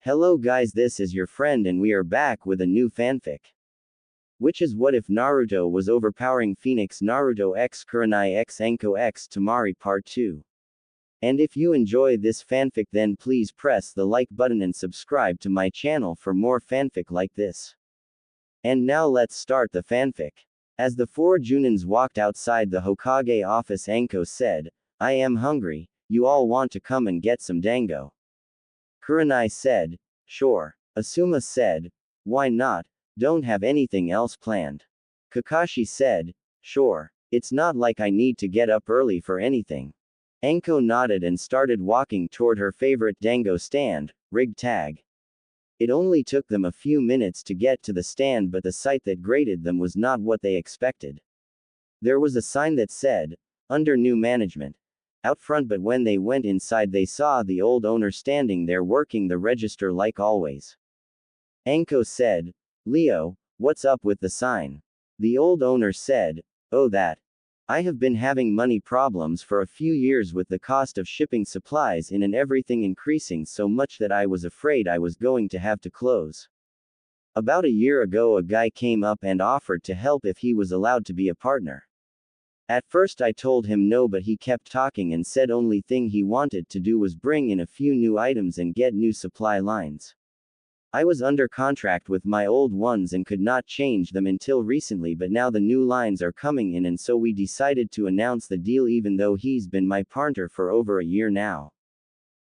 Hello guys, this is your friend and we are back with a new fanfic. Which is What If Naruto Was Overpowering Phoenix Naruto x Kurenai x Anko x Temari Part 2. And if you enjoy this fanfic then please press the like button and subscribe to my channel for more fanfic like this. And now let's start the fanfic. As the four Junins walked outside the Hokage office, Anko said, "I am hungry, you all want to come and get some dango?" Kurenai said, "Sure." Asuma said, "Why not? Don't have anything else planned." Kakashi said, "Sure. It's not like I need to get up early for anything." Anko nodded and started walking toward her favorite dango stand, Rig Tag. It only took them a few minutes to get to the stand, but the sight that greeted them was not what they expected. There was a sign that said, "Under new management," out front, but when they went inside they saw the old owner standing there working the register like always. Anko said, "Leo, what's up with the sign?" The old owner said, "Oh, that. I have been having money problems for a few years with the cost of shipping supplies in and everything increasing so much that I was afraid I was going to have to close. About a year ago a guy came up and offered to help if he was allowed to be a partner. At first I told him no, but he kept talking and said only thing he wanted to do was bring in a few new items and get new supply lines. I was under contract with my old ones and could not change them until recently, but now the new lines are coming in and so we decided to announce the deal even though he's been my partner for over a year now."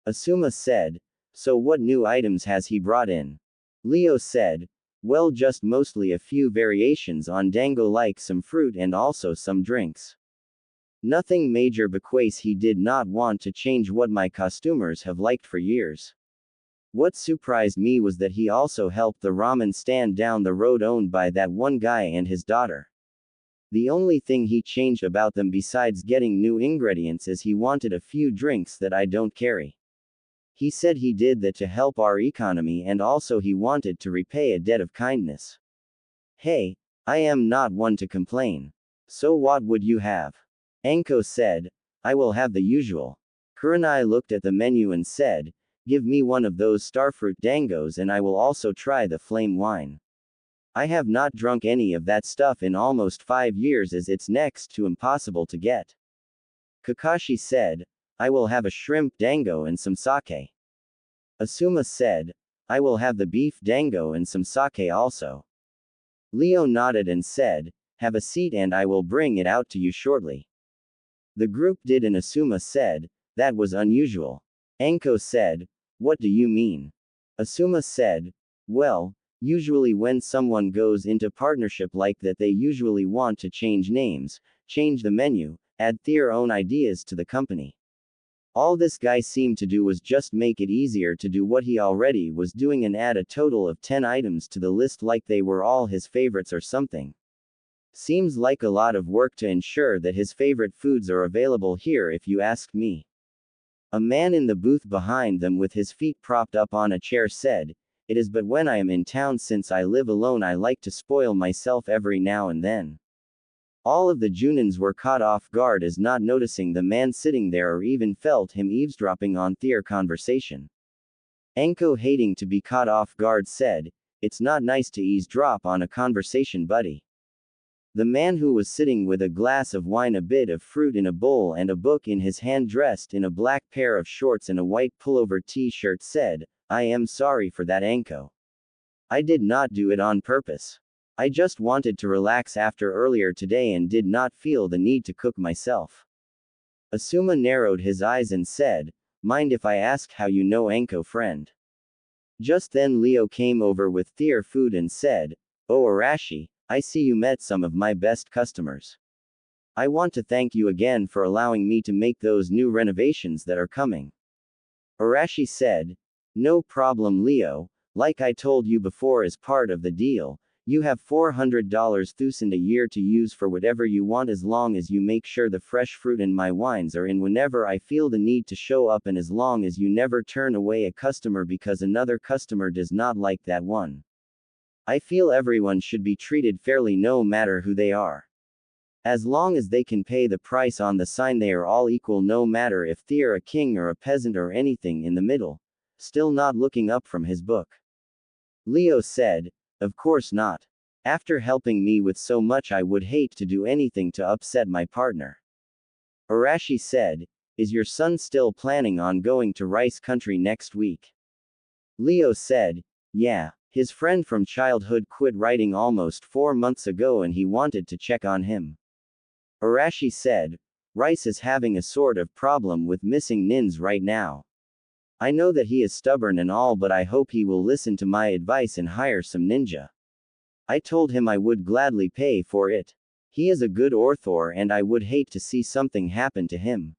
Asuma said, "So what new items has he brought in?" Leo said, "Well, just mostly a few variations on dango like some fruit and also some drinks. Nothing major because he did not want to change what my customers have liked for years. What surprised me was that he also helped the ramen stand down the road owned by that one guy and his daughter. The only thing he changed about them besides getting new ingredients is he wanted a few drinks that I don't carry. He said he did that to help our economy and also he wanted to repay a debt of kindness. Hey, I am not one to complain. So what would you have?" Anko said, "I will have the usual." Kurenai looked at the menu and said, "Give me one of those starfruit dangos and I will also try the flame wine. I have not drunk any of that stuff in almost 5 years as it's next to impossible to get." Kakashi said, "I will have a shrimp dango and some sake." Asuma said, "I will have the beef dango and some sake also." Leo nodded and said, "Have a seat and I will bring it out to you shortly." The group did and Asuma said, "That was unusual." Anko said, "What do you mean?" Asuma said, "Well, usually when someone goes into partnership like that they usually want to change names, change the menu, add their own ideas to the company. All this guy seemed to do was just make it easier to do what he already was doing and add a total of 10 items to the list like they were all his favorites or something. Seems like a lot of work to ensure that his favorite foods are available here if you ask me." A man in the booth behind them with his feet propped up on a chair said, "It is, but when I am in town since I live alone I like to spoil myself every now and then." All of the Junins were caught off guard as not noticing the man sitting there or even felt him eavesdropping on their conversation. Anko, hating to be caught off guard, said, "It's not nice to eavesdrop on a conversation, buddy." The man who was sitting with a glass of wine, a bit of fruit in a bowl and a book in his hand, dressed in a black pair of shorts and a white pullover t-shirt, said, "I am sorry for that, Anko. I did not do it on purpose. I just wanted to relax after earlier today and did not feel the need to cook myself." Asuma narrowed his eyes and said, "Mind if I ask how you know Anko, friend?" Just then Leo came over with their food and said, "Oh Arashi, I see you met some of my best customers. I want to thank you again for allowing me to make those new renovations that are coming." Arashi said, "No problem, Leo. Like I told you before, as part of the deal, you have $400,000 a year to use for whatever you want as long as you make sure the fresh fruit and my wines are in whenever I feel the need to show up and as long as you never turn away a customer because another customer does not like that one. I feel everyone should be treated fairly no matter who they are. As long as they can pay the price on the sign they are all equal no matter if they're a king or a peasant or anything in the middle. still not looking up from his book. Leo said, "Of course not. After helping me with so much, I would hate to do anything to upset my partner." Arashi said, "Is your son still planning on going to Rice Country next week?" Leo said, "Yeah. His friend from childhood quit writing almost 4 months ago and he wanted to check on him." Arashi said, "Rice is having a sort of problem with missing nins right now. I know that he is stubborn and all, but I hope he will listen to my advice and hire some ninja. I told him I would gladly pay for it. He is a good author and I would hate to see something happen to him."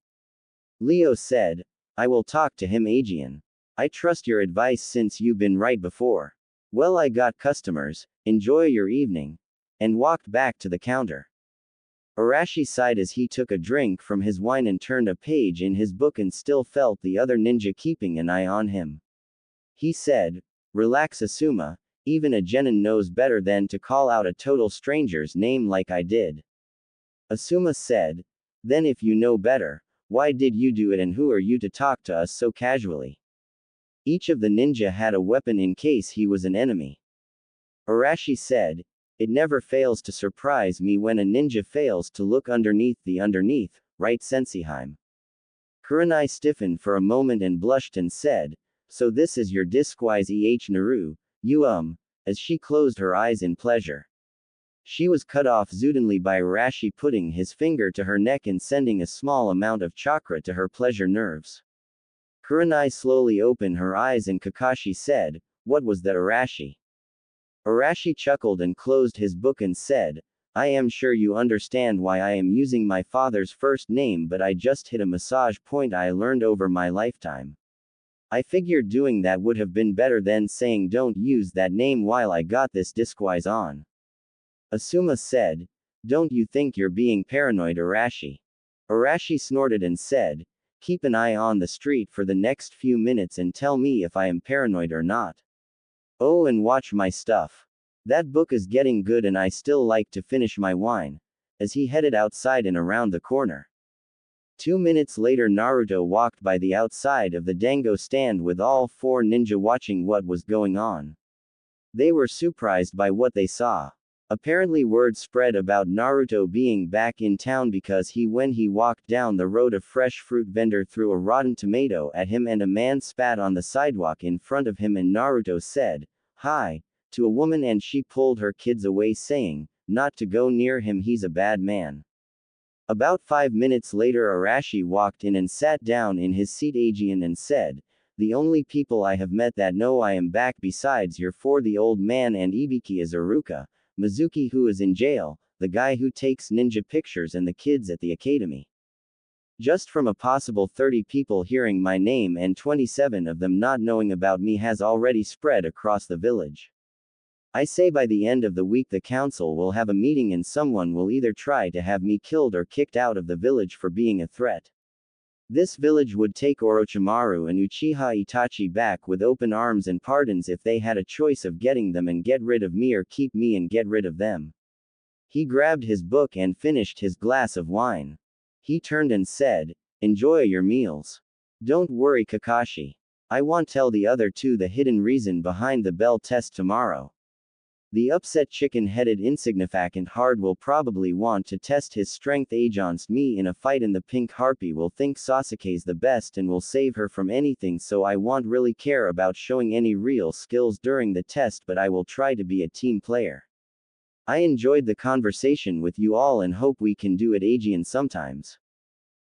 Leo said, "I will talk to him, Aegean. I trust your advice since you've been right before. Well, I got customers, enjoy your evening," and walked back to the counter. Arashi sighed as he took a drink from his wine and turned a page in his book and still felt the other ninja keeping an eye on him. He said, "Relax, Asuma, even a genin knows better than to call out a total stranger's name like I did." Asuma said, "Then if you know better, why did you do it and who are you to talk to us so casually?" Each of the ninja had a weapon in case he was an enemy. Arashi said, "It never fails to surprise me when a ninja fails to look underneath the underneath, right Senseiheim?" Kurenai stiffened for a moment and blushed and said, "So this is your disguise Naru, you as she closed her eyes in pleasure. She was cut off suddenly by Arashi putting his finger to her neck and sending a small amount of chakra to her pleasure nerves. Kurenai slowly opened her eyes and Kakashi said, "What was that, Arashi?" Arashi chuckled and closed his book and said, "I am sure you understand why I am using my father's first name, but I just hit a massage point I learned over my lifetime. I figured doing that would have been better than saying don't use that name while I got this disguise on." Asuma said, "Don't you think you're being paranoid, Arashi?" Arashi snorted and said, "Keep an eye on the street for the next few minutes and tell me if I am paranoid or not. Oh, and watch my stuff. That book is getting good and I still like to finish my wine," as he headed outside and around the corner. 2 minutes later, Naruto walked by the outside of the dango stand with all 4 ninja watching what was going on. They were surprised by what they saw. Apparently word spread about Naruto being back in town because when he walked down the road, a fresh fruit vendor threw a rotten tomato at him and a man spat on the sidewalk in front of him and Naruto said, "Hi," to a woman and she pulled her kids away saying, not to go near him, he's a bad man. About 5 minutes later, Arashi walked in and sat down in his seat Aegean and said, "The only people I have met that know I am back besides your 4, the old man and Ibiki, is Aruka, Mizuki who is in jail, the guy who takes ninja pictures and the kids at the academy. Just from a possible 30 people hearing my name and 27 of them not knowing about me has already spread across the village. I say by the end of the week the council will have a meeting and someone will either try to have me killed or kicked out of the village for being a threat. This village would take Orochimaru and Uchiha Itachi back with open arms and pardons if they had a choice of getting them and get rid of me or keep me and get rid of them." He grabbed his book and finished his glass of wine. He turned and said, "Enjoy your meals. Don't worry, Kakashi. I won't tell the other 2 the hidden reason behind the bell test tomorrow. The upset chicken-headed insignificant hard will probably want to test his strength against me in a fight and the pink harpy will think Sasuke's the best and will save her from anything, so I won't really care about showing any real skills during the test, but I will try to be a team player. I enjoyed the conversation with you all and hope we can do it Aegean sometimes.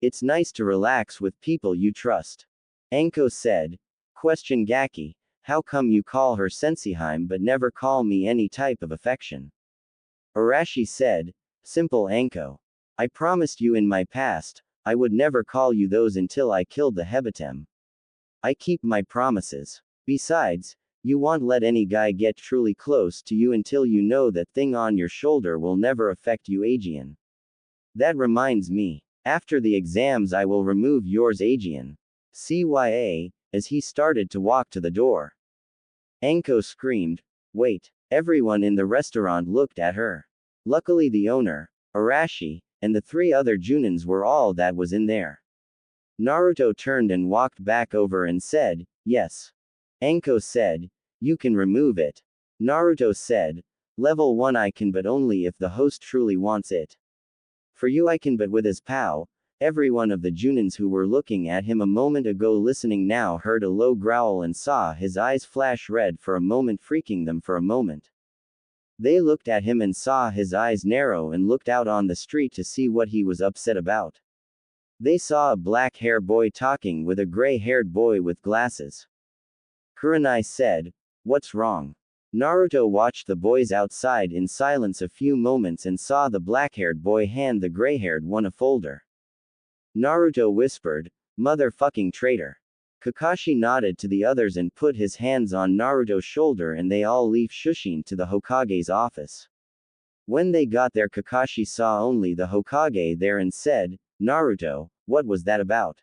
It's nice to relax with people you trust." Anko said, "Question Gaki. How come you call her Senseiheim but never call me any type of affection?" Arashi said, "Simple Anko. I promised you in my past, I would never call you those until I killed the Hebatem. I keep my promises. Besides, you won't let any guy get truly close to you until you know that thing on your shoulder will never affect you Aegean. That reminds me, after the exams I will remove yours Aegean. CYA, as he started to walk to the door. Anko screamed, "Wait!" Everyone in the restaurant looked at her. Luckily the owner, Arashi, and the 3 other Junins were all that was in there. Naruto turned and walked back over and said, "Yes. Anko said, "You can remove it." Naruto said, "Level 1 I can, but only if the host truly wants it. For you I can, but with his pow." Every one of the Junins who were looking at him a moment ago listening now heard a low growl and saw his eyes flash red for a moment, freaking them for a moment. They looked at him and saw his eyes narrow and looked out on the street to see what he was upset about. They saw a black-haired boy talking with a gray-haired boy with glasses. Kurenai said, "What's wrong?" Naruto watched the boys outside in silence a few moments and saw the black-haired boy hand the gray-haired one a folder. Naruto whispered, "Motherfucking traitor." Kakashi nodded to the others and put his hands on Naruto's shoulder and they all left shushing to the Hokage's office. When they got there Kakashi saw only the Hokage there and said, "Naruto, what was that about?"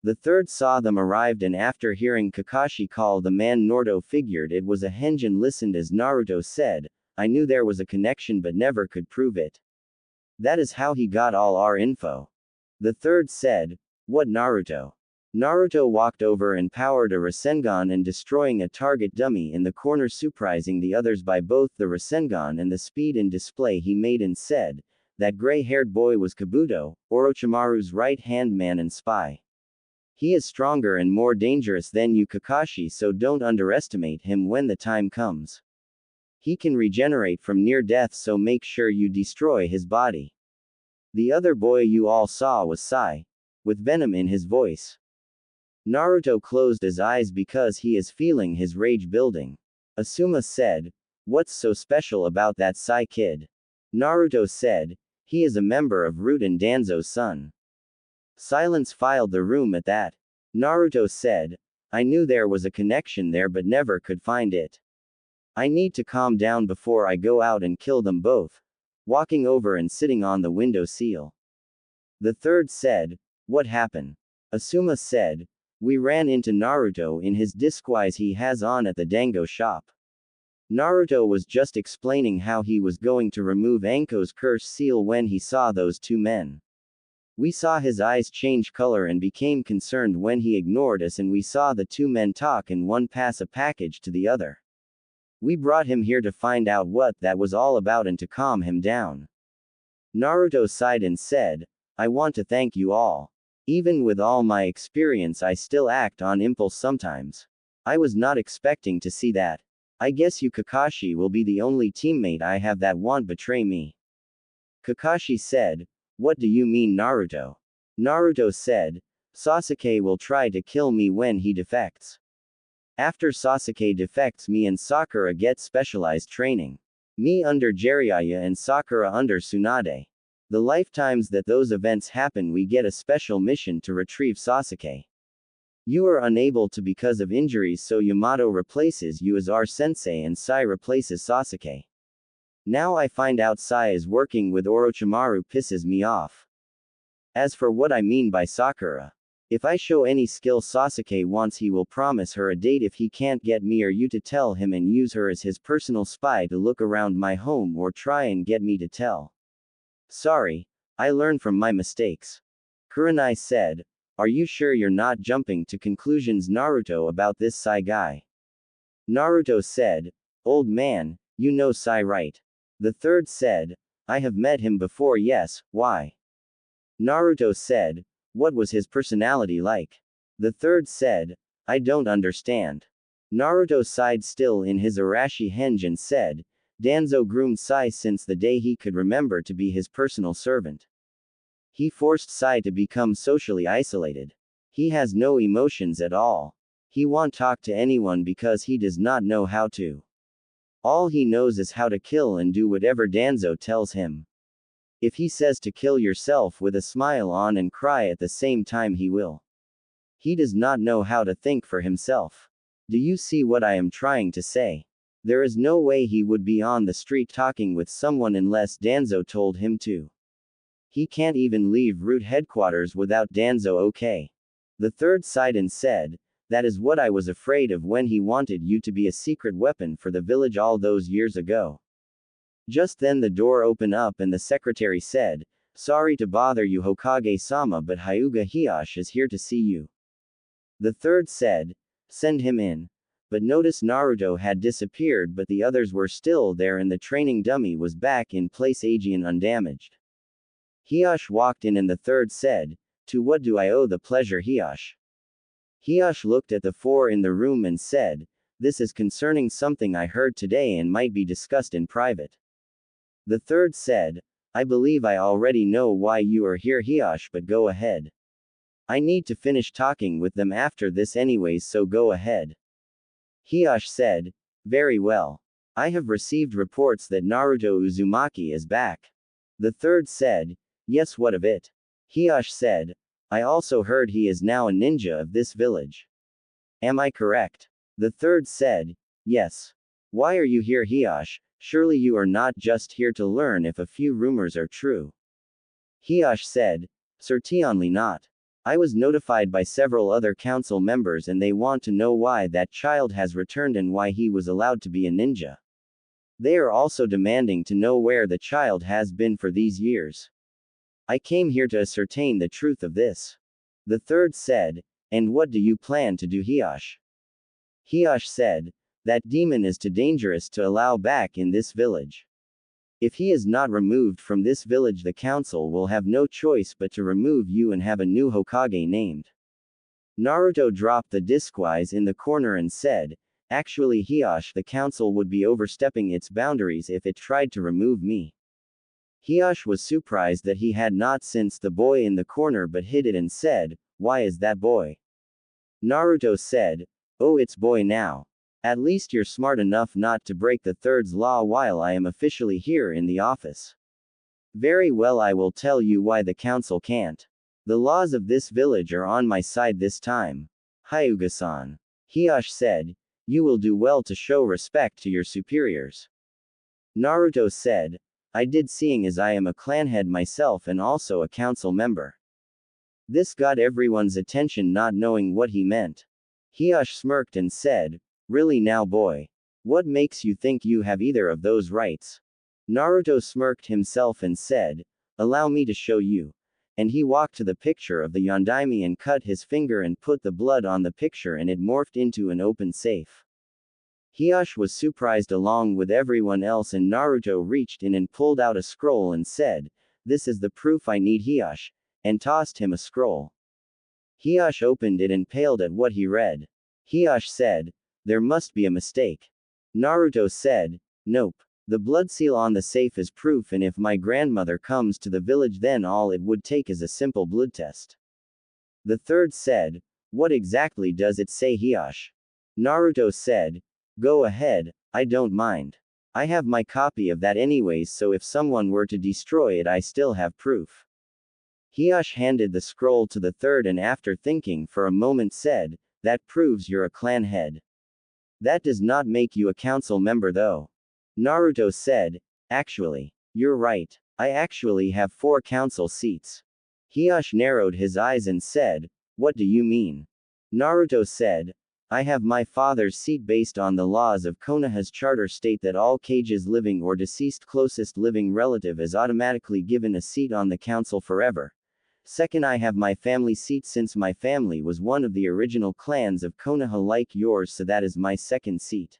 The third saw them arrived and after hearing Kakashi call the man Naruto figured it was a henjin listened as Naruto said, "I knew there was a connection but never could prove it. That is how he got all our info." The third said, "What Naruto?" Naruto walked over and powered a Rasengan and destroying a target dummy in the corner surprising the others by both the Rasengan and the speed and display he made and said, "That gray-haired boy was Kabuto, Orochimaru's right-hand man and spy. He is stronger and more dangerous than you Kakashi, so don't underestimate him when the time comes. He can regenerate from near death, so make sure you destroy his body." The other boy you all saw was Sai, with venom in his voice. Naruto closed his eyes because he is feeling his rage building. Asuma said, "What's so special about that Sai kid?" Naruto said, "He is a member of Root and Danzo's son." Silence filled the room at that. Naruto said, "I knew there was a connection there but never could find it. I need to calm down before I go out and kill them both." Walking over and sitting on the window sill. The third said, "What happened?" Asuma said, "We ran into Naruto in his disguise he has on at the dango shop. Naruto was just explaining how he was going to remove Anko's curse seal when he saw those two men. We saw his eyes change color and became concerned when he ignored us and we saw the two men talk and one pass a package to the other. We brought him here to find out what that was all about and to calm him down." Naruto sighed and said, "I want to thank you all. Even with all my experience I still act on impulse sometimes. I was not expecting to see that. I guess you Kakashi will be the only teammate I have that won't betray me." Kakashi said, "What do you mean Naruto?" Naruto said, "Sasuke will try to kill me when he defects. After Sasuke defects me and Sakura get specialized training. Me under Jiraiya and Sakura under Tsunade. The lifetimes that those events happen we get a special mission to retrieve Sasuke. You are unable to because of injuries so Yamato replaces you as our sensei and Sai replaces Sasuke. Now I find out Sai is working with Orochimaru pisses me off. As for what I mean by Sakura. If I show any skill Sasuke wants he will promise her a date if he can't get me or you to tell him and use her as his personal spy to look around my home or try and get me to tell. Sorry, I learn from my mistakes." Kurenai said, "Are you sure you're not jumping to conclusions Naruto about this Sai guy?" Naruto said, "Old man, you know Sai right?" The third said, "I have met him before yes, why?" Naruto said, "What was his personality like?" The third said, "I don't understand." Naruto sighed still in his Arashi henge and said, "Danzo groomed Sai since the day he could remember to be his personal servant. He forced Sai to become socially isolated. He has no emotions at all. He won't talk to anyone because he does not know how to. All he knows is how to kill and do whatever Danzo tells him. If he says to kill yourself with a smile on and cry at the same time he will. He does not know how to think for himself. Do you see what I am trying to say? There is no way he would be on the street talking with someone unless Danzo told him to. He can't even leave Root headquarters without Danzo okay?" The third sighed and said, "That is what I was afraid of when he wanted you to be a secret weapon for the village all those years ago." Just then the door opened up and the secretary said, "Sorry to bother you Hokage-sama but Hyuga Hiyashi is here to see you." The third said, "Send him in." but noticed Naruto had disappeared but the others were still there and the training dummy was back in place Aegean undamaged. Hiyash walked in and the third said, "To what do I owe the pleasure, Hiyash?" Hiyash looked at the four in the room and said, "This is concerning something I heard today and might be discussed in private." The third said, "I believe I already know why you are here, Hiyash, but go ahead. I need to finish talking with them after this anyways, so go ahead." Hiyash said, "Very well. I have received reports that Naruto Uzumaki is back." The third said, "Yes, what of it?" Hiyash said, "I also heard he is now a ninja of this village. Am I correct?" The third said, "Yes. Why are you here, Hiyash? Surely you are not just here to learn if a few rumors are true." Hiyash said, "Certainly not. I was notified by several other council members and they want to know why that child has returned and why he was allowed to be a ninja. They are also demanding to know where the child has been for these years. I came here to ascertain the truth of this." The third said, "And what do you plan to do, Hiyash?" Hiyash said, "That demon is too dangerous to allow back in this village. If he is not removed from this village, the council will have no choice but to remove you and have a new Hokage named." Naruto dropped the disguise in the corner and said, "Actually, Hiyash, the council would be overstepping its boundaries if it tried to remove me." Hiyash was surprised that he had not seen the boy in the corner but hid it and said, "Why is that boy?" Naruto said, "Oh, it's boy now. At least you're smart enough not to break the third's law while I am officially here in the office. Very well, I will tell you why the council can't. The laws of this village are on my side this time. Hyuga-san." Hiyash said, "You will do well to show respect to your superiors." Naruto said, "I did, seeing as I am a clan head myself and also a council member." This got everyone's attention, not knowing what he meant. Hiyash smirked and said, "Really now, boy? What makes you think you have either of those rights?" Naruto smirked himself and said, "Allow me to show you." And he walked to the picture of the Yondaime and cut his finger and put the blood on the picture and it morphed into an open safe. Hiyash was surprised along with everyone else and Naruto reached in and pulled out a scroll and said, "This is the proof I need, Hiyash," and tossed him a scroll. Hiyash opened it and paled at what he read. Hiyash said, "There must be a mistake." Naruto said, "Nope. The blood seal on the safe is proof, and if my grandmother comes to the village, then all it would take is a simple blood test." The third said, "What exactly does it say, Hiyash?" Naruto said, "Go ahead, I don't mind. I have my copy of that anyways, so if someone were to destroy it, I still have proof." Hiyash handed the scroll to the third and after thinking for a moment said, "That proves you're a clan head. That does not make you a council member though." Naruto said, "Actually, you're right. I actually have 4 council seats." Hiyash narrowed his eyes and said, "What do you mean?" Naruto said, "I have my father's seat based on the laws of Konoha's charter state that all Kage's living or deceased closest living relative is automatically given a seat on the council forever. Second, I have my family seat since my family was one of the original clans of Konoha like yours, so that is my second seat.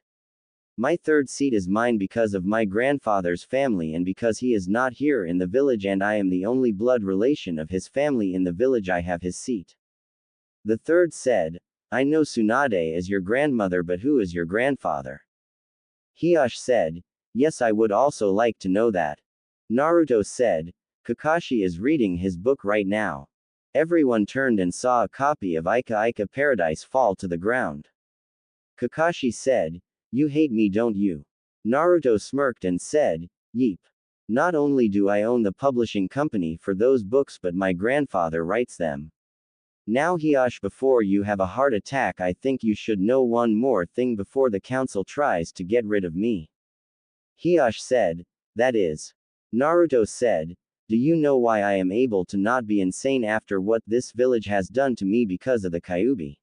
My third seat is mine because of my grandfather's family and because he is not here in the village and I am the only blood relation of his family in the village, I have his seat." The third said, "I know Tsunade as your grandmother, but who is your grandfather?" Hiyash said, "Yes, I would also like to know that." Naruto said, "Kakashi is reading his book right now." Everyone turned and saw a copy of Ika Ika Paradise fall to the ground. Kakashi said, "You hate me, don't you?" Naruto smirked and said, "Yeep. Not only do I own the publishing company for those books, but my grandfather writes them. Now Hiyash, before you have a heart attack, I think you should know one more thing before the council tries to get rid of me." Hiyash said, "That is?" Naruto said, "Do you know why I am able to not be insane after what this village has done to me because of the Kyuubi?"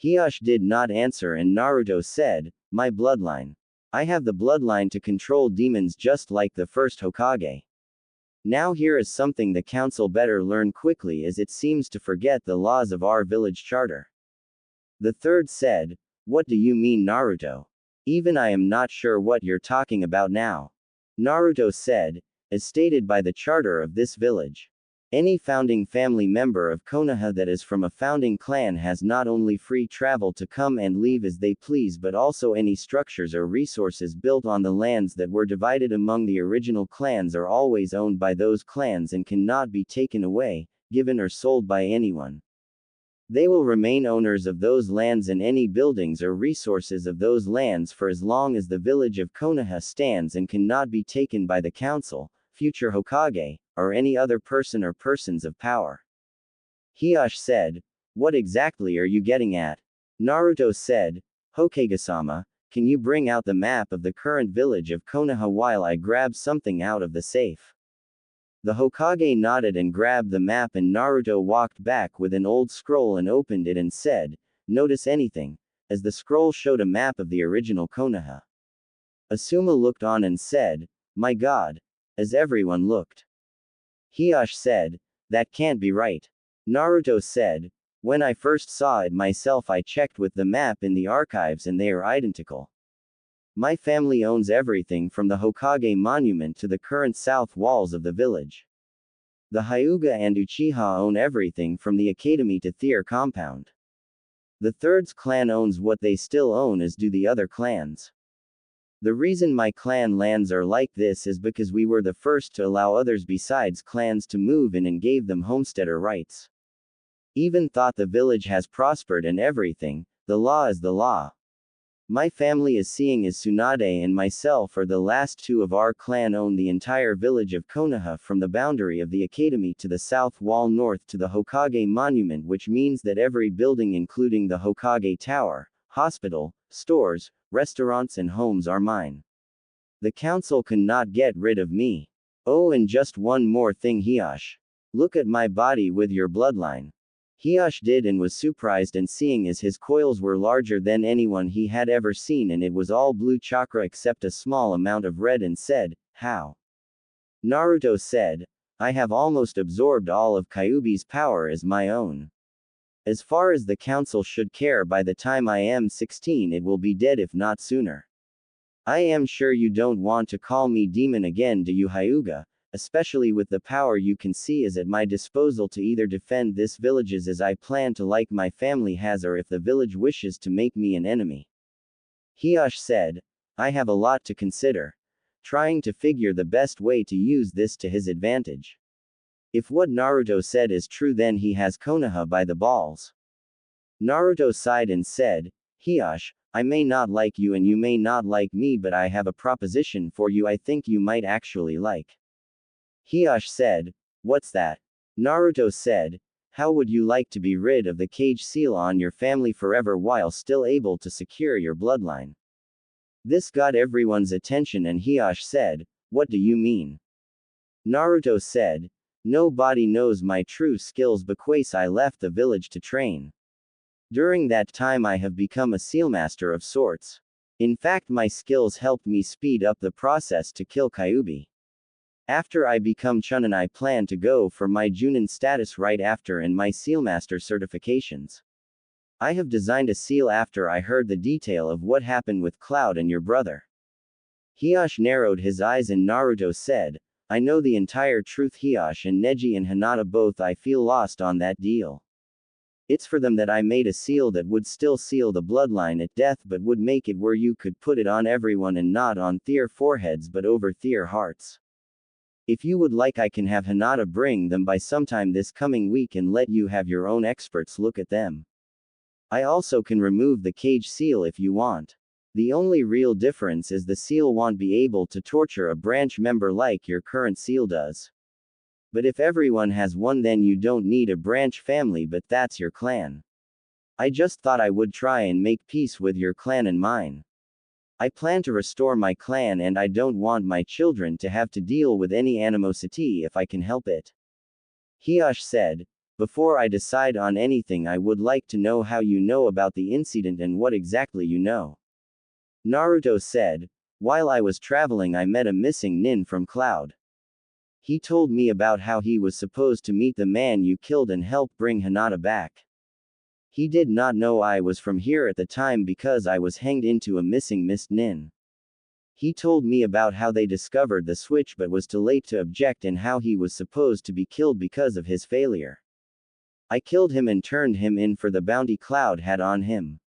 Hiyash did not answer and Naruto said, "My bloodline. I have the bloodline to control demons just like the first Hokage. Now here is something the council better learn quickly, as it seems to forget the laws of our village charter." The third said, What do you mean, Naruto? Even I am not sure what you're talking about now. Naruto said, as stated by the charter of this village. Any founding family member of Konoha that is from a founding clan has not only free travel to come and leave as they please but also any structures or resources built on the lands that were divided among the original clans are always owned by those clans and cannot be taken away, given or sold by anyone. They will remain owners of those lands and any buildings or resources of those lands for as long as the village of Konoha stands and cannot be taken by the council, future Hokage, or any other person or persons of power. Hiyashi said, what exactly are you getting at? Naruto said, Hokage-sama, can you bring out the map of the current village of Konoha while I grab something out of the safe? The Hokage nodded and grabbed the map, and Naruto walked back with an old scroll and opened it and said, notice anything, as the scroll showed a map of the original Konoha. Asuma looked on and said, my god. As everyone looked. Hiyashi said, that can't be right. Naruto said, when I first saw it myself I checked with the map in the archives and they are identical. My family owns everything from the Hokage monument to the current south walls of the village. The Hyuga and Uchiha own everything from the academy to Thier compound. The Third's clan owns what they still own, as do the other clans. The reason my clan lands are like this is because we were the first to allow others besides clans to move in and gave them homesteader rights. Even thought the village has prospered and everything, the law is the law. My family is seeing as Tsunade and myself are the last two of our clan own the entire village of Konoha from the boundary of the academy to the south wall north to the Hokage monument, which means that every building including the Hokage tower, hospital, stores, restaurants and homes are mine. The council cannot get rid of me. Oh, and just one more thing, Hiyashi. Look at my body with your bloodline. Hiyashi did and was surprised and seeing as his coils were larger than anyone he had ever seen and it was all blue chakra except a small amount of red and said, how? Naruto said, I have almost absorbed all of Kyuubi's power as my own. As far as the council should care, by the time I am 16 it will be dead if not sooner. I am sure you don't want to call me demon again, do you, Hyuga? Especially with the power you can see is at my disposal to either defend this villages as I plan to like my family has, or if the village wishes to make me an enemy. Hiyashi said, I have a lot to consider. Trying to figure the best way to use this to his advantage. If what Naruto said is true, then he has Konoha by the balls. Naruto sighed and said, Hiyashi, I may not like you and you may not like me, but I have a proposition for you I think you might actually like. Hiyashi said, what's that? Naruto said, how would you like to be rid of the cage seal on your family forever while still able to secure your bloodline? This got everyone's attention and Hiyashi said, what do you mean? Naruto said, nobody knows my true skills because I left the village to train. During that time I have become a sealmaster of sorts. In fact, my skills helped me speed up the process to kill Kyuubi. After I become Chunin, I plan to go for my Junin status right after and my sealmaster certifications. I have designed a seal after I heard the detail of what happened with Cloud and your brother. Hiyashi narrowed his eyes and Naruto said, I know the entire truth. Hiyashi and Neji and Hinata both I feel lost on that deal. It's for them that I made a seal that would still seal the bloodline at death but would make it where you could put it on everyone and not on their foreheads but over their hearts. If you would like I can have Hinata bring them by sometime this coming week and let you have your own experts look at them. I also can remove the cage seal if you want. The only real difference is the seal won't be able to torture a branch member like your current seal does. But if everyone has one then you don't need a branch family, but that's your clan. I just thought I would try and make peace with your clan and mine. I plan to restore my clan and I don't want my children to have to deal with any animosity if I can help it. Hiyashi said, before I decide on anything I would like to know how you know about the incident and what exactly you know. Naruto said, while I was traveling I met a missing nin from Cloud. He told me about how he was supposed to meet the man you killed and help bring Hinata back. He did not know I was from here at the time because I was hanged into a missing mist nin. He told me about how they discovered the switch but was too late to object and how he was supposed to be killed because of his failure. I killed him and turned him in for the bounty Cloud had on him.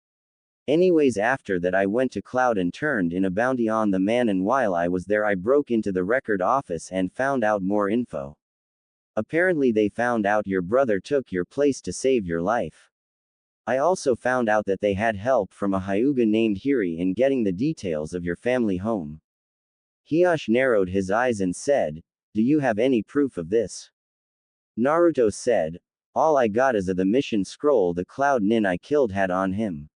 Anyways, after that I went to Cloud and turned in a bounty on the man, and while I was there I broke into the record office and found out more info. Apparently they found out your brother took your place to save your life. I also found out that they had help from a Hyuga named Hiri in getting the details of your family home. Hiyashi narrowed his eyes and said, "Do you have any proof of this?" Naruto said, "All I got is the mission scroll the Cloud Nin I killed had on him.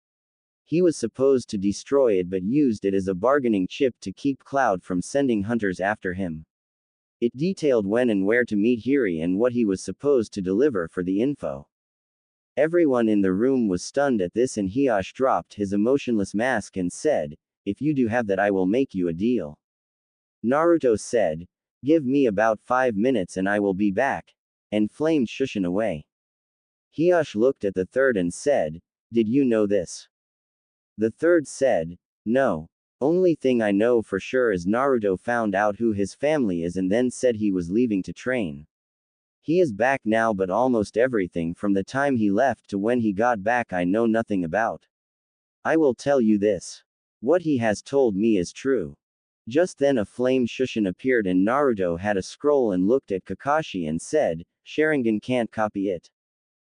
He was supposed to destroy it but used it as a bargaining chip to keep Cloud from sending hunters after him. It detailed when and where to meet Hiri and what he was supposed to deliver for the info." Everyone in the room was stunned at this, and Hiyashi dropped his emotionless mask and said, "If you do have that I will make you a deal." Naruto said, "Give me about 5 minutes and I will be back," and flamed Shushin away. Hiyashi looked at the third and said, "Did you know this?" The third said, "No. Only thing I know for sure is Naruto found out who his family is and then said he was leaving to train. He is back now, but almost everything from the time he left to when he got back I know nothing about. I will tell you this. What he has told me is true." Just then a flame Shushin appeared and Naruto had a scroll and looked at Kakashi and said, "Sharingan can't copy it.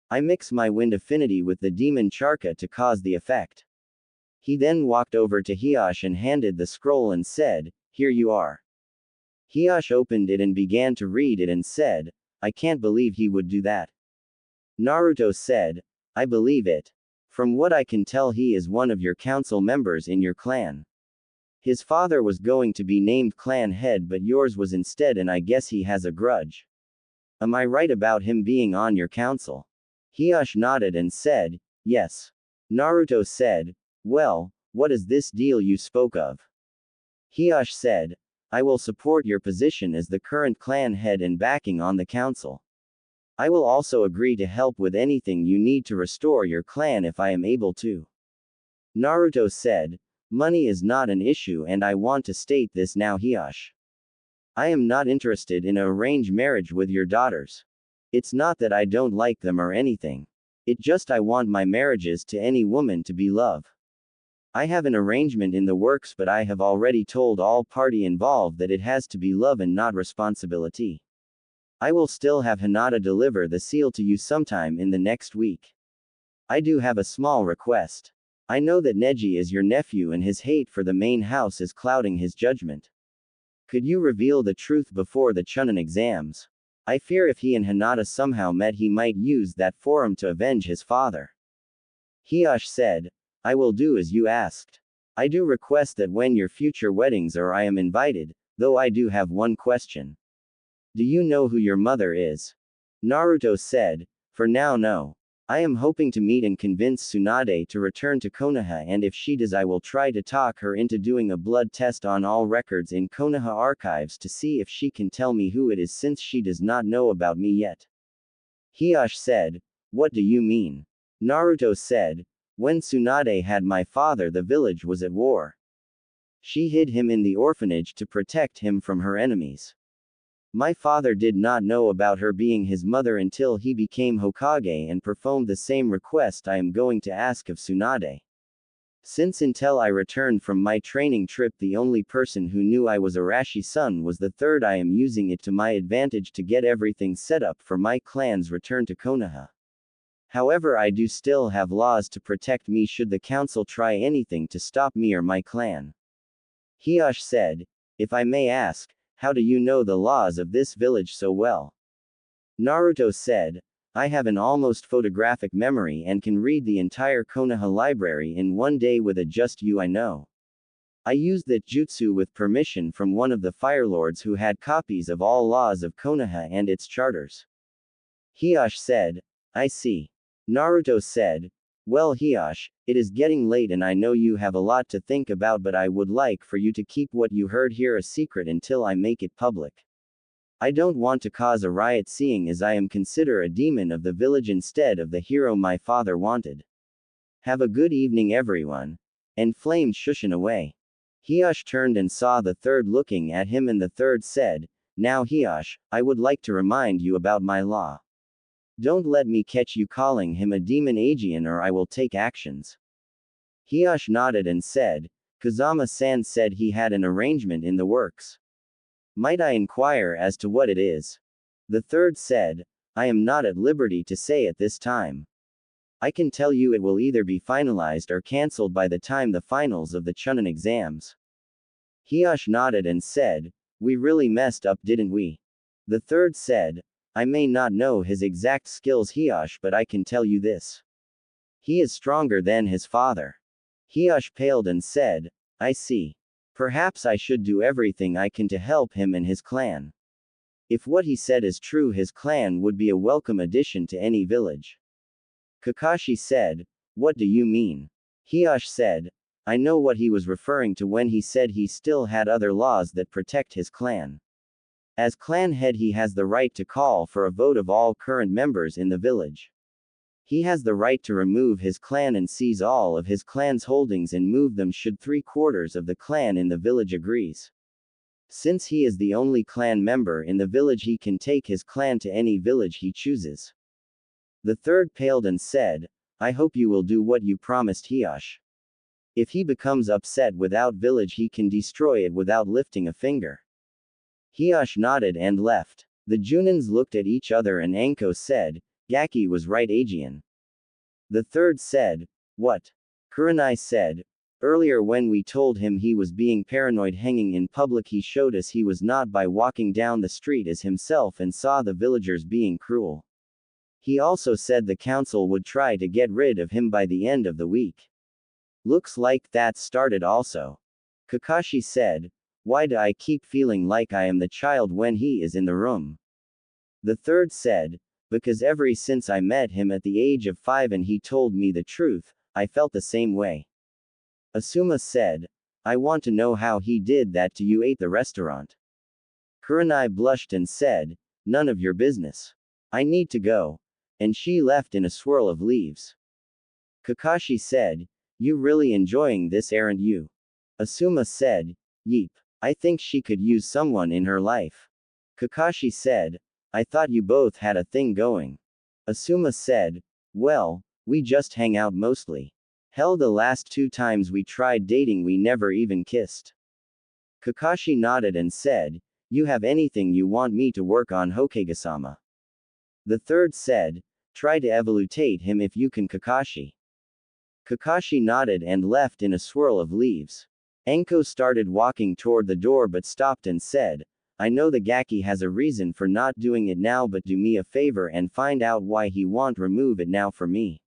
I mix my wind affinity with the demon Charka to cause the effect." He then walked over to Hiyashi and handed the scroll and said, "Here you are." Hiyashi opened it and began to read it and said, "I can't believe he would do that." Naruto said, "I believe it. From what I can tell he is one of your council members in your clan. His father was going to be named clan head but yours was instead, and I guess he has a grudge. Am I right about him being on your council?" Hiyashi nodded and said, "Yes." Naruto said, "Well, what is this deal you spoke of?" Hiyashi said, "I will support your position as the current clan head and backing on the council. I will also agree to help with anything you need to restore your clan if I am able to." Naruto said, "Money is not an issue and I want to state this now, Hiyashi. I am not interested in an arranged marriage with your daughters. It's not that I don't like them or anything. It just I want my marriages to any woman to be love. I have an arrangement in the works but I have already told all party involved that it has to be love and not responsibility. I will still have Hinata deliver the seal to you sometime in the next week. I do have a small request. I know that Neji is your nephew and his hate for the main house is clouding his judgment. Could you reveal the truth before the Chunin exams? I fear if he and Hinata somehow met he might use that forum to avenge his father." Hiyashi said, "I will do as you asked. I do request that when your future weddings are I am invited, though I do have one question. Do you know who your mother is?" Naruto said, "For now no. I am hoping to meet and convince Tsunade to return to Konoha, and if she does I will try to talk her into doing a blood test on all records in Konoha archives to see if she can tell me who it is since she does not know about me yet." Hiyashi said, "What do you mean?" Naruto said, "When Tsunade had my father the village was at war. She hid him in the orphanage to protect him from her enemies. My father did not know about her being his mother until he became Hokage and performed the same request I am going to ask of Tsunade. Since until I returned from my training trip the only person who knew I was Arashi's son was the third. I am using it to my advantage to get everything set up for my clan's return to Konoha. However, I do still have laws to protect me should the council try anything to stop me or my clan." Hiyashi said, "If I may ask, how do you know the laws of this village so well?" Naruto said, "I have an almost photographic memory and can read the entire Konoha library in one day with a just you I know. I used that jutsu with permission from one of the firelords who had copies of all laws of Konoha and its charters." Hiyashi said, "I see." Naruto said, "Well Hiyashi, it is getting late and I know you have a lot to think about, but I would like for you to keep what you heard here a secret until I make it public. I don't want to cause a riot seeing as I am considered a demon of the village instead of the hero my father wanted. Have a good evening everyone. And flamed shushin away. Hiyosh turned and saw the third looking at him and the third said, Now Hiyosh, I would like to remind you about my law. Don't let me catch you calling him a demon Aegean or I will take actions. Hiyosh nodded and said, Kazama-san said he had an arrangement in the works. Might I inquire as to what it is? The third said, I am not at liberty to say at this time. I can tell you it will either be finalized or cancelled by the time the finals of the Chunin exams. Hiyosh nodded and said, We really messed up didn't we? The third said, I may not know his exact skills Hiyosh but I can tell you this. He is stronger than his father. Hiyosh paled and said, I see. Perhaps I should do everything I can to help him and his clan. If what he said is true his clan would be a welcome addition to any village. Kakashi said, What do you mean? Hiyosh said, I know what he was referring to when he said he still had other laws that protect his clan. As clan head he has the right to call for a vote of all current members in the village. He has the right to remove his clan and seize all of his clan's holdings and move them should 3/4 of the clan in the village agrees. Since he is the only clan member in the village he can take his clan to any village he chooses. The third paled and said, I hope you will do what you promised Hiyosh. If he becomes upset without village he can destroy it without lifting a finger. Hiyosh nodded and left. The Junins looked at each other and Anko said, Gaki was right Aegean. The third said, What? Kurenai said, Earlier when we told him he was being paranoid hanging in public he showed us he was not by walking down the street as himself and saw the villagers being cruel. He also said the council would try to get rid of him by the end of the week. Looks like that started also. Kakashi said, Why do I keep feeling like I am the child when he is in the room? The third said, Because ever since I met him at the age of 5 and he told me the truth, I felt the same way. Asuma said, I want to know how he did that to you at the restaurant. Kurenai blushed and said, None of your business. I need to go. And she left in a swirl of leaves. Kakashi said, You really enjoying this aren't you? Asuma said, Yeep. I think she could use someone in her life. Kakashi said, I thought you both had a thing going. Asuma said, Well, we just hang out mostly. Hell, the last 2 times we tried dating we never even kissed. Kakashi nodded and said, You have anything you want me to work on Hokage-sama? The third said, Try to evaluate him if you can Kakashi. Kakashi nodded and left in a swirl of leaves. Anko started walking toward the door but stopped and said, I know the Gaki has a reason for not doing it now but do me a favor and find out why he won't remove it now for me.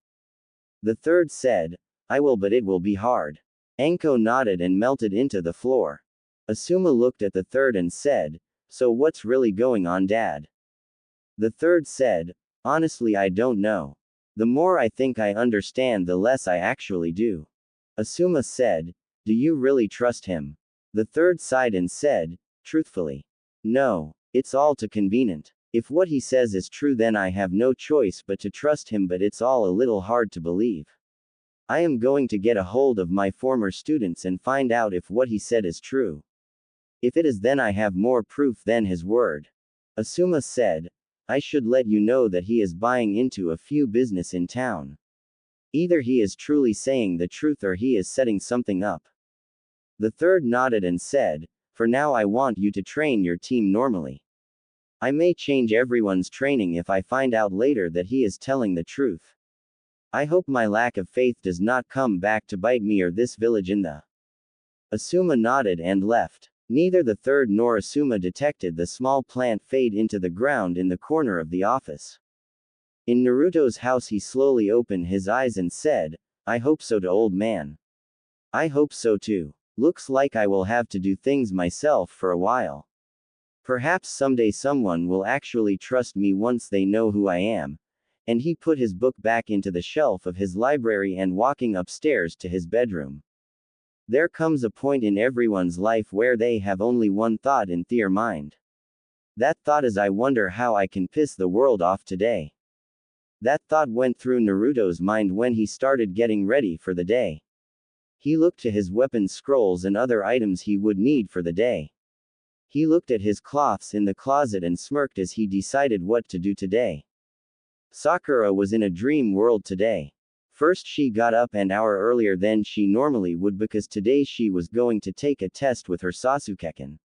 The third said, I will but it will be hard. Anko nodded and melted into the floor. Asuma looked at the third and said, So what's really going on dad? The third said, Honestly I don't know. The more I think I understand the less I actually do. Asuma said, Do you really trust him? The third sighed and said, Truthfully. No. It's all too convenient. If what he says is true then I have no choice but to trust him but it's all a little hard to believe. I am going to get a hold of my former students and find out if what he said is true. If it is then I have more proof than his word. Asuma said, I should let you know that he is buying into a few business in town. Either he is truly saying the truth or he is setting something up. The third nodded and said, For now I want you to train your team normally. I may change everyone's training if I find out later that he is telling the truth. I hope my lack of faith does not come back to bite me or this village in the. Asuma nodded and left. Neither the third nor Asuma detected the small plant fade into the ground in the corner of the office. In Naruto's house he slowly opened his eyes and said, I hope so to old man. I hope so too. Looks like I will have to do things myself for a while. Perhaps someday someone will actually trust me once they know who I am. And he put his book back into the shelf of his library and walking upstairs to his bedroom. There comes a point in everyone's life where they have only one thought in their mind. That thought is I wonder how I can piss the world off today. That thought went through Naruto's mind when he started getting ready for the day. He looked to his weapon scrolls and other items he would need for the day. He looked at his cloths in the closet and smirked as he decided what to do today. Sakura was in a dream world today. First she got up an hour earlier than she normally would because today she was going to take a test with her Sasuke-kun.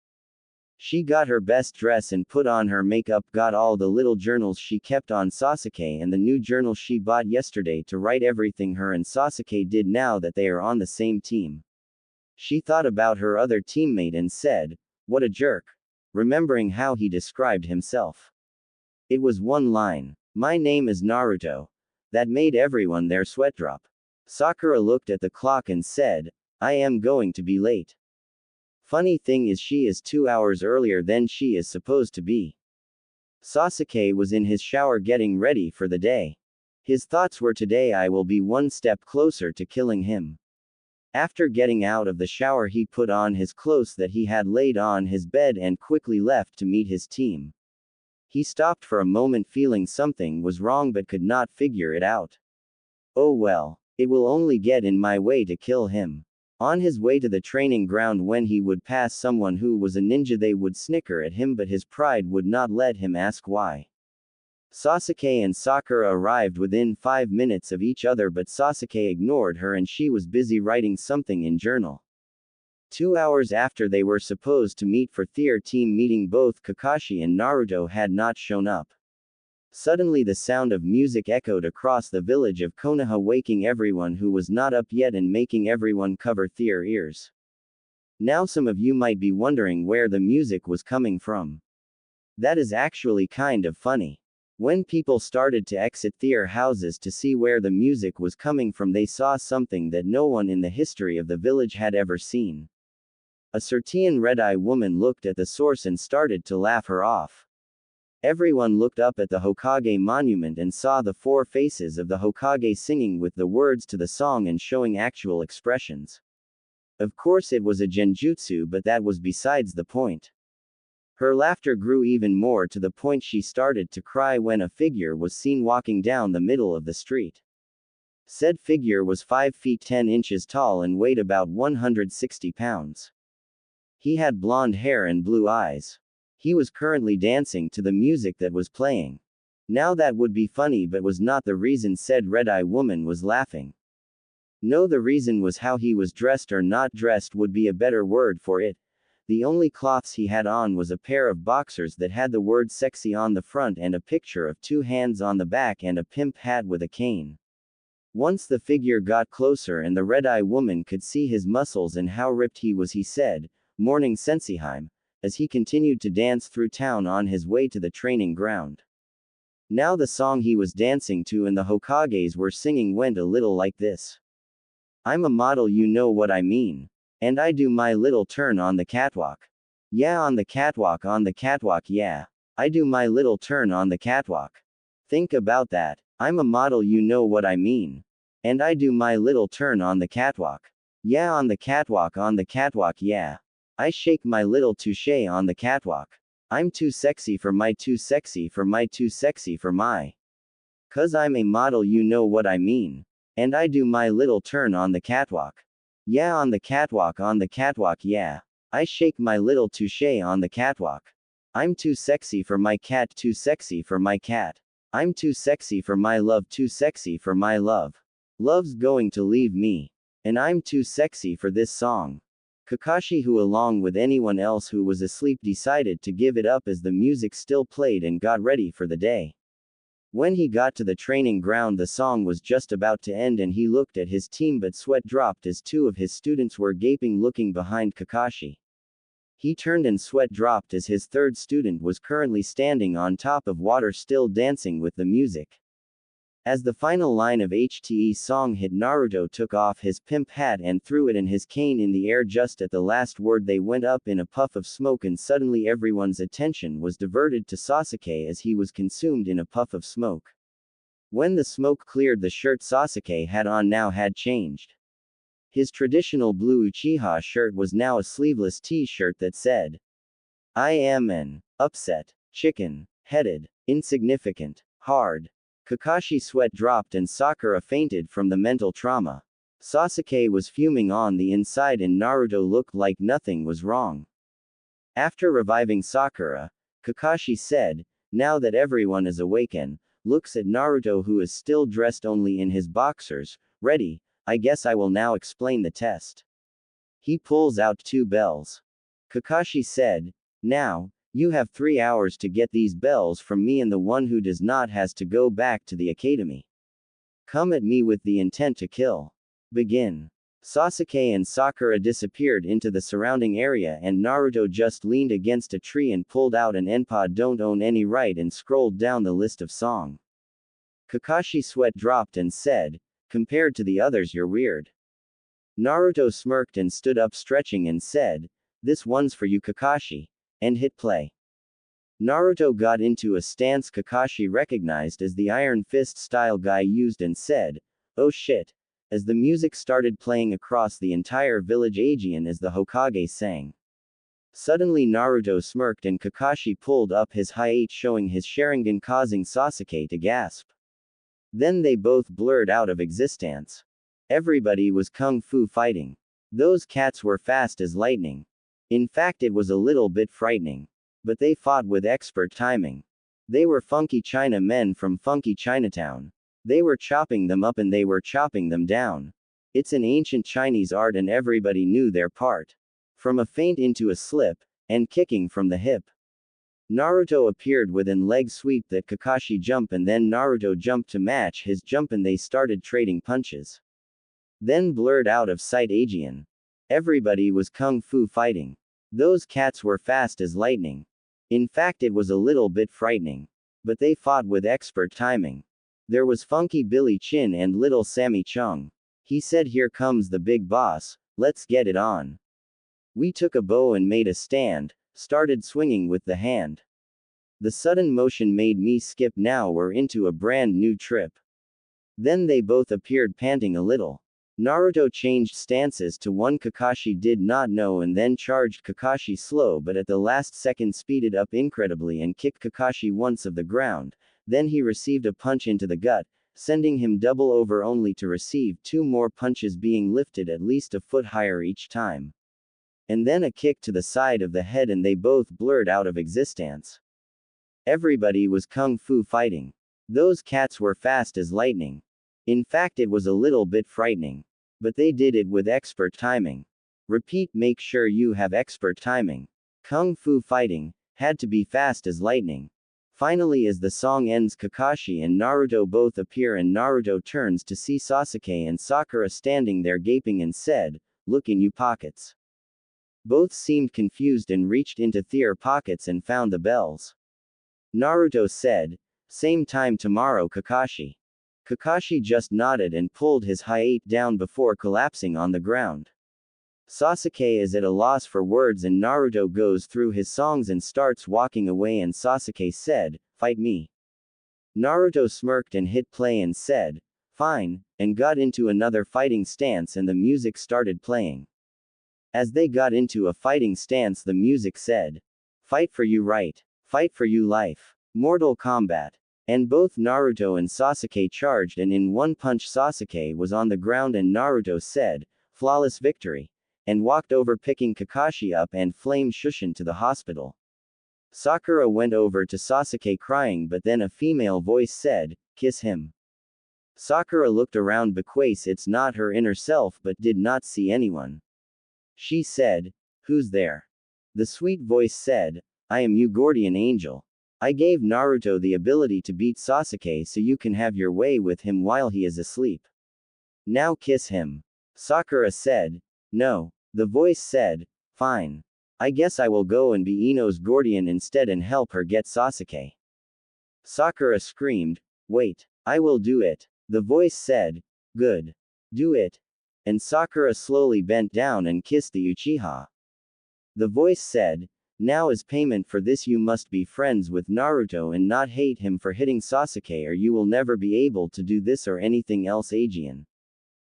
She got her best dress and put on her makeup, got all the little journals she kept on Sasuke and the new journal she bought yesterday to write everything her and Sasuke did now that they are on the same team. She thought about her other teammate and said, "What a jerk," remembering how he described himself. It was one line. "My name is Naruto." That made everyone there sweat drop. Sakura looked at the clock and said, "I am going to be late." Funny thing is she is 2 hours earlier than she is supposed to be. Sasuke was in his shower getting ready for the day. His thoughts were today I will be one step closer to killing him. After getting out of the shower he put on his clothes that he had laid on his bed and quickly left to meet his team. He stopped for a moment feeling something was wrong but could not figure it out. Oh well, it will only get in my way to kill him. On his way to the training ground when he would pass someone who was a ninja they would snicker at him but his pride would not let him ask why. Sasuke and Sakura arrived within 5 minutes of each other but Sasuke ignored her and she was busy writing something in journal. 2 hours after they were supposed to meet for their team meeting both Kakashi and Naruto had not shown up. Suddenly the sound of music echoed across the village of Konoha waking everyone who was not up yet and making everyone cover their ears. Now some of you might be wondering where the music was coming from. That is actually kind of funny. When people started to exit their houses to see where the music was coming from they saw something that no one in the history of the village had ever seen. A certain red-eye woman looked at the source and started to laugh her off. Everyone looked up at the Hokage monument and saw the 4 faces of the Hokage singing with the words to the song and showing actual expressions. Of course it was a genjutsu but that was besides the point. Her laughter grew even more to the point she started to cry when a figure was seen walking down the middle of the street. Said figure was 5 feet 10 inches tall and weighed about 160 pounds. He had blonde hair and blue eyes. He was currently dancing to the music that was playing. Now that would be funny but was not the reason said red-eye woman was laughing. No, the reason was how he was dressed or not dressed would be a better word for it. The only cloths he had on was a pair of boxers that had the word sexy on the front and a picture of 2 hands on the back and a pimp hat with a cane. Once the figure got closer and the red-eye woman could see his muscles and how ripped he was, he said, "Morning Senseiheim," as he continued to dance through town on his way to the training ground. Now the song he was dancing to and the Hokages were singing went a little like this. "I'm a model, you know what I mean. And I do my little turn on the catwalk. Yeah, on the catwalk, yeah. I do my little turn on the catwalk. Think about that. I'm a model, you know what I mean. And I do my little turn on the catwalk. Yeah, on the catwalk, yeah. I shake my little touche on the catwalk. I'm too sexy for my too sexy for my too sexy for my. 'Cause I'm a model, you know what I mean. And I do my little turn on the catwalk. Yeah, on the catwalk, yeah. I shake my little touche on the catwalk. I'm too sexy for my cat, too sexy for my cat. I'm too sexy for my love, too sexy for my love. Love's going to leave me. And I'm too sexy for this song." Kakashi, who along with anyone else who was asleep decided to give it up as the music still played and got ready for the day. When he got to the training ground the song was just about to end and he looked at his team but sweat dropped as 2 of his students were gaping looking behind Kakashi. He turned and sweat dropped as his 3rd student was currently standing on top of water still dancing with the music. As the final line of HTE's song hit, Naruto took off his pimp hat and threw it and his cane in the air. Just at the last word they went up in a puff of smoke and suddenly everyone's attention was diverted to Sasuke as he was consumed in a puff of smoke. When the smoke cleared, the shirt Sasuke had on now had changed. His traditional blue Uchiha shirt was now a sleeveless t-shirt that said, "I am an upset." Chicken. Headed. Insignificant. Hard. Kakashi's sweat dropped and Sakura fainted from the mental trauma. Sasuke was fuming on the inside and Naruto looked like nothing was wrong. After reviving Sakura, Kakashi said, "Now that everyone is awakened," looks at Naruto who is still dressed only in his boxers. "Ready, I guess I will now explain the test." He pulls out 2 bells. Kakashi said, "Now, you have 3 hours to get these bells from me and the one who does not has to go back to the academy. Come at me with the intent to kill. Begin." Sasuke and Sakura disappeared into the surrounding area and Naruto just leaned against a tree and pulled out an Enpa don't own any right and scrolled down the list of song. Kakashi's sweat dropped and said, "Compared to the others you're weird." Naruto smirked and stood up stretching and said, "This one's for you Kakashi," and hit play. Naruto got into a stance Kakashi recognized as the Iron Fist style guy used and said, "Oh shit," as the music started playing across the entire village Aegean as the Hokage sang. Suddenly Naruto smirked and Kakashi pulled up his Hi-8 showing his Sharingan causing Sasuke to gasp. Then they both blurred out of existence. Everybody was kung fu fighting. Those cats were fast as lightning. In fact it was a little bit frightening. But they fought with expert timing. They were funky China men from funky Chinatown. They were chopping them up and they were chopping them down. It's an ancient Chinese art and everybody knew their part. From a feint into a slip, and kicking from the hip. Naruto appeared within leg sweep that Kakashi jump and then Naruto jumped to match his jump and they started trading punches. Then blurred out of sight Aegean. Everybody was kung fu fighting. Those cats were fast as lightning. In fact it was a little bit frightening. But they fought with expert timing. There was Funky Billy Chin and Little Sammy Chung. He said, "Here comes the big boss, let's get it on." We took a bow and made a stand, started swinging with the hand. The sudden motion made me skip. Now we're into a brand new trip. Then they both appeared panting a little. Naruto changed stances to one Kakashi did not know and then charged Kakashi slow but at the last second speeded up incredibly and kicked Kakashi once of the ground. Then he received a punch into the gut, sending him double over only to receive 2 more punches being lifted at least a foot higher each time. And then a kick to the side of the head and they both blurred out of existence. Everybody was kung fu fighting. Those cats were fast as lightning. In fact it was a little bit frightening. But they did it with expert timing. Repeat, make sure you have expert timing. Kung fu fighting had to be fast as lightning. Finally as the song ends Kakashi and Naruto both appear and Naruto turns to see Sasuke and Sakura standing there gaping and said, "Look in you pockets." Both seemed confused and reached into their pockets and found the bells. Naruto said, "Same time tomorrow Kakashi." Kakashi just nodded and pulled his Hi-8 down before collapsing on the ground. Sasuke is at a loss for words and Naruto goes through his songs and starts walking away and Sasuke said, "Fight me." Naruto smirked and hit play and said, "Fine," and got into another fighting stance and the music started playing. As they got into a fighting stance the music said, "Fight for you right. Fight for you life. Mortal Kombat." And both Naruto and Sasuke charged and in one punch Sasuke was on the ground and Naruto said, "Flawless victory," and walked over picking Kakashi up and flame shushin to the hospital. Sakura went over to Sasuke crying but then a female voice said, "Kiss him." Sakura looked around because it's not her inner self but did not see anyone. She said, "Who's there?" The sweet voice said, "I am you Gordian Angel. I gave Naruto the ability to beat Sasuke so you can have your way with him while he is asleep. Now kiss him." Sakura said, "No." The voice said, "Fine. I guess I will go and be Ino's Gordian instead and help her get Sasuke." Sakura screamed, "Wait. I will do it." The voice said, "Good. Do it." And Sakura slowly bent down and kissed the Uchiha. The voice said, "Now as payment for this you must be friends with Naruto and not hate him for hitting Sasuke or you will never be able to do this or anything else Aegean.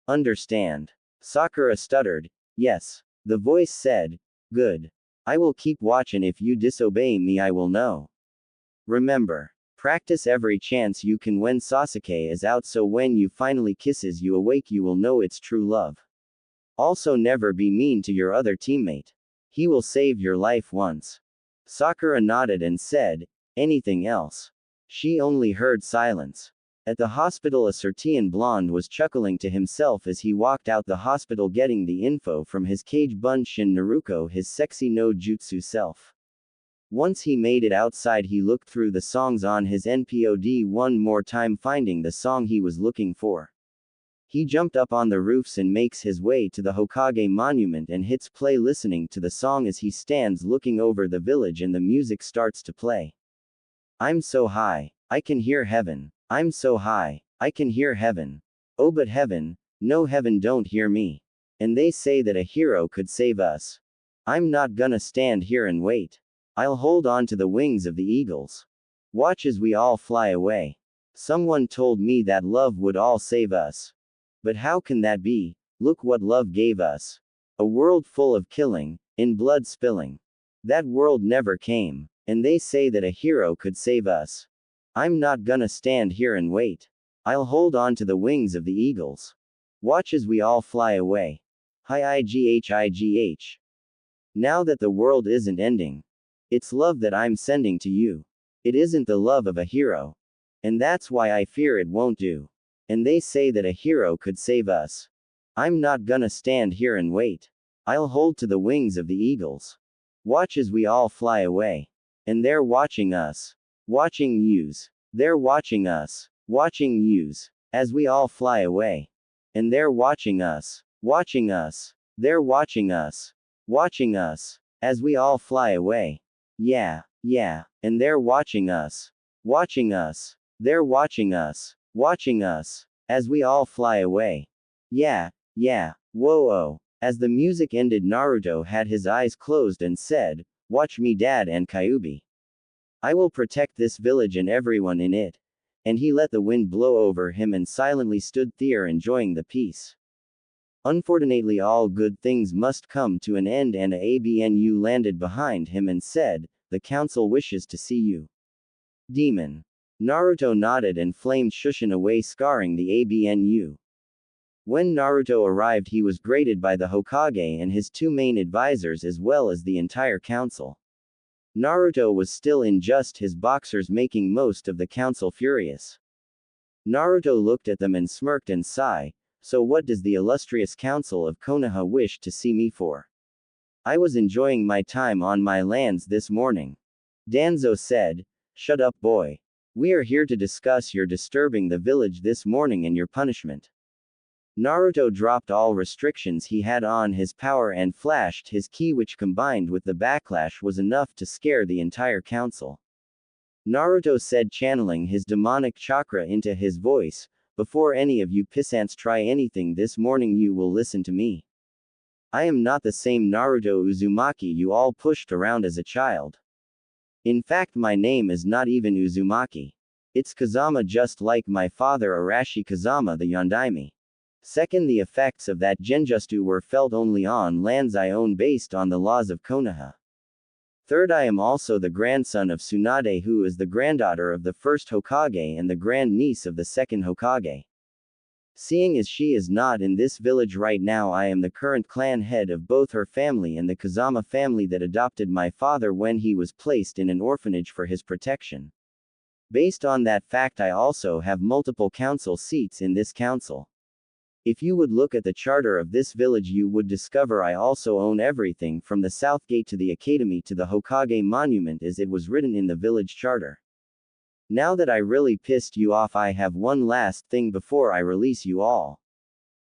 Understand?" Sakura stuttered, "Yes." The voice said, "Good. I will keep watch and if you disobey me I will know." Remember. Practice every chance you can when Sasuke is out so when you finally kisses you awake you will know it's true love. Also never be mean to your other teammate. He will save your life once. Sakura nodded and said, anything else? She only heard silence. At the hospital a Sertian blonde was chuckling to himself as he walked out the hospital getting the info from his cage Bunshin Naruto his sexy no jutsu self. Once he made it outside he looked through the songs on his NPOD one more time finding the song he was looking for. He jumped up on the roofs and makes his way to the Hokage monument and hits play listening to the song as he stands looking over the village and the music starts to play. I'm so high, I can hear heaven. I'm so high, I can hear heaven. Oh but heaven, no heaven don't hear me. And they say that a hero could save us. I'm not gonna stand here and wait. I'll hold on to the wings of the eagles. Watch as we all fly away. Someone told me that love would all save us. But how can that be? Look what love gave us. A world full of killing, and blood spilling. That world never came, and they say that a hero could save us. I'm not gonna stand here and wait. I'll hold on to the wings of the eagles. Watch as we all fly away. Hi igh. Now that the world isn't ending. It's love that I'm sending to you. It isn't the love of a hero. And that's why I fear it won't do. And they say that a hero could save us. I'm not gonna stand here and wait. I'll hold to the wings of the eagles. Watch as we all fly away. And they're watching us. Watching yous. They're watching us. Watching yous. As we all fly away. And they're watching us. Watching us. They're watching us. Watching us. As we all fly away. Yeah. And they're watching us. Watching us. They're watching us. Watching us. As we all fly away. Yeah. Whoa. As the music ended Naruto had his eyes closed and said, watch me dad and Kyuubi. I will protect this village and everyone in it. And he let the wind blow over him and silently stood there enjoying the peace. Unfortunately all good things must come to an end and Abnu landed behind him and said, the council wishes to see you. Demon. Naruto nodded and flamed Shushin away scarring the Abnu. When Naruto arrived he was greeted by the Hokage and his two main advisors as well as the entire council. Naruto was still in just his boxers making most of the council furious. Naruto looked at them and smirked and sighed. So what does the illustrious council of Konoha wish to see me for? I was enjoying my time on my lands this morning. Danzo said, shut up boy. We are here to discuss your disturbing the village this morning and your punishment. Naruto dropped all restrictions he had on his power and flashed his ki which combined with the backlash was enough to scare the entire council. Naruto said channeling his demonic chakra into his voice, before any of you pissants try anything this morning you will listen to me. I am not the same Naruto Uzumaki you all pushed around as a child. In fact my name is not even Uzumaki. It's Kazama just like my father Arashi Kazama the Yondaime. Second the effects of that genjutsu were felt only on lands I own based on the laws of Konoha. Third I am also the grandson of Tsunade who is the granddaughter of the first Hokage and the grandniece of the second Hokage. Seeing as she is not in this village right now I am the current clan head of both her family and the Kazama family that adopted my father when he was placed in an orphanage for his protection. Based on that fact I also have multiple council seats in this council. If you would look at the charter of this village you would discover I also own everything from the South Gate to the Academy to the Hokage Monument as it was written in the village charter. Now that I really pissed you off I have one last thing before I release you all.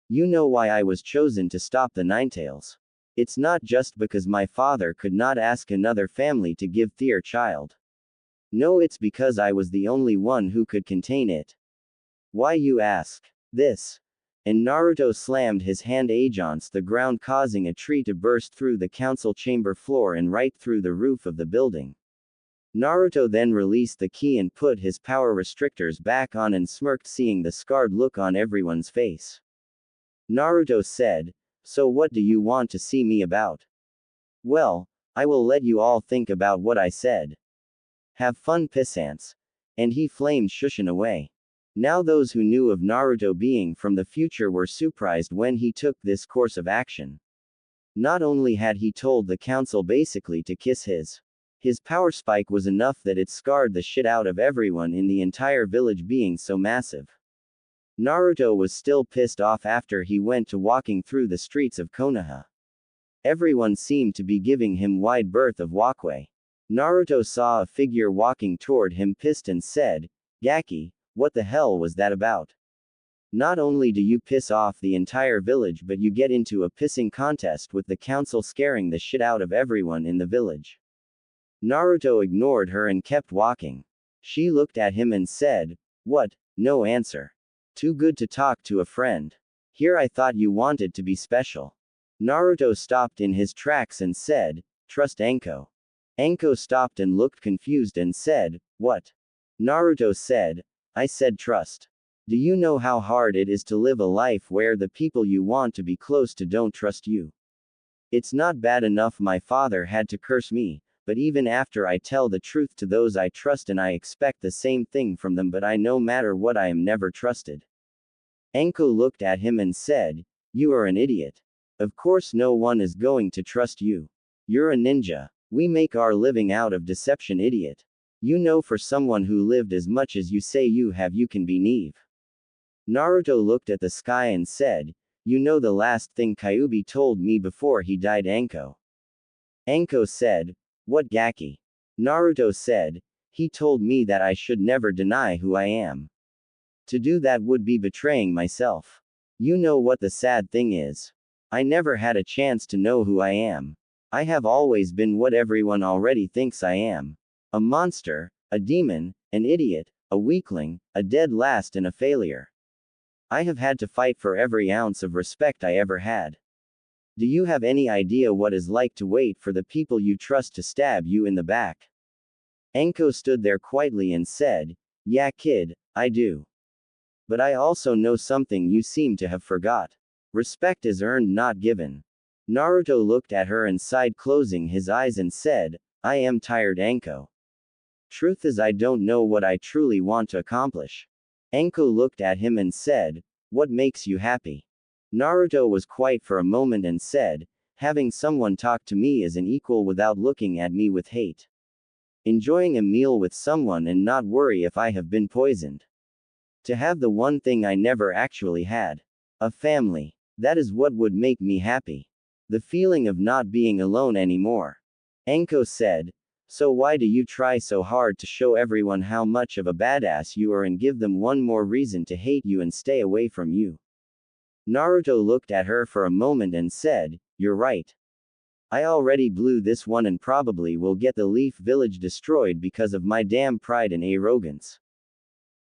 You know why I was chosen to stop the Ninetales. It's not just because my father could not ask another family to give their child. No, it's because I was the only one who could contain it. Why you ask? This. And Naruto slammed his hand against the ground causing a tree to burst through the council chamber floor and right through the roof of the building. Naruto then released the key and put his power restrictors back on and smirked seeing the scarred look on everyone's face. Naruto said, so what do you want to see me about? Well, I will let you all think about what I said. Have fun, pissants. And he flamed Shushin away. Now those who knew of Naruto being from the future were surprised when he took this course of action. Not only had he told the council basically to kiss his power spike was enough that it scarred the shit out of everyone in the entire village being so massive. Naruto was still pissed off after he went to walking through the streets of Konoha. Everyone seemed to be giving him wide berth of walkway. Naruto saw a figure walking toward him pissed and said, "Gaki, what the hell was that about? Not only do you piss off the entire village but you get into a pissing contest with the council scaring the shit out of everyone in the village." Naruto ignored her and kept walking. She looked at him and said, "What? No answer. Too good to talk to a friend. Here I thought you wanted to be special." Naruto stopped in his tracks and said, "Trust Anko." Anko stopped and looked confused and said, "What?" Naruto said, "I said trust. Do you know how hard it is to live a life where the people you want to be close to don't trust you? It's not bad enough my father had to curse me, but even after I tell the truth to those I trust and I expect the same thing from them, but I no matter what I am never trusted." Anko looked at him and said, "You are an idiot. Of course no one is going to trust you. You're a ninja. We make our living out of deception, idiot. You know for someone who lived as much as you say you have you can be naive." Naruto looked at the sky and said, "You know the last thing Kyuubi told me before he died, Anko?" Anko said, "What, Gaki?" Naruto said, "He told me that I should never deny who I am. To do that would be betraying myself. You know what the sad thing is? I never had a chance to know who I am. I have always been what everyone already thinks I am. A monster, a demon, an idiot, a weakling, a dead last and a failure. I have had to fight for every ounce of respect I ever had. Do you have any idea what it's like to wait for the people you trust to stab you in the back?" Anko stood there quietly and said, "Yeah, kid, I do. But I also know something you seem to have forgot. Respect is earned, not given." Naruto looked at her and sighed, closing his eyes and said, "I am tired, Anko. Truth is I don't know what I truly want to accomplish." Anko looked at him and said, "What makes you happy?" Naruto was quiet for a moment and said, "Having someone talk to me as an equal without looking at me with hate. Enjoying a meal with someone and not worry if I have been poisoned. To have the one thing I never actually had. A family. That is what would make me happy. The feeling of not being alone anymore." Anko said, "So why do you try so hard to show everyone how much of a badass you are and give them one more reason to hate you and stay away from you?" Naruto looked at her for a moment and said, "You're right. I already blew this one and probably will get the Leaf Village destroyed because of my damn pride and arrogance."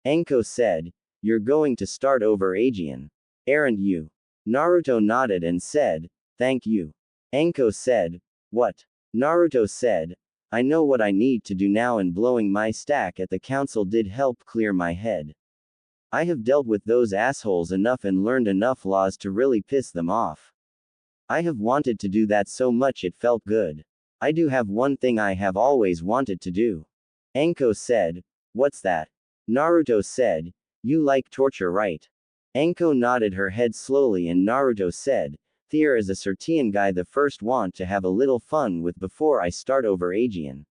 Anko said, "You're going to start over again, aren't you?" Naruto nodded and said, "Thank you." Anko said, "What?" Naruto said, "I know what I need to do now and blowing my stack at the council did help clear my head. I have dealt with those assholes enough and learned enough laws to really piss them off. I have wanted to do that so much it felt good. I do have one thing I have always wanted to do." Anko said, "What's that?" Naruto said, "You like torture, right?" Anko nodded her head slowly and Naruto said, "There is a certain guy the first want to have a little fun with before I start over again."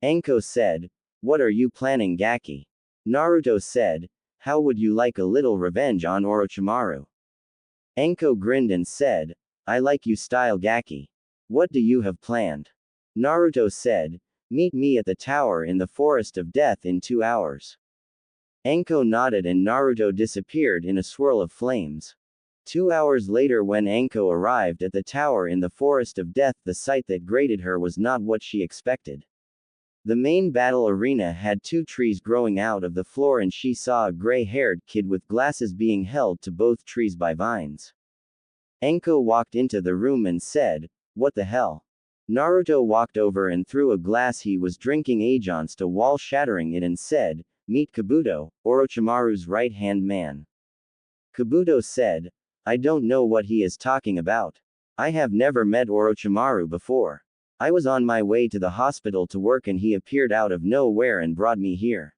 Anko said, "What are you planning, Gaki?" Naruto said, "How would you like a little revenge on Orochimaru?" Anko grinned and said, "I like you style, Gaki. What do you have planned?" Naruto said, "Meet me at the tower in the Forest of Death in 2 hours." Anko nodded and Naruto disappeared in a swirl of flames. 2 hours later, when Anko arrived at the tower in the Forest of Death, the sight that greeted her was not what she expected. The main battle arena had 2 trees growing out of the floor and she saw a gray-haired kid with glasses being held to both trees by vines. Anko walked into the room and said, "What the hell?" Naruto walked over and threw a glass he was drinking against a wall, shattering it, and said, "Meet Kabuto, Orochimaru's right-hand man." Kabuto said, "I don't know what he is talking about. I have never met Orochimaru before." I was on my way to the hospital to work and he appeared out of nowhere and brought me here.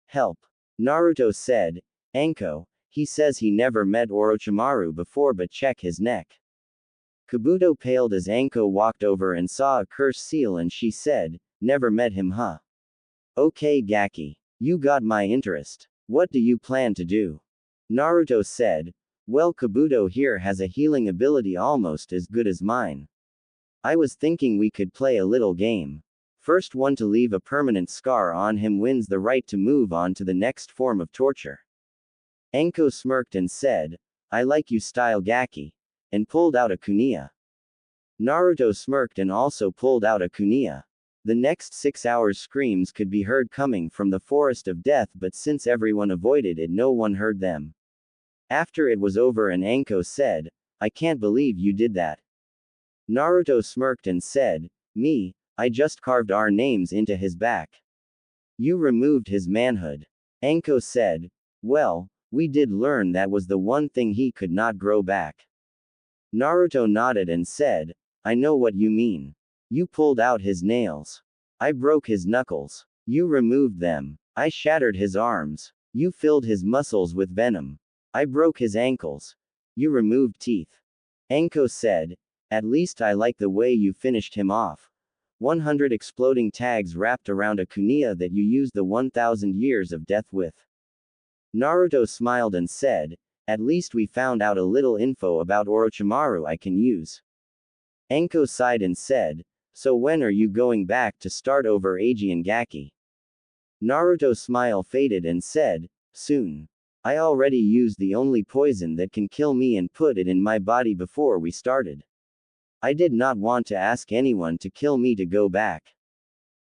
Help. Naruto said. Anko, he says he never met Orochimaru before but check his neck. Kabuto paled as Anko walked over and saw a curse seal and she said, never met him huh? Okay Gaki. You got my interest. What do you plan to do? Naruto said, well Kabuto here has a healing ability almost as good as mine. I was thinking we could play a little game. First one to leave a permanent scar on him wins the right to move on to the next form of torture. Anko smirked and said, I like you style Gaki, and pulled out a kunia. Naruto smirked and also pulled out a kunia. The next 6 hours screams could be heard coming from the forest of death but since everyone avoided it no one heard them. After it was over and Anko said, I can't believe you did that. Naruto smirked and said, me, I just carved our names into his back. You removed his manhood. Anko said, well, we did learn that was the one thing he could not grow back. Naruto nodded and said, I know what you mean. You pulled out his nails. I broke his knuckles. You removed them. I shattered his arms. You filled his muscles with venom. I broke his ankles. You removed teeth. Anko said, at least I like the way you finished him off. 100 exploding tags wrapped around a kunia that you used the 1000 years of death with. Naruto smiled and said, at least we found out a little info about Orochimaru I can use. Anko sighed and said, so when are you going back to start over Aegean Gaki? Naruto's smile faded and said, soon. I already used the only poison that can kill me and put it in my body before we started. I did not want to ask anyone to kill me to go back.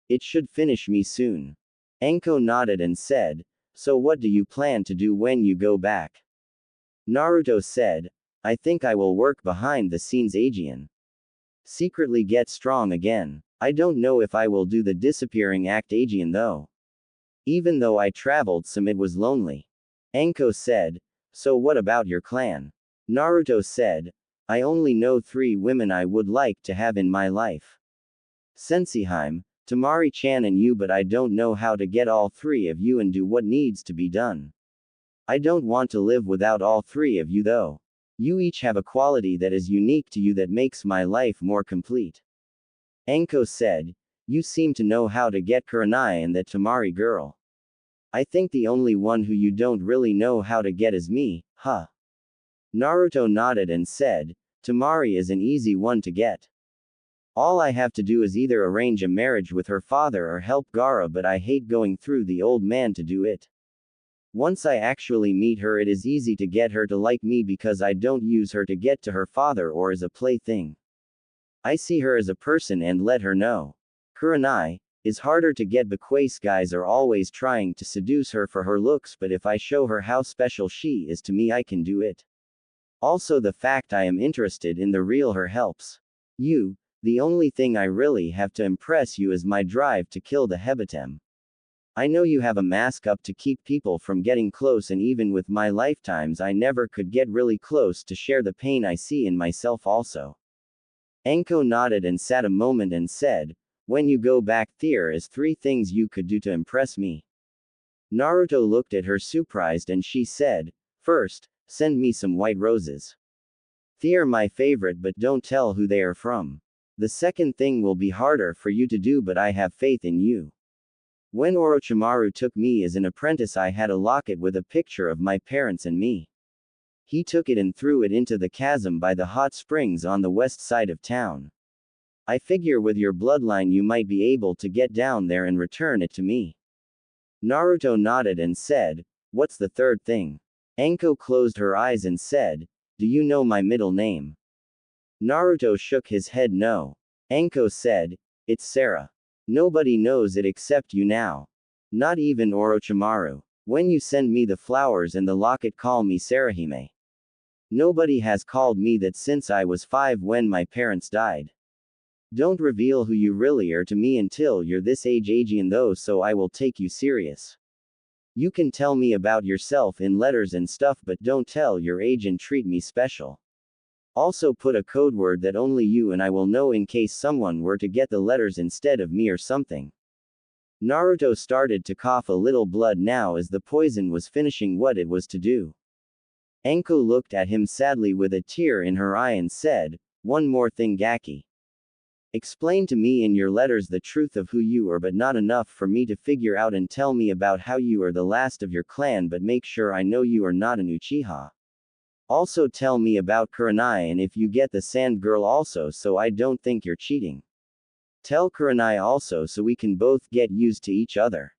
It should finish me soon. Anko nodded and said, so what do you plan to do when you go back? Naruto said, I think I will work behind the scenes Aegean. Secretly get strong again. I don't know if I will do the disappearing act Aegean though. Even though I traveled some it was lonely. Anko said, so what about your clan? Naruto said, I only know 3 women I would like to have in my life. Senseiheim, Temari-chan and you but I don't know how to get all 3 of you and do what needs to be done. I don't want to live without all 3 of you though. You each have a quality that is unique to you that makes my life more complete. Anko said, you seem to know how to get Kurenai and that Temari girl. I think the only one who you don't really know how to get is me, huh? Naruto nodded and said, Temari is an easy one to get. All I have to do is either arrange a marriage with her father or help Gaara but I hate going through the old man to do it. Once I actually meet her it is easy to get her to like me because I don't use her to get to her father or as a plaything. I see her as a person and let her know. Kurenai is harder to get because guys are always trying to seduce her for her looks but if I show her how special she is to me I can do it. Also the fact I am interested in the real her helps. You, the only thing I really have to impress you is my drive to kill the Hebatem. I know you have a mask up to keep people from getting close and even with my lifetimes I never could get really close to share the pain I see in myself also. Anko nodded and sat a moment and said, when you go back there is 3 things you could do to impress me. Naruto looked at her surprised and she said, first, send me some white roses. They're my favorite but don't tell who they are from. The second thing will be harder for you to do but I have faith in you. When Orochimaru took me as an apprentice I had a locket with a picture of my parents and me. He took it and threw it into the chasm by the hot springs on the west side of town. I figure with your bloodline you might be able to get down there and return it to me. Naruto nodded and said, what's the third thing? Anko closed her eyes and said, do you know my middle name? Naruto shook his head no. Anko said, it's Sarah. Nobody knows it except you now. Not even Orochimaru. When you send me the flowers and the locket call me Sarahime. Nobody has called me that since I was 5 when my parents died. Don't reveal who you really are to me until you're this age Aegean though so I will take you serious. You can tell me about yourself in letters and stuff but don't tell your age and treat me special. Also put a code word that only you and I will know in case someone were to get the letters instead of me or something. Naruto started to cough a little blood now as the poison was finishing what it was to do. Anko looked at him sadly with a tear in her eye and said, "One more thing, Gaki. Explain to me in your letters the truth of who you are, but not enough for me to figure out, and tell me about how you are the last of your clan, but make sure I know you are not an Uchiha. Also tell me about Kurenai, and if you get the sand girl also, so I don't think you're cheating. Tell Kurenai also so we can both get used to each other.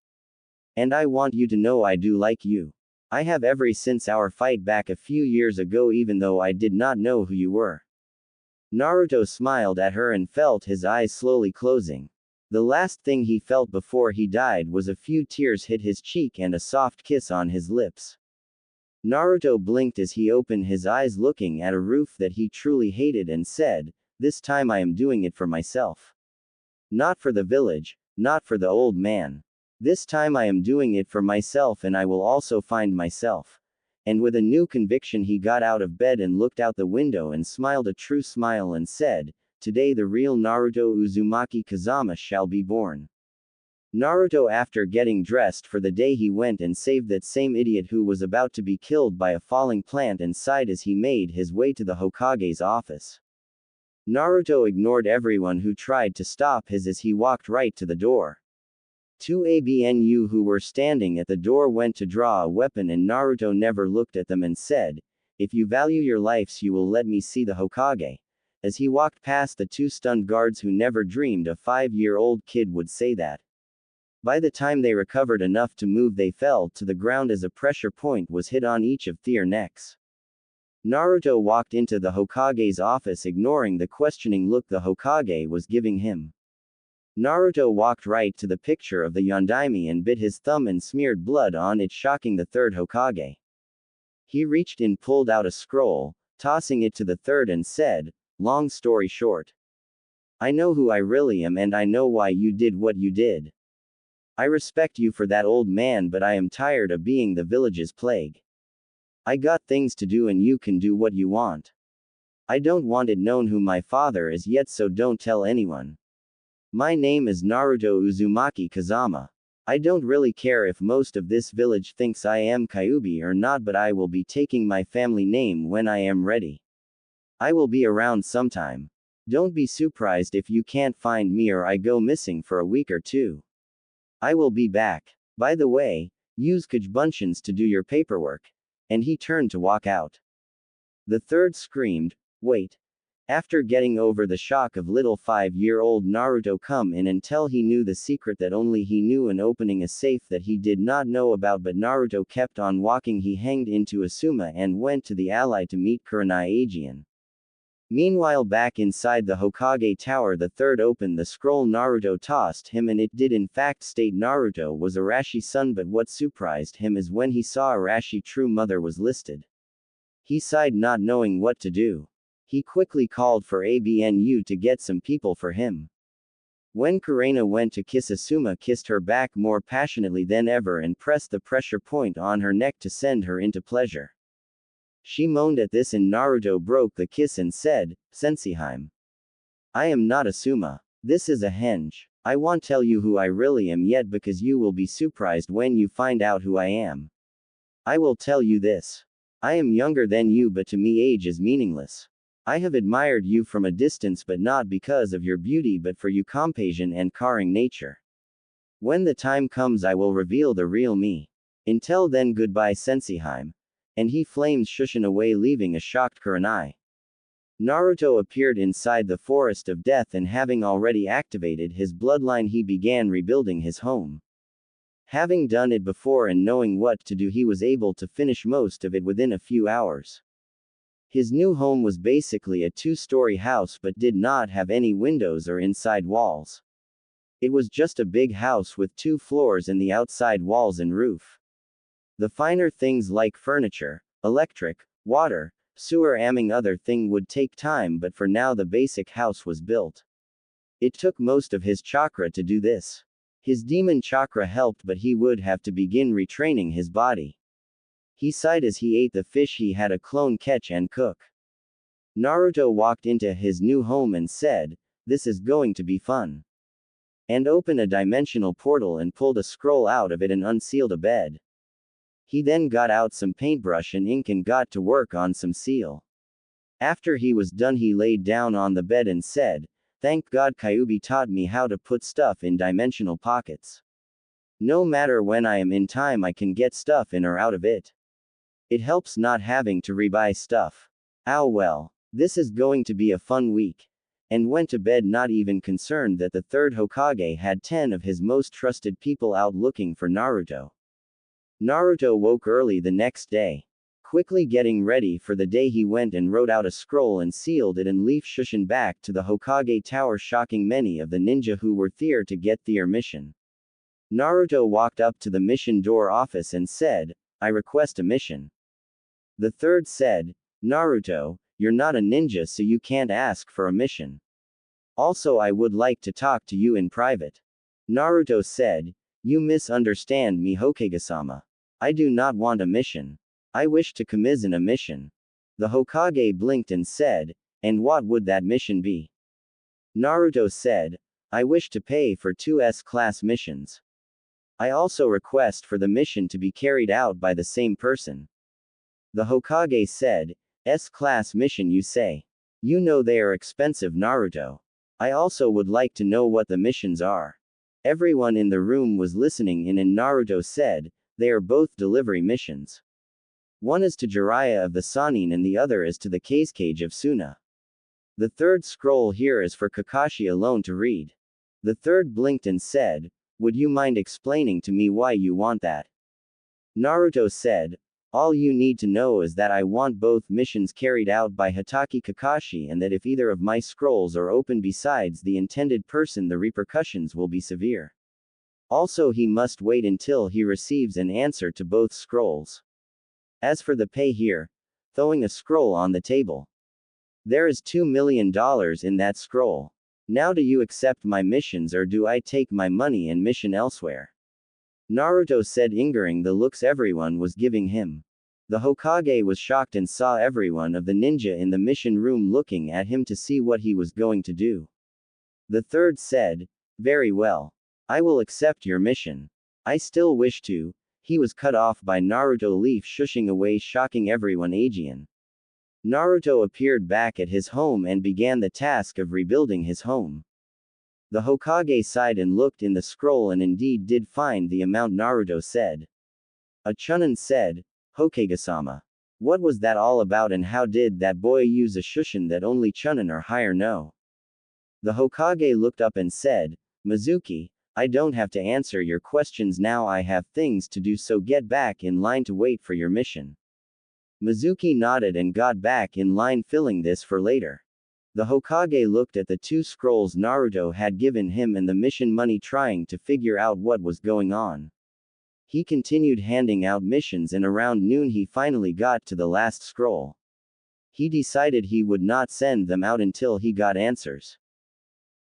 And I want you to know I do like you. I have ever since our fight back a few years ago, even though I did not know who you were." Naruto smiled at her and felt his eyes slowly closing. The last thing he felt before he died was a few tears hit his cheek and a soft kiss on his lips. Naruto blinked as he opened his eyes, looking at a roof that he truly hated, and said, "This time I am doing it for myself. Not for the village, not for the old man. This time I am doing it for myself, and I will also find myself." And with a new conviction he got out of bed and looked out the window and smiled a true smile and said, "Today the real Naruto Uzumaki Kazama shall be born." Naruto, after getting dressed for the day, he went and saved that same idiot who was about to be killed by a falling plant, and sighed as he made his way to the Hokage's office. Naruto ignored everyone who tried to stop his as he walked right to the door. Two ABNU who were standing at the door went to draw a weapon, and Naruto never looked at them and said, "If you value your lives, you will let me see the Hokage," as he walked past the two stunned guards who never dreamed a 5-year-old kid would say that. By the time they recovered enough to move, they fell to the ground as a pressure point was hit on each of their necks. Naruto walked into the Hokage's office, ignoring the questioning look the Hokage was giving him. Naruto walked right to the picture of the Yondaime and bit his thumb and smeared blood on it, shocking the third Hokage. He reached in, pulled out a scroll, tossing it to the third, and said, "Long story short, I know who I really am, and I know why you did what you did. I respect you for that, old man, but I am tired of being the village's plague. I got things to do and you can do what you want. I don't want it known who my father is yet, so don't tell anyone. My name is Naruto Uzumaki Kazama. I don't really care if most of this village thinks I am Kyuubi or not, but I will be taking my family name when I am ready. I will be around sometime. Don't be surprised if you can't find me or I go missing for a week or two. I will be back. By the way, use Kajbunshians to do your paperwork." And he turned to walk out. The third screamed, "Wait." After getting over the shock of little 5-year-old Naruto come in until he knew the secret that only he knew, and opening a safe that he did not know about, but Naruto kept on walking, he hanged into Asuma and went to the ally to meet Kurenai Aegean. Meanwhile, back inside the Hokage tower, the third opened the scroll Naruto tossed him, and it did in fact state Naruto was Arashi's son, but what surprised him is when he saw Arashi's true mother was listed. He sighed, not knowing what to do. He quickly called for ABNU to get some people for him. When Kurenai went to kiss Asuma, kissed her back more passionately than ever and pressed the pressure point on her neck to send her into pleasure. She moaned at this, and Naruto broke the kiss and said, "Senseiheim. I am not Asuma. This is a henge. I won't tell you who I really am yet, because you will be surprised when you find out who I am. I will tell you this. I am younger than you, but to me age is meaningless. I have admired you from a distance, but not because of your beauty, but for your compassion and caring nature. When the time comes, I will reveal the real me. Until then, goodbye, Senseiheim." And he flamed shushin away, leaving a shocked Kurenai. Naruto appeared inside the forest of death, and having already activated his bloodline, he began rebuilding his home. Having done it before and knowing what to do, he was able to finish most of it within a few hours. His new home was basically a 2-story house, but did not have any windows or inside walls. It was just a big house with 2 floors and the outside walls and roof. The finer things like furniture, electric, water, sewer, among other thing would take time, but for now the basic house was built. It took most of his chakra to do this. His demon chakra helped, but he would have to begin retraining his body. He sighed as he ate the fish he had a clone catch and cook. Naruto walked into his new home and said, "This is going to be fun." And opened a dimensional portal and pulled a scroll out of it and unsealed a bed. He then got out some paintbrush and ink and got to work on some seal. After he was done, he laid down on the bed and said, "Thank God Kyuubi taught me how to put stuff in dimensional pockets. No matter when I am in time, I can get stuff in or out of it. It helps not having to rebuy stuff. Oh well. This is going to be a fun week." And went to bed not even concerned that the third Hokage had 10 of his most trusted people out looking for Naruto. Naruto woke early the next day. Quickly getting ready for the day, he went and wrote out a scroll and sealed it and left Shushin back to the Hokage tower, shocking many of the ninja who were there to get their mission. Naruto walked up to the mission door office and said, "I request a mission." The third said, "Naruto, you're not a ninja, so you can't ask for a mission. Also, I would like to talk to you in private." Naruto said, "You misunderstand me, Hokage-sama. I do not want a mission. I wish to commission a mission." The Hokage blinked and said, "And what would that mission be?" Naruto said, "I wish to pay for 2 S-class missions. I also request for the mission to be carried out by the same person." The Hokage said, "S-class mission, you say? You know they are expensive, Naruto. I also would like to know what the missions are." Everyone in the room was listening in, and Naruto said, "They are both delivery missions. One is to Jiraiya of the Sannin and the other is to the Kazekage of Suna. The third scroll here is for Kakashi alone to read." The third blinked and said, "Would you mind explaining to me why you want that?" Naruto said, "All you need to know is that I want both missions carried out by Hatake Kakashi, and that if either of my scrolls are opened besides the intended person, the repercussions will be severe. Also, he must wait until he receives an answer to both scrolls. As for the pay here," throwing a scroll on the table, "there is $2 million in that scroll. Now do you accept my missions, or do I take my money and mission elsewhere?" Naruto said, ignoring the looks everyone was giving him. The Hokage was shocked and saw everyone of the ninja in the mission room looking at him to see what he was going to do. The third said, "Very well. I will accept your mission. I still wish to." He was cut off by Naruto leaf shushing away, shocking everyone. Aegean. Naruto appeared back at his home and began the task of rebuilding his home. The Hokage sighed and looked in the scroll and indeed did find the amount Naruto said. A Chunin said, "Hokage-sama. What was that all about, and how did that boy use a shushin that only Chunin or higher know?" The Hokage looked up and said, "Mizuki, I don't have to answer your questions now. I have things to do, so get back in line to wait for your mission." Mizuki nodded and got back in line, filling this for later. The Hokage looked at the 2 scrolls Naruto had given him and the mission money, trying to figure out what was going on. He continued handing out missions, and around noon he finally got to the last scroll. He decided he would not send them out until he got answers.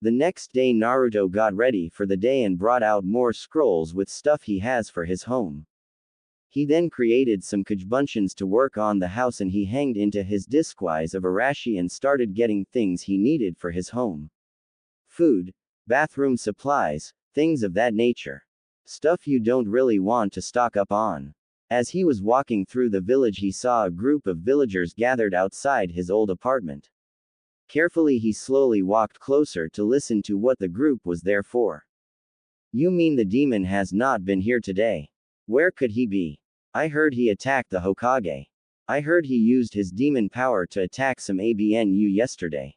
The next day Naruto got ready for the day and brought out more scrolls with stuff he has for his home. He then created some kajbunshions to work on the house, and he hanged into his disguise of Arashi and started getting things he needed for his home. Food, bathroom supplies, things of that nature. Stuff you don't really want to stock up on. As he was walking through the village, he saw a group of villagers gathered outside his old apartment. Carefully he slowly walked closer to listen to what the group was there for. "You mean the demon has not been here today? Where could he be? I heard he attacked the Hokage. I heard he used his demon power to attack some ABNU yesterday.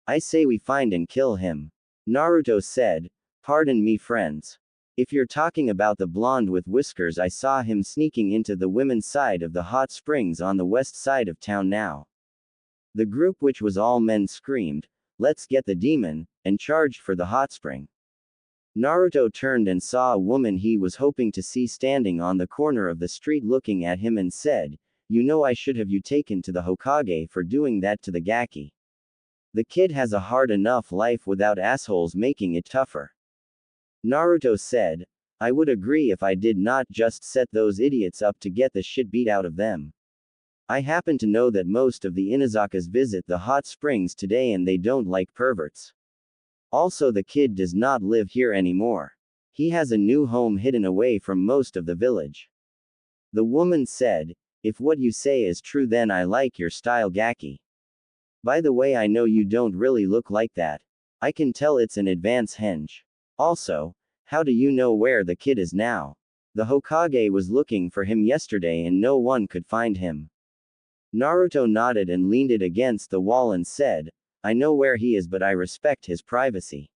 I say we find and kill him." Naruto said, "Pardon me, friends. If you're talking about the blonde with whiskers, I saw him sneaking into the women's side of the hot springs on the west side of town now." The group, which was all men, screamed, "Let's get the demon," and charged for the hot spring. Naruto turned and saw a woman he was hoping to see standing on the corner of the street looking at him and said, "You know, I should have you taken to the Hokage for doing that to the Gaki. The kid has a hard enough life without assholes making it tougher." Naruto said, "I would agree if I did not just set those idiots up to get the shit beat out of them." I happen to know that most of the Inazakas visit the hot springs today and they don't like perverts. Also, the kid does not live here anymore. He has a new home hidden away from most of the village. The woman said, if what you say is true, then I like your style, Gaki. By the way, I know you don't really look like that. I can tell it's an advance henge. Also, how do you know where the kid is now? The Hokage was looking for him yesterday and no one could find him. Naruto nodded and leaned it against the wall and said, I know where he is, but I respect his privacy.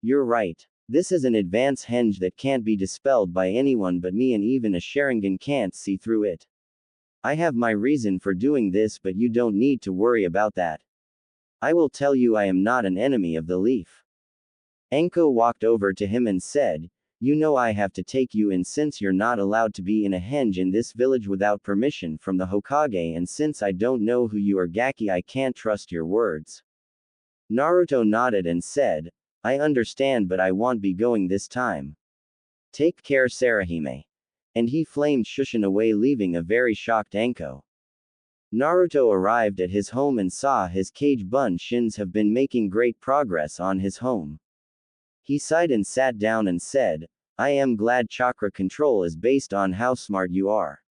You're right. This is an advance henge that can't be dispelled by anyone but me, and even a Sharingan can't see through it. I have my reason for doing this, but you don't need to worry about that. I will tell you, I am not an enemy of the leaf. Anko walked over to him and said, you know I have to take you in since you're not allowed to be in a henge in this village without permission from the Hokage, and since I don't know who you are, Gaki, I can't trust your words. Naruto nodded and said, I understand, but I won't be going this time. Take care, Sarahime. And he flamed Shushin away, leaving a very shocked Anko. Naruto arrived at his home and saw his Kage Buns have been making great progress on his home. He sighed and sat down and said, I am glad chakra control is based on how smart you are.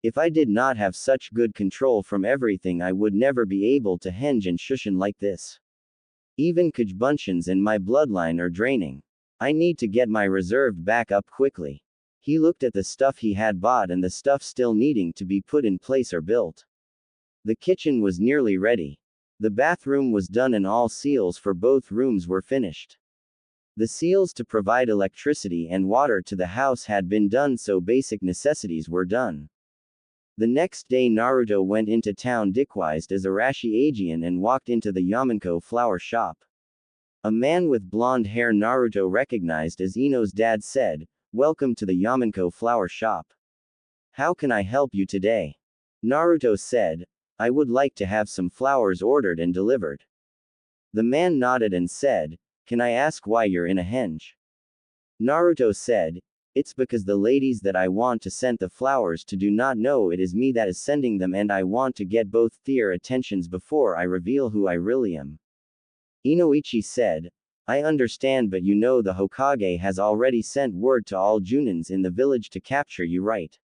If I did not have such good control from everything, I would never be able to henge and Shushin like this. Even Kage Buns in my bloodline are draining. I need to get my reserve back up quickly. He looked at the stuff he had bought and the stuff still needing to be put in place or built. The kitchen was nearly ready. The bathroom was done and all seals for both rooms were finished. The seals to provide electricity and water to the house had been done, so basic necessities were done. The next day Naruto went into town disguised as Arashi Ajian and walked into the Yamanko flower shop. A man with blonde hair Naruto recognized as Ino's dad said, Welcome to the Yamanko flower shop. How can I help you today? Naruto said, I would like to have some flowers ordered and delivered. The man nodded and said, Can I ask why you're in a henge? Naruto said, It's because the ladies that I want to send the flowers to do not know it is me that is sending them, and I want to get both their attentions before I reveal who I really am. Inoichi said, I understand, but you know the Hokage has already sent word to all Junins in the village to capture you, right?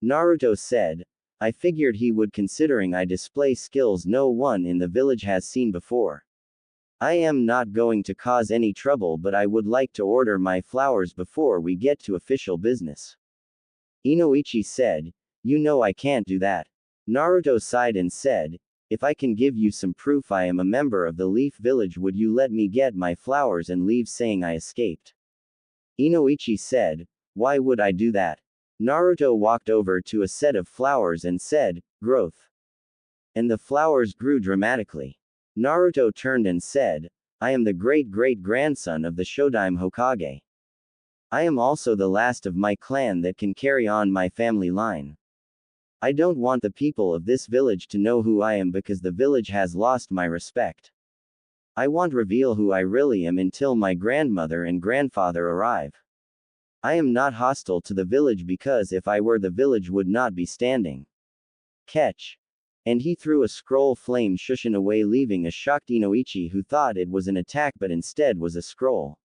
Naruto said, I figured he would, considering I display skills no one in the village has seen before. I am not going to cause any trouble, but I would like to order my flowers before we get to official business. Inoichi said, You know I can't do that. Naruto sighed and said, If I can give you some proof I am a member of the Leaf Village, would you let me get my flowers and leave saying I escaped? Inoichi said, Why would I do that? Naruto walked over to a set of flowers and said, Growth. And the flowers grew dramatically. Naruto turned and said, I am the great-great-grandson of the Shodaime Hokage. I am also the last of my clan that can carry on my family line. I don't want the people of this village to know who I am because the village has lost my respect. I won't reveal who I really am until my grandmother and grandfather arrive. I am not hostile to the village because if I were, the village would not be standing. Catch. And he threw a scroll flame Shushin away, leaving a shocked Inoichi who thought it was an attack but instead was a scroll.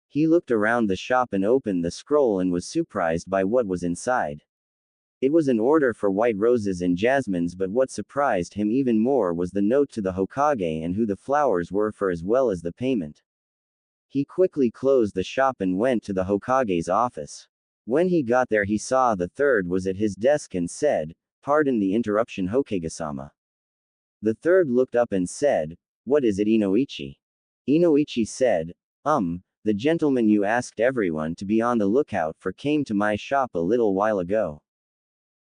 He looked around the shop and opened the scroll and was surprised by what was inside. It was an order for white roses and jasmines, but what surprised him even more was the note to the Hokage and who the flowers were for, as well as the payment. He quickly closed the shop and went to the Hokage's office. When he got there, he saw the third was at his desk and said, Pardon the interruption, Hokage-sama. The third looked up and said, What is it, Inoichi? Inoichi said, The gentleman you asked everyone to be on the lookout for came to my shop a little while ago.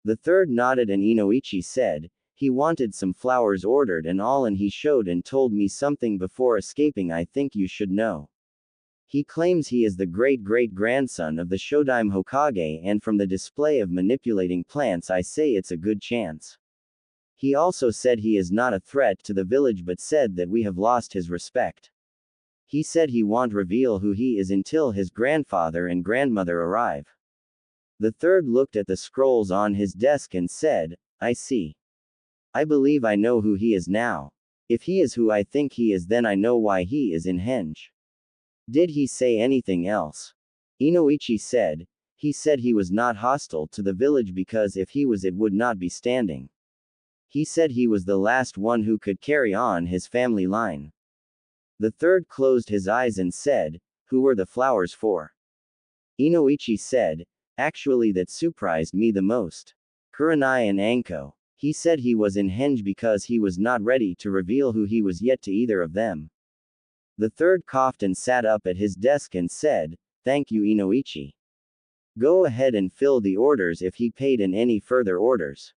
The third nodded and Inoichi said, He wanted some flowers ordered and all, and he showed and told me something before escaping I think you should know. He claims he is the great-great-grandson of the Shodaime Hokage, and from the display of manipulating plants I say it's a good chance. He also said he is not a threat to the village but said that we have lost his respect. He said he won't reveal who he is until his grandfather and grandmother arrive. The third looked at the scrolls on his desk and said, I see. I believe I know who he is now. If he is who I think he is, then I know why he is in Henge. Did he say anything else? Inoichi said. He said he was not hostile to the village because if he was, it would not be standing. He said he was the last one who could carry on his family line. The third closed his eyes and said, "Who were the flowers for?" Inoichi said, "Actually, that surprised me the most. Kurenai and Anko." He said he was in Henge because he was not ready to reveal who he was yet to either of them. The third coughed and sat up at his desk and said, "Thank you, Inoichi. Go ahead and fill the orders if he paid in any further orders.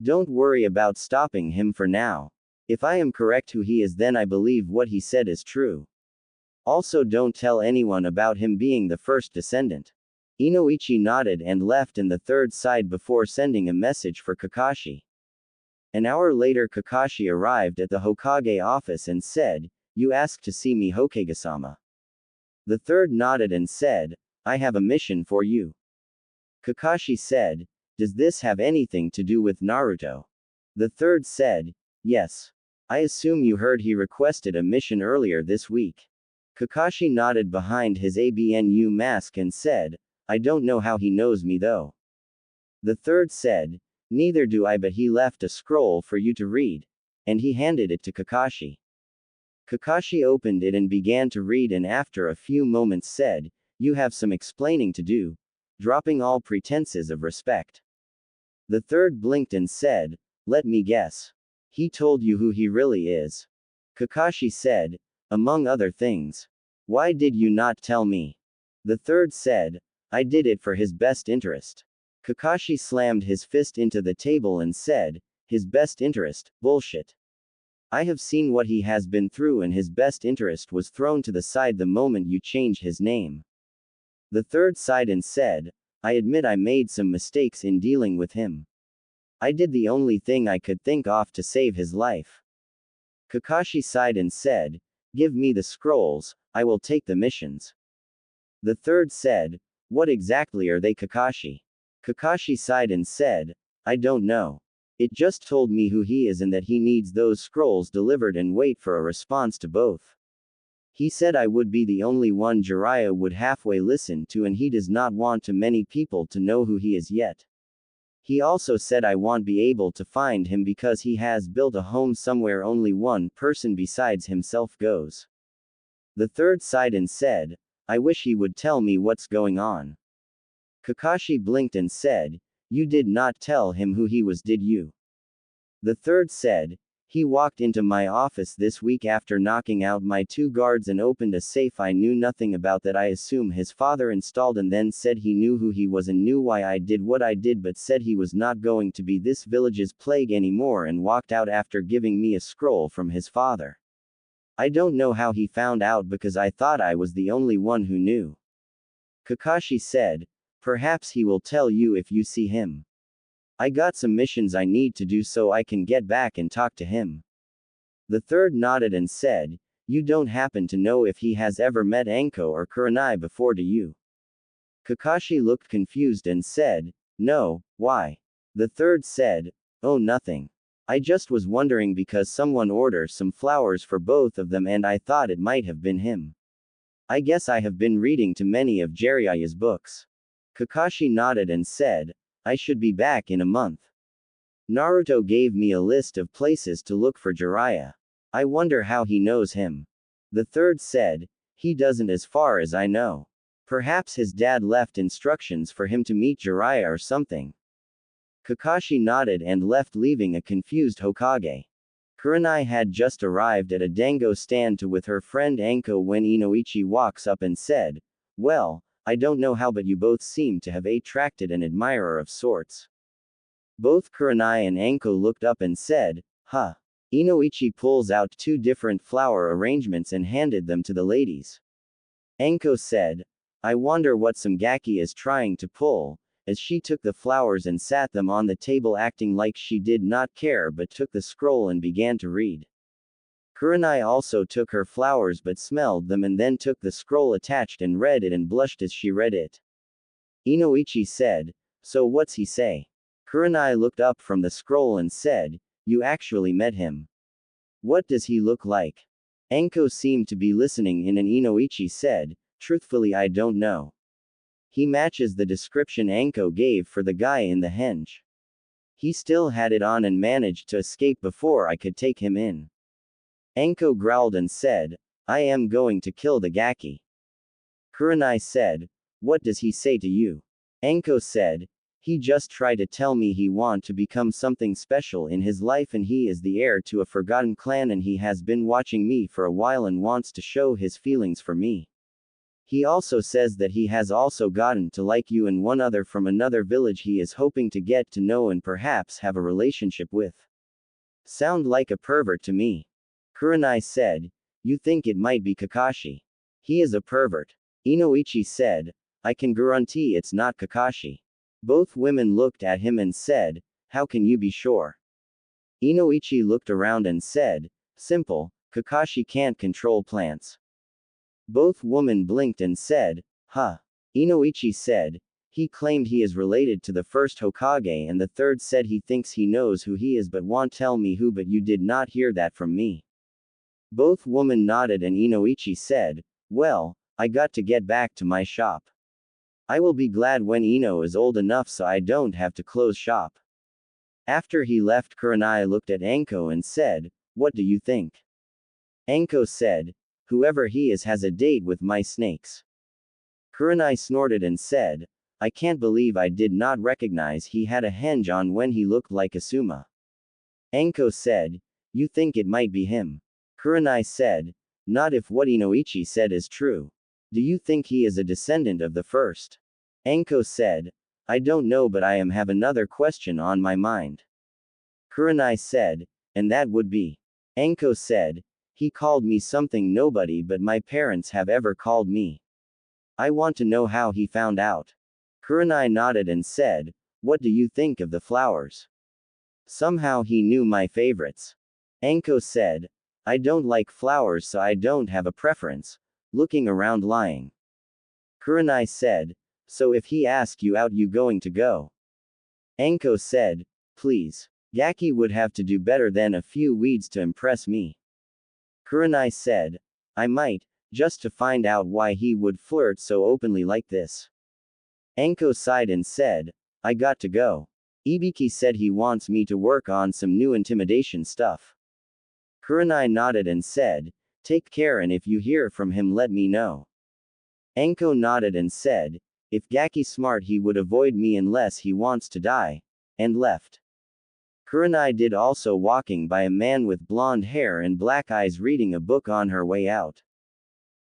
Don't worry about stopping him for now. If I am correct who he is, then I believe what he said is true. Also, don't tell anyone about him being the first descendant." Inoichi nodded and left in the third side before sending a message for Kakashi. An hour later, Kakashi arrived at the Hokage office and said, "You asked to see me, Hokage-sama." The third nodded and said, "I have a mission for you." Kakashi said, "Does this have anything to do with Naruto?" The third said, "Yes. I assume you heard he requested a mission earlier this week." Kakashi nodded behind his ABNU mask and said, "I don't know how he knows me though." The third said, "Neither do I, but he left a scroll for you to read." And he handed it to Kakashi. Kakashi opened it and began to read, and after a few moments said, "You have some explaining to do," dropping all pretenses of respect. The third blinked and said, "Let me guess. He told you who he really is?" Kakashi said, "Among other things. Why did you not tell me?" The third said, "I did it for his best interest." Kakashi slammed his fist into the table and said, "His best interest? Bullshit. I have seen what he has been through, and his best interest was thrown to the side the moment you changed his name." The third sighed and said, "I admit I made some mistakes in dealing with him. I did the only thing I could think of to save his life." Kakashi sighed and said, "Give me the scrolls, I will take the missions." The third said, "What exactly are they, Kakashi?" Kakashi sighed and said, "I don't know. It just told me who he is and that he needs those scrolls delivered and wait for a response to both. He said I would be the only one Jiraiya would halfway listen to, and he does not want too many people to know who he is yet. He also said I won't be able to find him because he has built a home somewhere only one person besides himself goes." The third sighed and said, "I wish he would tell me what's going on." Kakashi blinked and said, "You did not tell him who he was, did you?" The third said, "He walked into my office this week after knocking out my 2 guards and opened a safe I knew nothing about that I assume his father installed, and then said he knew who he was and knew why I did what I did, but said he was not going to be this village's plague anymore, and walked out after giving me a scroll from his father. I don't know how he found out because I thought I was the only one who knew." Kakashi said, "Perhaps he will tell you if you see him. I got some missions I need to do so I can get back and talk to him." The third nodded and said, "You don't happen to know if he has ever met Anko or Kurenai before, do you?" Kakashi looked confused and said, "No, why?" The third said, "Oh, nothing. I just was wondering because someone ordered some flowers for both of them and I thought it might have been him. I guess I have been reading too many of Jiraiya's books." Kakashi nodded and said, "I should be back in a month. Naruto gave me a list of places to look for Jiraiya. I wonder how he knows him." The third said, "He doesn't as far as I know. Perhaps his dad left instructions for him to meet Jiraiya or something." Kakashi nodded and left, leaving a confused Hokage. Kurenai had just arrived at a dango stand with her friend Anko when Inoichi walks up and said, "Well, I don't know how, but you both seem to have attracted an admirer of sorts." Both Kurenai and Anko looked up and said, "Huh." Inoichi pulls out 2 different flower arrangements and handed them to the ladies. Anko said, "I wonder what some gaki is trying to pull," as she took the flowers and sat them on the table acting like she did not care, but took the scroll and began to read. Kurenai also took her flowers but smelled them and then took the scroll attached and read it and blushed as she read it. Inoichi said, "So what's he say?" Kurenai looked up from the scroll and said, "You actually met him. What does he look like?" Anko seemed to be listening in and Inoichi said, "Truthfully, I don't know. He matches the description Anko gave for the guy in the henge. He still had it on and managed to escape before I could take him in." Anko growled and said, "I am going to kill the Gaki." Kurenai said, "What does he say to you?" Anko said, "He just tried to tell me he want to become something special in his life and he is the heir to a forgotten clan and he has been watching me for a while and wants to show his feelings for me. He also says that he has also gotten to like you and one other from another village he is hoping to get to know and perhaps have a relationship with. Sound like a pervert to me." Kurenai said, "You think it might be Kakashi? He is a pervert." Inoichi said, "I can guarantee it's not Kakashi." Both women looked at him and said, "How can you be sure?" Inoichi looked around and said, "Simple, Kakashi can't control plants." Both women blinked and said, "Huh." Inoichi said, "He claimed he is related to the first Hokage and the third said he thinks he knows who he is but won't tell me who, but you did not hear that from me." Both women nodded and Inoichi said, "Well, I got to get back to my shop. I will be glad when Ino is old enough so I don't have to close shop." After he left, Kurenai looked at Anko and said, "What do you think?" Anko said, "Whoever he is has a date with my snakes." Kurenai snorted and said, "I can't believe I did not recognize he had a henge on when he looked like Asuma." Anko said, "You think it might be him?" Kurenai said, "Not if what Inoichi said is true. Do you think he is a descendant of the first?" Anko said, "I don't know but I have another question on my mind." Kurenai said, "And that would be?" Anko said, "He called me something nobody but my parents have ever called me. I want to know how he found out." Kurenai nodded and said, "What do you think of the flowers?" "Somehow he knew my favorites." Anko said, "I don't like flowers so I don't have a preference," looking around lying. Kurenai said, "So if he asked you out you going to go?" Anko said, "Please. Gaki would have to do better than a few weeds to impress me." Kurenai said, "I might, just to find out why he would flirt so openly like this." Anko sighed and said, "I got to go. Ibiki said he wants me to work on some new intimidation stuff." Kurenai nodded and said, "Take care and if you hear from him let me know." Anko nodded and said, "If Gaki's smart he would avoid me unless he wants to die," and left. Kurenai did also walking by a man with blonde hair and black eyes reading a book on her way out.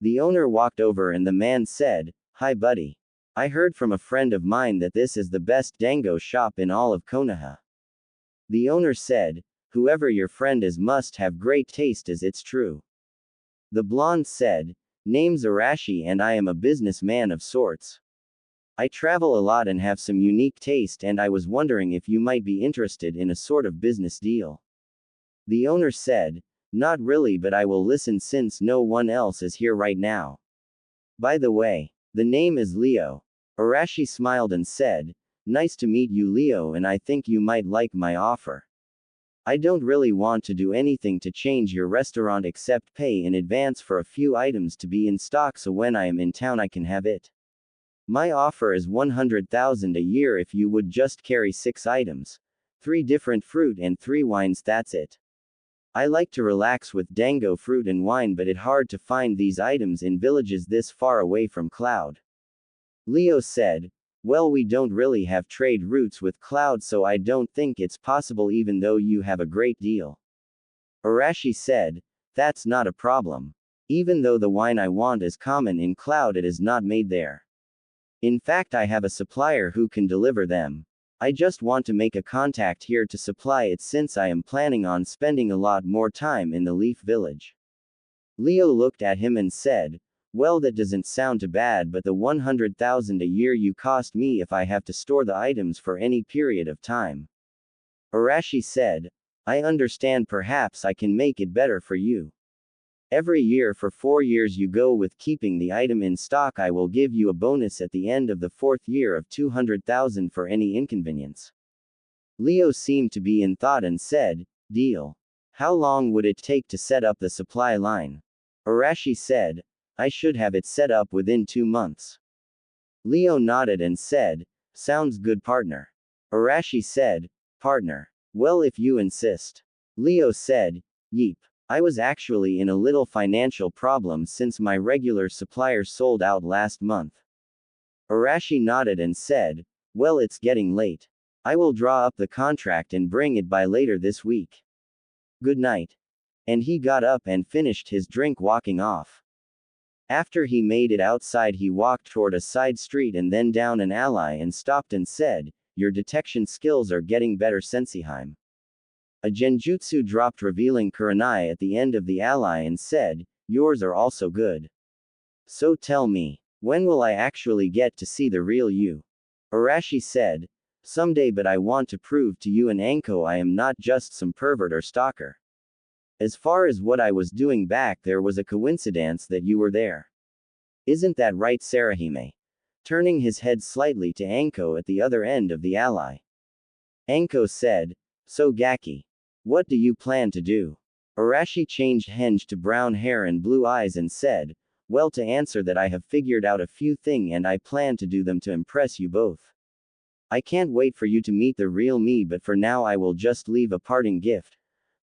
The owner walked over and the man said, "Hi buddy. I heard from a friend of mine that this is the best dango shop in all of Konoha." The owner said, "Whoever your friend is must have great taste as it's true." The blonde said, "Name's Arashi and I am a businessman of sorts. I travel a lot and have some unique taste and I was wondering if you might be interested in a sort of business deal." The owner said, "Not really but I will listen since no one else is here right now. By the way, the name is Leo." Arashi smiled and said, "Nice to meet you Leo and I think you might like my offer. I don't really want to do anything to change your restaurant except pay in advance for a few items to be in stock so when I am in town I can have it. My offer is 100,000 a year if you would just carry 6 items. 3 different fruit and 3 wines that's it. I like to relax with dango fruit and wine but it hard to find these items in villages this far away from Cloud." Leo said, "Well we don't really have trade routes with Cloud so I don't think it's possible even though you have a great deal." Arashi said, "That's not a problem. Even though the wine I want is common in Cloud it is not made there. In fact I have a supplier who can deliver them. I just want to make a contact here to supply it since I am planning on spending a lot more time in the Leaf Village." Leo looked at him and said, "Well that doesn't sound too bad but the 100,000 a year you cost me if I have to store the items for any period of time." Arashi said, "I understand perhaps I can make it better for you. Every year for 4 years you go with keeping the item in stock I will give you a bonus at the end of the 4th year of 200,000 for any inconvenience." Leo seemed to be in thought and said, deal. How long would it take to set up the supply line? Arashi said, I should have it set up within 2 months. Leo nodded and said, sounds good, partner. Arashi said, partner. Well, if you insist. Leo said, yeep. I was actually in a little financial problem since my regular supplier sold out last month. Arashi nodded and said, well, it's getting late. I will draw up the contract and bring it by later this week. Good night. And he got up and finished his drink, walking off. After he made it outside, he walked toward a side street and then down an alley and stopped and said, your detection skills are getting better, Senseiheim. A genjutsu dropped, revealing Kurenai at the end of the alley and said, yours are also good. So tell me, when will I actually get to see the real you? Arashi said, someday, but I want to prove to you and Anko I am not just some pervert or stalker. As far as what I was doing back there was a coincidence that you were there. Isn't that right, Sarahime? Turning his head slightly to Anko at the other end of the alley. Anko said, so Gaki. What do you plan to do? Arashi changed henge to brown hair and blue eyes and said, well, to answer that, I have figured out a few things and I plan to do them to impress you both. I can't wait for you to meet the real me, but for now I will just leave a parting gift.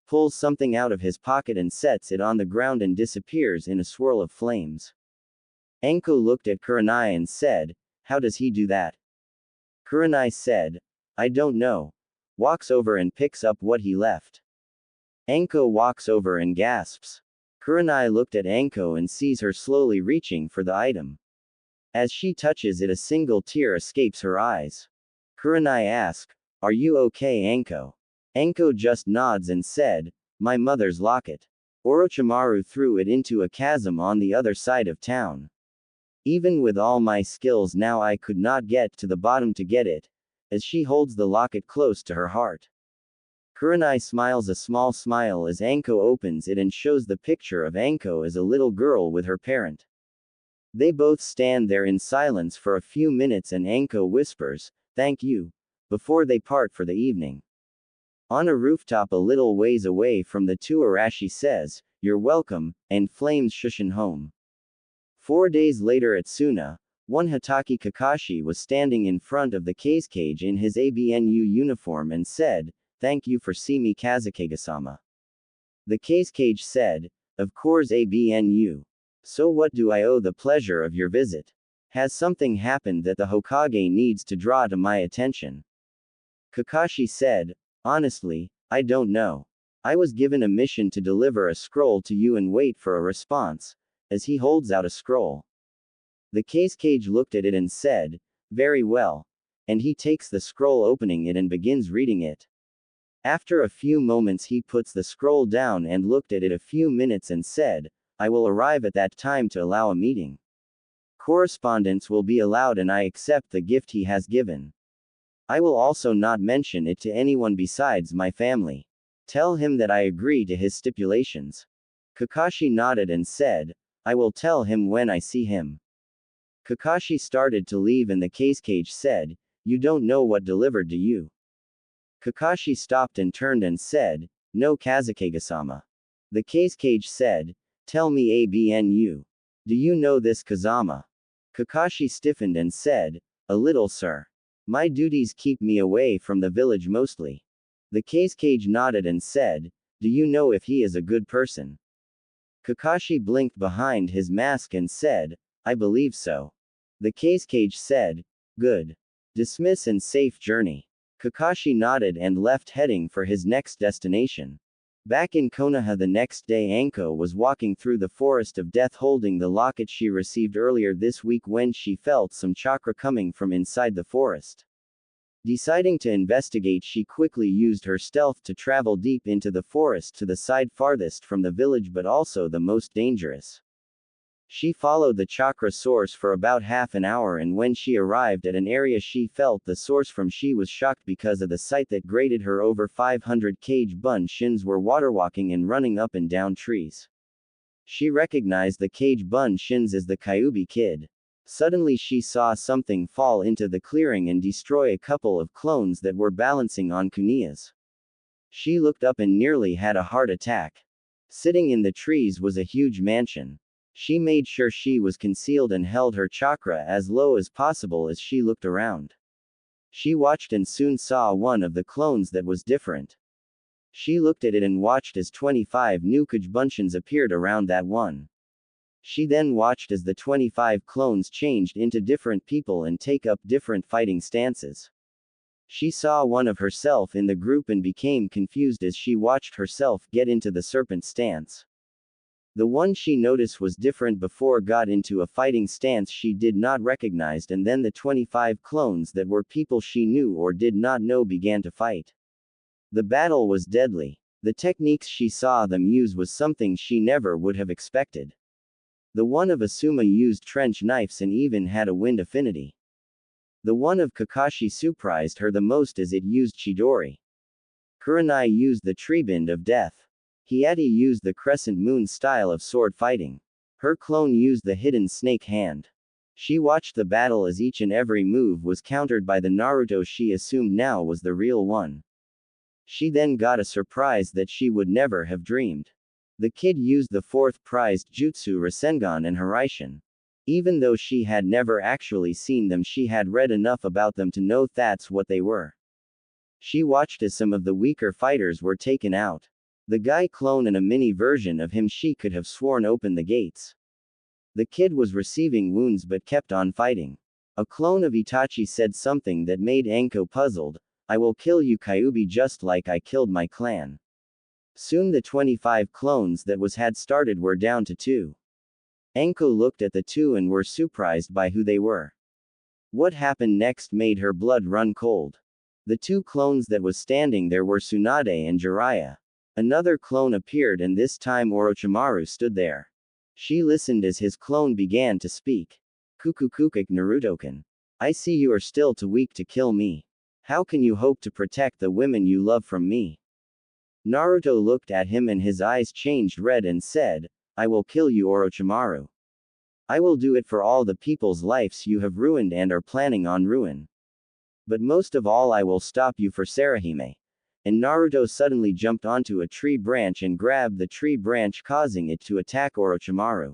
Pulls something out of his pocket and sets it on the ground and disappears in a swirl of flames. Anko looked at Kurenai and said, how does he do that? Kurenai said, I don't know. Walks over and picks up what he left. Anko walks over and gasps. Kurenai looked at Anko and sees her slowly reaching for the item. As she touches it, a single tear escapes her eyes. Kurenai asks, are you okay, Anko? Anko just nods and said, my mother's locket. Orochimaru threw it into a chasm on the other side of town. Even with all my skills now I could not get to the bottom to get it, as she holds the locket close to her heart. Kurenai smiles a small smile as Anko opens it and shows the picture of Anko as a little girl with her parent. They both stand there in silence for a few minutes and Anko whispers, thank you, before they part for the evening. On a rooftop a little ways away from the two, Arashi says, you're welcome, and flames shushin home. 4 days later at Suna, one Hatake Kakashi was standing in front of the cage in his ABNU uniform and said, thank you for seeing me, Kazekage-sama. The cage said, of course, ABNU. So what do I owe the pleasure of your visit? Has something happened that the Hokage needs to draw to my attention? Kakashi said, honestly, I don't know. I was given a mission to deliver a scroll to you and wait for a response, as he holds out a scroll. The cage looked at it and said, very well. And he takes the scroll, opening it and begins reading it. After a few moments he puts the scroll down and looked at it a few minutes and said, I will arrive at that time to allow a meeting. Correspondence will be allowed and I accept the gift he has given. I will also not mention it to anyone besides my family. Tell him that I agree to his stipulations. Kakashi nodded and said, I will tell him when I see him. Kakashi started to leave and the cage said, you don't know what delivered to you. Kakashi stopped and turned and said, no, Kazekage-sama. The cage said, tell me, ABNU. Do you know this Kazama? Kakashi stiffened and said, a little, sir. My duties keep me away from the village mostly. The cage nodded and said, do you know if he is a good person? Kakashi blinked behind his mask and said, I believe so. The cage said, good. Dismiss and safe journey. Kakashi nodded and left, heading for his next destination. Back in Konoha the next day, Anko was walking through the forest of death holding the locket she received earlier this week when she felt some chakra coming from inside the forest. Deciding to investigate, she quickly used her stealth to travel deep into the forest to the side farthest from the village but also the most dangerous. She followed the chakra source for about half an hour and when she arrived at an area she felt the source from, she was shocked because of the sight that greeted her. Over 500 cage bun shins were waterwalking and running up and down trees. She recognized the cage bun shins as the Kyuubi kid. Suddenly she saw something fall into the clearing and destroy a couple of clones that were balancing on kunias. She looked up and nearly had a heart attack. Sitting in the trees was a huge mansion. She made sure she was concealed and held her chakra as low as possible as she looked around. She watched and soon saw one of the clones that was different. She looked at it and watched as 25 new Kujbunshians appeared around that one. She then watched as the 25 clones changed into different people and take up different fighting stances. She saw one of herself in the group and became confused as she watched herself get into the serpent stance. The one she noticed was different before got into a fighting stance she did not recognize, and then the 25 clones that were people she knew or did not know began to fight. The battle was deadly. The techniques she saw them use was something she never would have expected. The one of Asuma used trench knives and even had a wind affinity. The one of Kakashi surprised her the most as it used Chidori. Kurenai used the Treeband of Death. Hiati used the Crescent Moon style of sword fighting. Her clone used the hidden snake hand. She watched the battle as each and every move was countered by the Naruto she assumed now was the real one. She then got a surprise that she would never have dreamed. The kid used the fourth prized jutsu Rasengan and Hiraishin. Even though she had never actually seen them, she had read enough about them to know that's what they were. She watched as some of the weaker fighters were taken out. The guy clone and a mini version of him she could have sworn opened the gates. The kid was receiving wounds but kept on fighting. A clone of Itachi said something that made Anko puzzled. I will kill you Kyuubi just like I killed my clan. Soon the 25 clones that had started were down to 2. Anko looked at the 2 and were surprised by who they were. What happened next made her blood run cold. The 2 clones that was standing there were Tsunade and Jiraiya. Another clone appeared and this time Orochimaru stood there. She listened as his clone began to speak. Kukukukik Naruto-kun. I see you are still too weak to kill me. How can you hope to protect the women you love from me? Naruto looked at him and his eyes changed red and said, I will kill you Orochimaru. I will do it for all the people's lives you have ruined and are planning on ruin. But most of all I will stop you for Sarahime. And Naruto suddenly jumped onto a tree branch and grabbed the tree branch causing it to attack Orochimaru.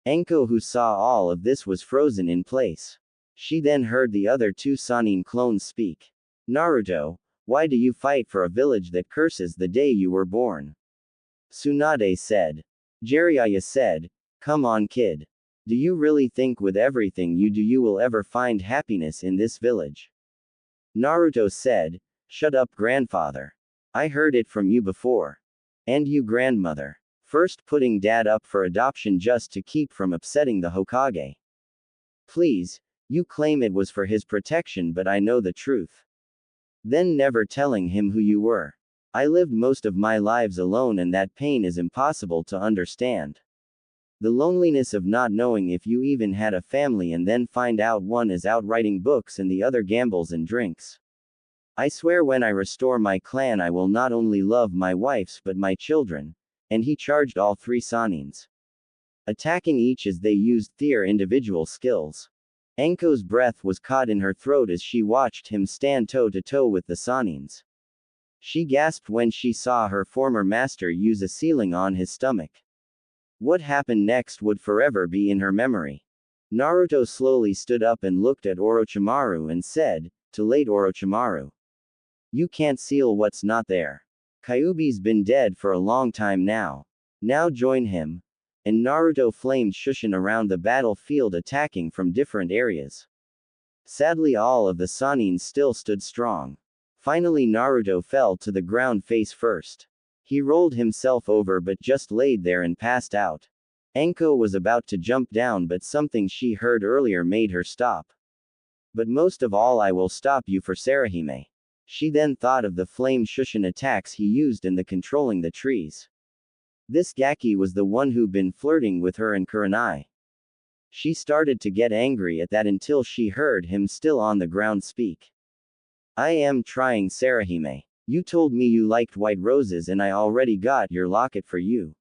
Anko who saw all of this was frozen in place. She then heard the other 2 Sannin clones speak. Naruto, why do you fight for a village that curses the day you were born? Tsunade said. Jiraiya said, come on kid. Do you really think with everything you do you will ever find happiness in this village? Naruto said, shut up grandfather. I heard it from you before. And you grandmother. First putting dad up for adoption just to keep from upsetting the Hokage. Please, you claim it was for his protection but I know the truth. Then never telling him who you were. I lived most of my lives alone and that pain is impossible to understand. The loneliness of not knowing if you even had a family and then find out one is out writing books and the other gambles and drinks. I swear when I restore my clan I will not only love my wives but my children. And he charged all 3 Sannins. Attacking each as they used their individual skills. Anko's breath was caught in her throat as she watched him stand toe to toe with the Sannins. She gasped when she saw her former master use a ceiling on his stomach. What happened next would forever be in her memory. Naruto slowly stood up and looked at Orochimaru and said, too late Orochimaru. You can't seal what's not there. Kyuubi's been dead for a long time now. Now join him. And Naruto flamed Shushin around the battlefield attacking from different areas. Sadly all of the Sannins still stood strong. Finally Naruto fell to the ground face first. He rolled himself over but just laid there and passed out. Anko was about to jump down but something she heard earlier made her stop. But most of all I will stop you for Sarahime. She then thought of the flame Shushin attacks he used in the controlling the trees. This Gaki was the one who'd been flirting with her and Kurenai. She started to get angry at that until she heard him still on the ground speak. I am trying Sarahime. You told me you liked white roses and I already got your locket for you.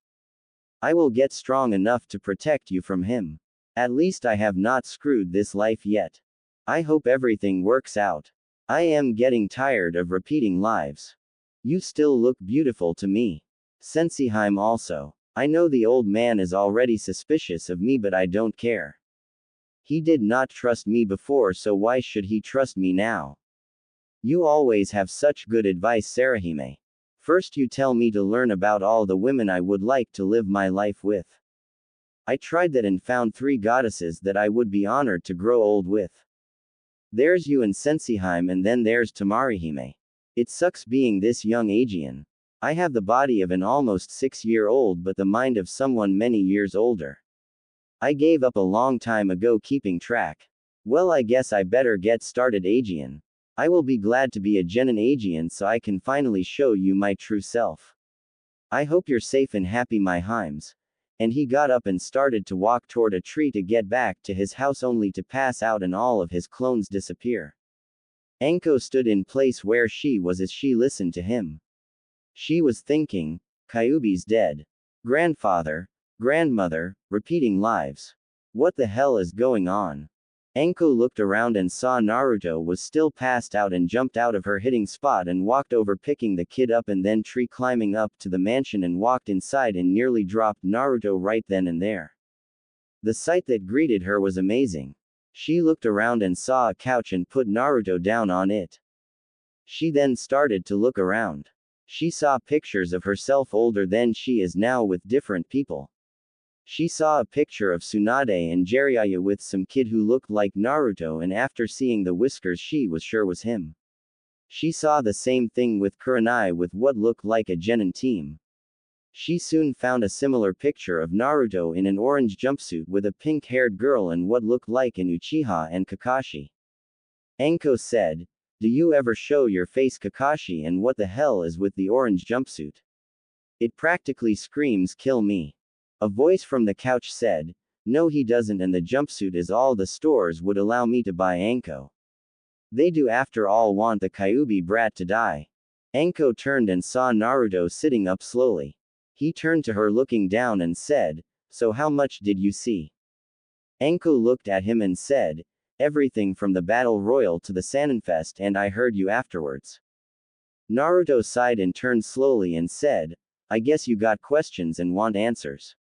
I will get strong enough to protect you from him. At least I have not screwed this life yet. I hope everything works out. I am getting tired of repeating lives. You still look beautiful to me. Senseiheim also. I know the old man is already suspicious of me, but I don't care. He did not trust me before, so why should he trust me now? You always have such good advice, Sarahime. First you tell me to learn about all the women I would like to live my life with. I tried that and found 3 goddesses that I would be honored to grow old with. There's you and Senseiheim, and then there's Tamarihime. It sucks being this young Aegean. I have the body of an almost 6-year-old but the mind of someone many years older. I gave up a long time ago keeping track. Well, I guess I better get started, Aegean. I will be glad to be a genin Aegean so I can finally show you my true self. I hope you're safe and happy, my Heims. And he got up and started to walk toward a tree to get back to his house, only to pass out and all of his clones disappear. Anko stood in place where she was as she listened to him. She was thinking, Kyuubi's dead. Grandfather, grandmother, repeating lives. What the hell is going on? Anko looked around and saw Naruto was still passed out and jumped out of her hitting spot and walked over, picking the kid up, and then tree climbing up to the mansion and walked inside and nearly dropped Naruto right then and there. The sight that greeted her was amazing. She looked around and saw a couch and put Naruto down on it. She then started to look around. She saw pictures of herself older than she is now with different people. She saw a picture of Tsunade and Jiraiya with some kid who looked like Naruto, and after seeing the whiskers she was sure was him. She saw the same thing with Kurenai with what looked like a genin team. She soon found a similar picture of Naruto in an orange jumpsuit with a pink-haired girl and what looked like an Uchiha and Kakashi. Anko said, "Do you ever show your face, Kakashi, and what the hell is with the orange jumpsuit? It practically screams kill me." A voice from the couch said, "No, he doesn't, and the jumpsuit is all the stores would allow me to buy, Anko. They do after all want the Kyuubi brat to die." Anko turned and saw Naruto sitting up slowly. He turned to her looking down and said, "So how much did you see?" Anko looked at him and said, "Everything from the Battle Royal to the Sanenfest, and I heard you afterwards." Naruto sighed and turned slowly and said, "I guess you got questions and want answers."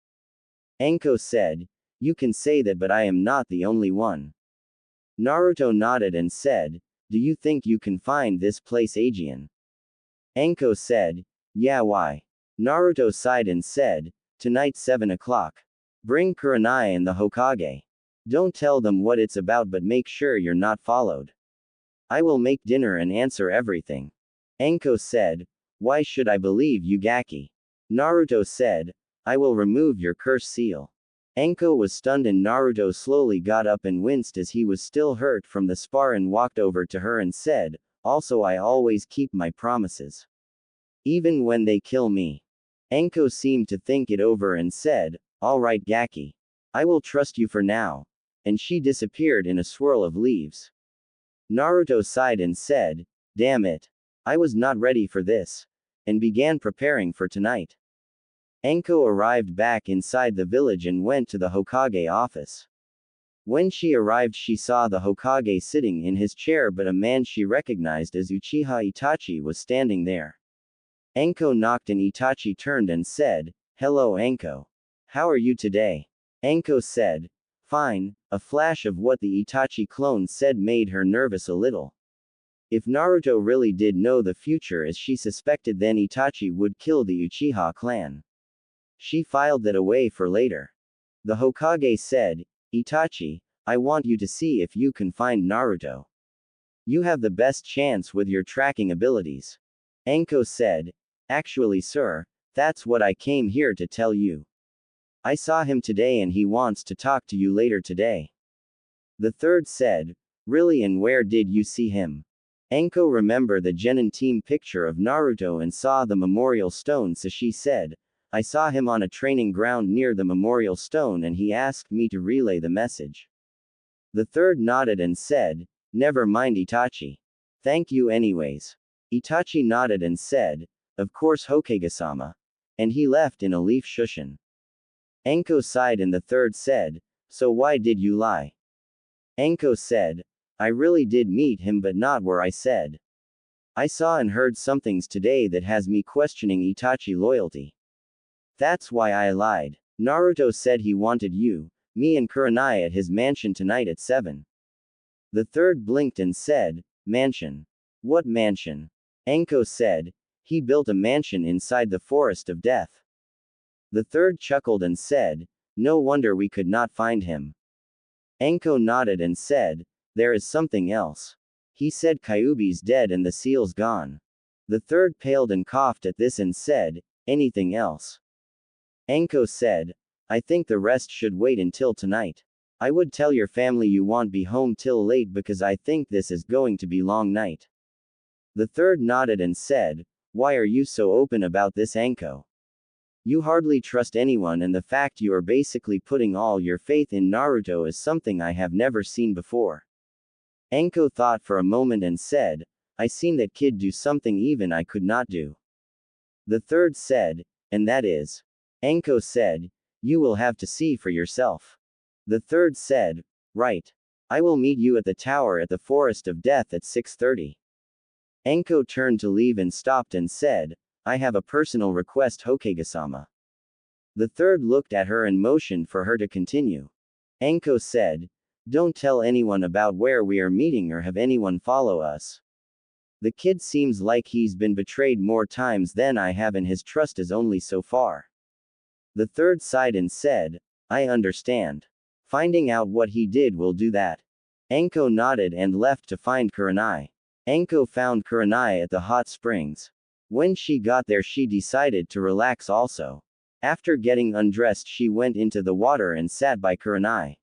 Anko said, "You can say that, but I am not the only one." Naruto nodded and said, "Do you think you can find this place, Aegean?" Anko said, "Yeah, why?" Naruto sighed and said, "Tonight 7 o'clock. Bring Kurenai and the Hokage. Don't tell them what it's about, but make sure you're not followed. I will make dinner and answer everything." Anko said, "Why should I believe you, Gaki?" Naruto said, "I will remove your curse seal." Anko was stunned and Naruto slowly got up and winced as he was still hurt from the spar and walked over to her and said, "Also, I always keep my promises. Even when they kill me." Anko seemed to think it over and said, "All right, Gaki. I will trust you for now." And she disappeared in a swirl of leaves. Naruto sighed and said, "Damn it. I was not ready for this," and began preparing for tonight. Anko arrived back inside the village and went to the Hokage office. When she arrived, she saw the Hokage sitting in his chair, but a man she recognized as Uchiha Itachi was standing there. Anko knocked and Itachi turned and said, "Hello, Anko. How are you today?" Anko said, "Fine." A flash of what the Itachi clone said made her nervous a little. If Naruto really did know the future as she suspected, then Itachi would kill the Uchiha clan. She filed that away for later. The Hokage said, "Itachi, I want you to see if you can find Naruto. You have the best chance with your tracking abilities." Anko said, "Actually, sir, that's what I came here to tell you. I saw him today and he wants to talk to you later today." The third said, "Really, and where did you see him?" Anko remembered the genin team picture of Naruto and saw the memorial stone, so she said, "I saw him on a training ground near the memorial stone and he asked me to relay the message." The third nodded and said, "Never mind, Itachi. Thank you anyways." Itachi nodded and said, "Of course, Hokage-sama." And he left in a leaf shushin. Anko sighed and the third said, So why did you lie? Anko said, I really did meet him but not where I said. I saw and heard some things today that has me questioning Itachi loyalty. That's why I lied. Naruto said he wanted you, me and Kurenai at his mansion tonight at 7. The third blinked and said, mansion. What mansion? Anko said, he built a mansion inside the forest of death. The third chuckled and said, no wonder we could not find him. Anko nodded and said, there is something else. He said Kyuubi's dead and the seal's gone. The third paled and coughed at this and said, anything else? Anko said, I think the rest should wait until tonight. I would tell your family you won't be home till late because I think this is going to be long night. The third nodded and said, why are you so open about this, Anko? You hardly trust anyone and the fact you are basically putting all your faith in Naruto is something I have never seen before. Anko thought for a moment and said, I seen that kid do something even I could not do. The third said, and that is. Anko said, you will have to see for yourself. The third said, right. I will meet you at the tower at the Forest of Death at 6:30. Anko turned to leave and stopped and said, I have a personal request, Hokage-sama. The third looked at her and motioned for her to continue. Anko said, don't tell anyone about where we are meeting or have anyone follow us. The kid seems like he's been betrayed more times than I have and his trust is only so far. The third sighed and said, I understand. Finding out what he did will do that. Anko nodded and left to find Kurenai. Anko found Kurenai at the hot springs. When she got there she decided to relax also. After getting undressed she went into the water and sat by Kurenai.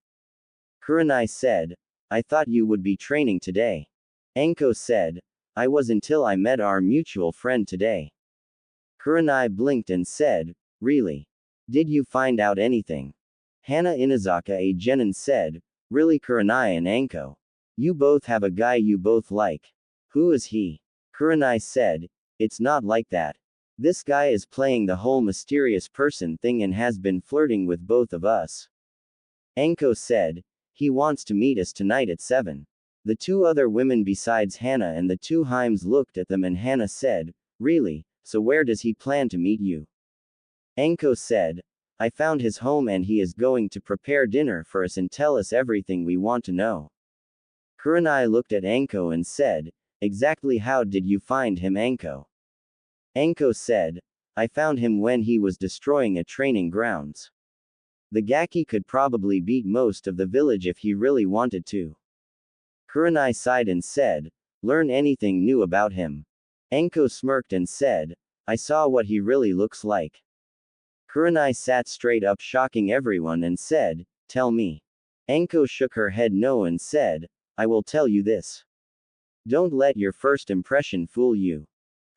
Kurenai said, I thought you would be training today. Anko said, I was until I met our mutual friend today. Kurenai blinked and said, really? Did you find out anything? Hana Inazaka a genin said, really Kurenai and Anko? You both have a guy you both like. Who is he? Kurenai said, it's not like that. This guy is playing the whole mysterious person thing and has been flirting with both of us. Anko said, he wants to meet us tonight at 7. The two other women besides Hana and the two Heims looked at them and Hana said, really, so where does he plan to meet you? Anko said, I found his home and he is going to prepare dinner for us and tell us everything we want to know. Kurenai looked at Anko and said, exactly how did you find him, Anko? Anko said, I found him when he was destroying a training grounds. The Gaki could probably beat most of the village if he really wanted to. Kurenai sighed and said, learn anything new about him. Anko smirked and said, I saw what he really looks like. Kurenai sat straight up shocking everyone and said, tell me. Anko shook her head no and said, I will tell you this. Don't let your first impression fool you.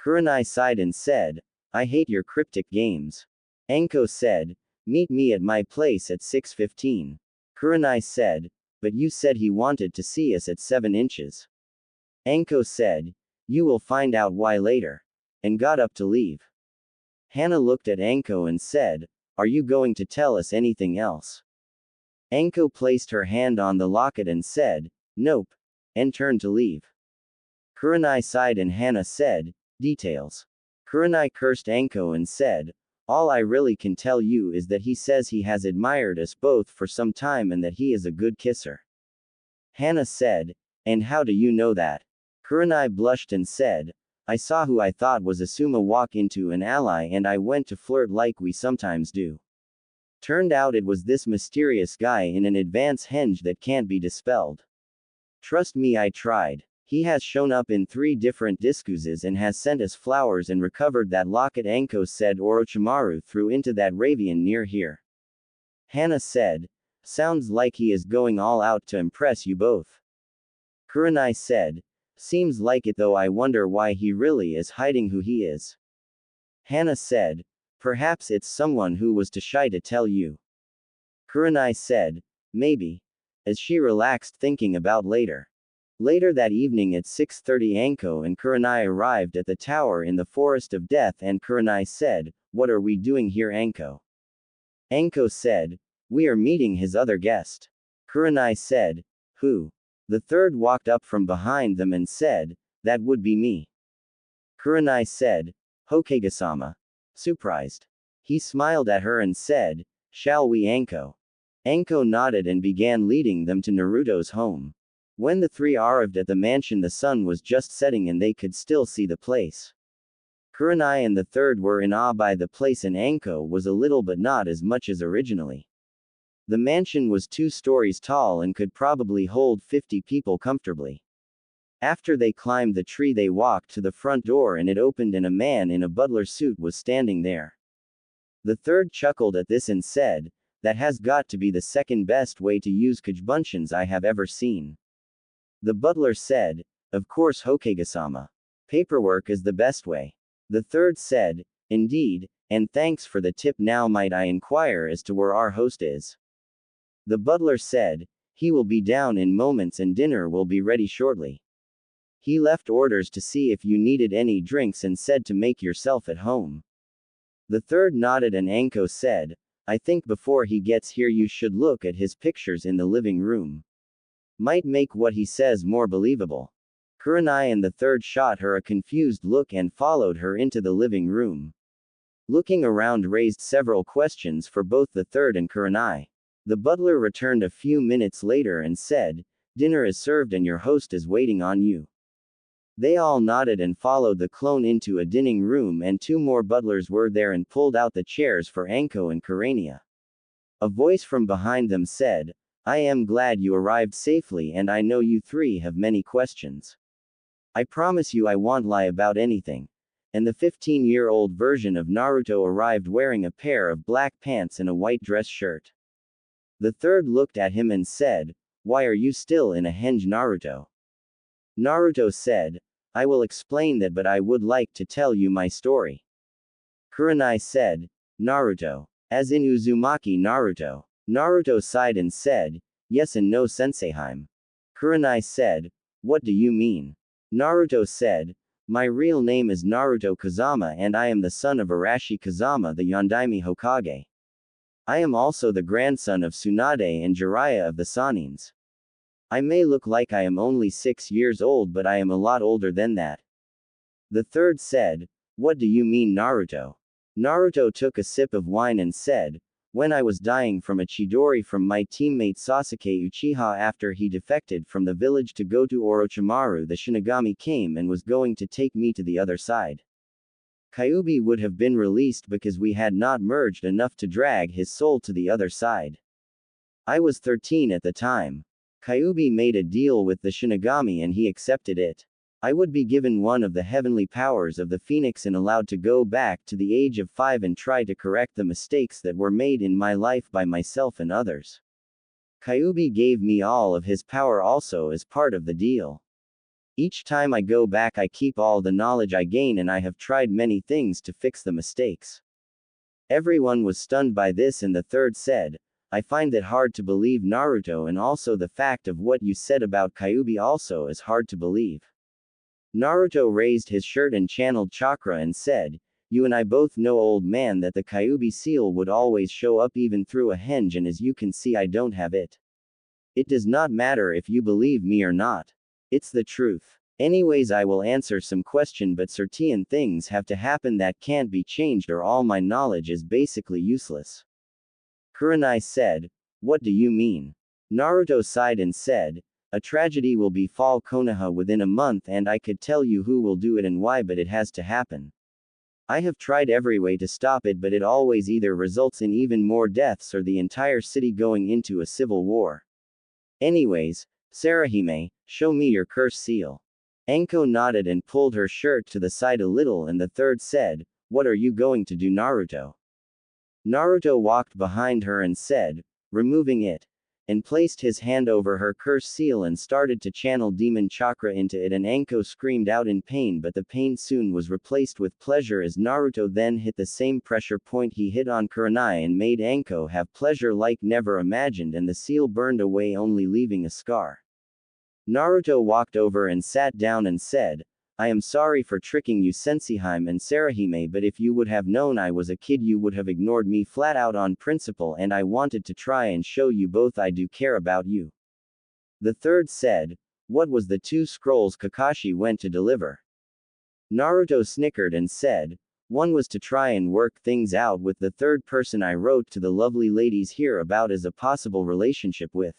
Kurenai sighed and said, I hate your cryptic games. Anko said, meet me at my place at 6:15. Kurenai said, but you said he wanted to see us at 7 inches. Anko said, you will find out why later. And got up to leave. Hana looked at Anko and said, are you going to tell us anything else? Anko placed her hand on the locket and said, nope, and turned to leave. Kurenai sighed and Hana said, details. Kurenai cursed Anko and said, all I really can tell you is that he says he has admired us both for some time and that he is a good kisser. Hana said, and how do you know that? Kurenai blushed and said, I saw who I thought was Asuma walk into an ally and I went to flirt like we sometimes do. Turned out it was this mysterious guy in an advance henge that can't be dispelled. Trust me, I tried. He has shown up in 3 different discourses and has sent us flowers and recovered that locket Anko said Orochimaru threw into that ravine near here. Hana said, sounds like he is going all out to impress you both. Kurenai said, seems like it though, I wonder why he really is hiding who he is. Hana said, perhaps it's someone who was too shy to tell you. Kurenai said, maybe. As she relaxed thinking about later. Later that evening at 6:30 Anko and Kurenai arrived at the tower in the Forest of Death and Kurenai said, what are we doing here, Anko? Anko said, We are meeting his other guest. Kurenai said. Who? The third walked up from behind them and said, that would be me. Kurenai said, Hokage-sama. Surprised. He smiled at her and said, shall we Anko? Anko nodded and began leading them to Naruto's home. When the three arrived at the mansion, the sun was just setting and they could still see the place. Kurenai and the third were in awe by the place, and Anko was a little but not as much as originally. The mansion was 2 stories tall and could probably hold 50 people comfortably. After they climbed the tree, they walked to the front door and it opened and a man in a butler suit was standing there. The third chuckled at this and said, that has got to be the second best way to use konjunctions I have ever seen. The butler said, of course Hokage-sama. Paperwork is the best way. The third said, indeed, and thanks for the tip. Now might I inquire as to where our host is? The butler said, he will be down in moments and dinner will be ready shortly. He left orders to see if you needed any drinks and said to make yourself at home. The third nodded and Anko said, I think before he gets here you should look at his pictures in the living room. Might make what he says more believable. Kurenai and the third shot her a confused look and followed her into the living room. Looking around raised several questions for both the third and Kurenai. The butler returned a few minutes later and said, dinner is served and your host is waiting on you. They all nodded and followed the clone into a dining room, and 2 more butlers were there and pulled out the chairs for Anko and Kurenai. A voice from behind them said, I am glad you arrived safely and I know you 3 have many questions. I promise you I won't lie about anything. And the 15-year-old version of Naruto arrived wearing a pair of black pants and a white dress shirt. The third looked at him and said, why are you still in a henge, Naruto? Naruto said, I will explain that, but I would like to tell you my story. Kurenai said, Naruto. As in Uzumaki Naruto. Naruto sighed and said, yes and no Senseiheim. Kurenai said, what do you mean? Naruto said, my real name is Naruto Kazama and I am the son of Arashi Kazama, the Yondaime Hokage. I am also the grandson of Tsunade and Jiraiya of the Sanins. I may look like I am only 6 years old, but I am a lot older than that. The third said, what do you mean, Naruto? Naruto took a sip of wine and said, when I was dying from a chidori from my teammate Sasuke Uchiha after he defected from the village to go to Orochimaru, the Shinigami came and was going to take me to the other side. Kyuubi would have been released because we had not merged enough to drag his soul to the other side. I was 13 at the time. Kyuubi made a deal with the Shinigami and he accepted it. I would be given one of the heavenly powers of the Phoenix and allowed to go back to the age of 5 and try to correct the mistakes that were made in my life by myself and others. Kyuubi gave me all of his power also as part of the deal. Each time I go back I keep all the knowledge I gain and I have tried many things to fix the mistakes. Everyone was stunned by this and the third said, I find it hard to believe, Naruto, and also the fact of what you said about Kyuubi also is hard to believe. Naruto raised his shirt and channeled chakra and said, you and I both know, old man, that the Kyuubi seal would always show up even through a henge, and as you can see I don't have it. It does not matter if you believe me or not. It's the truth. Anyways, I will answer some question, but certain things have to happen that can't be changed or all my knowledge is basically useless. Kurenai said, what do you mean? Naruto sighed and said, a tragedy will befall Konoha within a month and I could tell you who will do it and why, but it has to happen. I have tried every way to stop it, but it always either results in even more deaths or the entire city going into a civil war. Anyways, Sarahime, show me your curse seal. Anko nodded and pulled her shirt to the side a little and the third said, what are you going to do, Naruto? Naruto walked behind her and said, removing it, and placed his hand over her curse seal and started to channel demon chakra into it, and Anko screamed out in pain, but the pain soon was replaced with pleasure as Naruto then hit the same pressure point he hit on Kurenai and made Anko have pleasure like never imagined, and the seal burned away only leaving a scar. Naruto walked over and sat down and said, I am sorry for tricking you Senseiheim and Sarahime, but if you would have known I was a kid you would have ignored me flat out on principle, and I wanted to try and show you both I do care about you. The third said, what was the 2 scrolls Kakashi went to deliver? Naruto snickered and said, one was to try and work things out with the third person I wrote to the lovely ladies here about as a possible relationship with.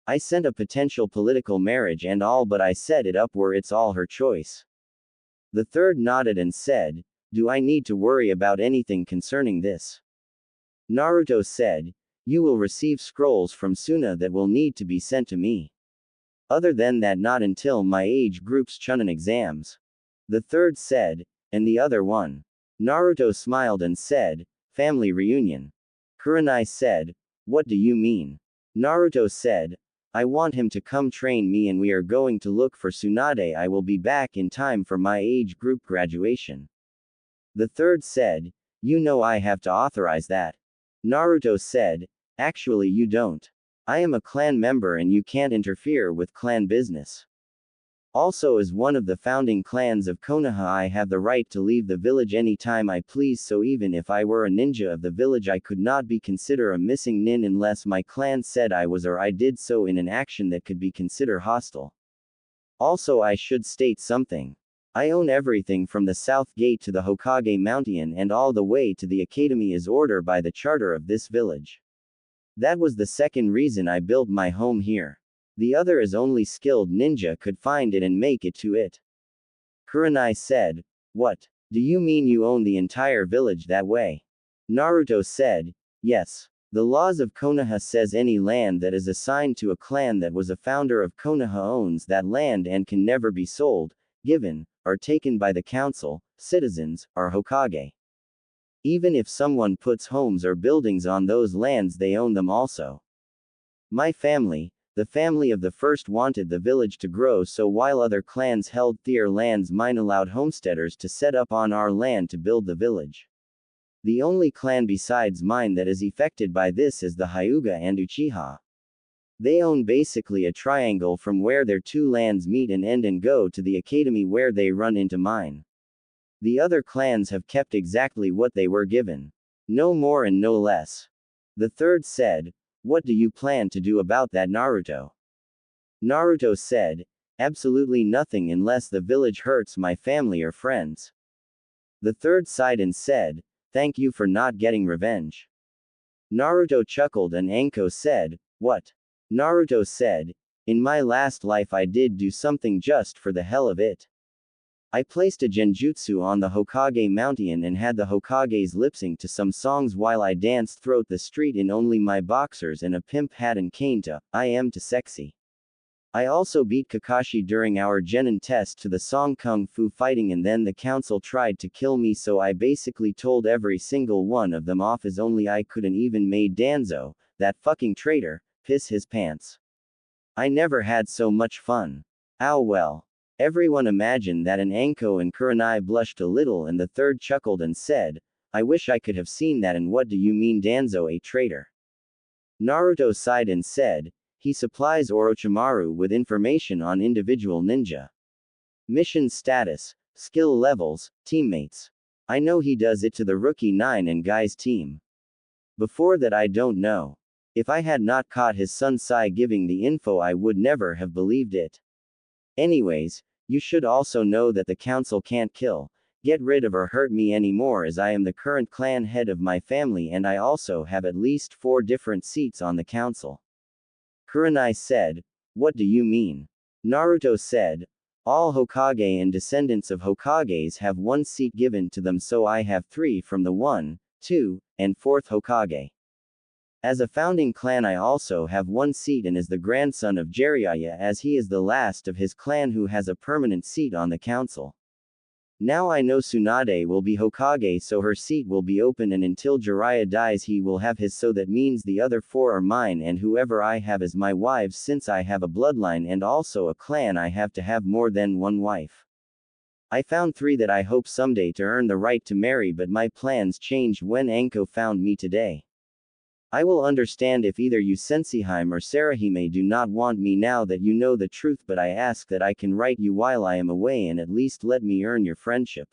I sent a potential political marriage and all, but I set it up where it's all her choice. The third nodded and said, do I need to worry about anything concerning this? Naruto said, you will receive scrolls from Suna that will need to be sent to me. Other than that, not until my age group's Chunin exams. The third said, and the other one? Naruto smiled and said, family reunion. Kurenai said, what do you mean? Naruto said, I want him to come train me and we are going to look for Tsunade. I will be back in time for my age group graduation. The third said, you know I have to authorize that. Naruto said, actually you don't. I am a clan member and you can't interfere with clan business. Also, as one of the founding clans of Konoha, I have the right to leave the village anytime I please, so even if I were a ninja of the village I could not be considered a missing nin unless my clan said I was or I did so in an action that could be considered hostile. Also, I should state something. I own everything from the south gate to the Hokage Mountain and all the way to the academy is ordered by the charter of this village. That was the second reason I built my home here. The other is only skilled ninja could find it and make it to it. Kurenai said, what? Do you mean you own the entire village that way? Naruto said, yes. The laws of Konoha says any land that is assigned to a clan that was a founder of Konoha owns that land and can never be sold, given, or taken by the council, citizens, or Hokage. Even if someone puts homes or buildings on those lands, they own them also. My family, the family of the first, wanted the village to grow, so while other clans held their lands, mine allowed homesteaders to set up on our land to build the village. The only clan besides mine that is affected by this is the Hyuga and Uchiha. They own basically a triangle from where their 2 lands meet and end and go to the academy where they run into mine. The other clans have kept exactly what they were given. No more and no less. The third said, what do you plan to do about that, Naruto? Naruto said, absolutely nothing unless the village hurts my family or friends. The third sighed and said, thank you for not getting revenge. Naruto chuckled and Anko said, what? Naruto said, in my last life I did do something just for the hell of it. I placed a genjutsu on the Hokage Mountain and had the Hokages lip sync to some songs while I danced throughout the street in only my boxers and a pimp hat and cane to, I am too sexy. I also beat Kakashi during our genin test to the song Kung Fu Fighting, and then the council tried to kill me, so I basically told every single one of them off as only I could, and even made Danzo, that fucking traitor, piss his pants. I never had so much fun. Ow well. Everyone imagined that, and Anko and Kurenai blushed a little and the third chuckled and said, I wish I could have seen that. And what do you mean Danzo a traitor? Naruto sighed and said, he supplies Orochimaru with information on individual ninja mission status, skill levels, teammates. I know he does it to the Rookie 9 and Guy's team. Before that I don't know. If I had not caught his son Sai giving the info I would never have believed it. Anyways, you should also know that the council can't kill, get rid of or hurt me anymore, as I am the current clan head of my family and I also have at least 4 different seats on the council. Kurenai said, what do you mean? Naruto said, all Hokage and descendants of Hokages have 1 seat given to them, so I have 3 from the 1, 2, and 4th Hokage. As a founding clan I also have 1 seat and is the grandson of Jiraiya, as he is the last of his clan who has a permanent seat on the council. Now I know Tsunade will be Hokage, so her seat will be open, and until Jiraiya dies he will have his, so that means the other 4 are mine, and whoever I have as my wives, since I have a bloodline and also a clan I have to have more than 1 wife. I found 3 that I hope someday to earn the right to marry, but my plans changed when Anko found me today. I will understand if either you Senseiheim or Sarahime do not want me now that you know the truth, but I ask that I can write you while I am away and at least let me earn your friendship.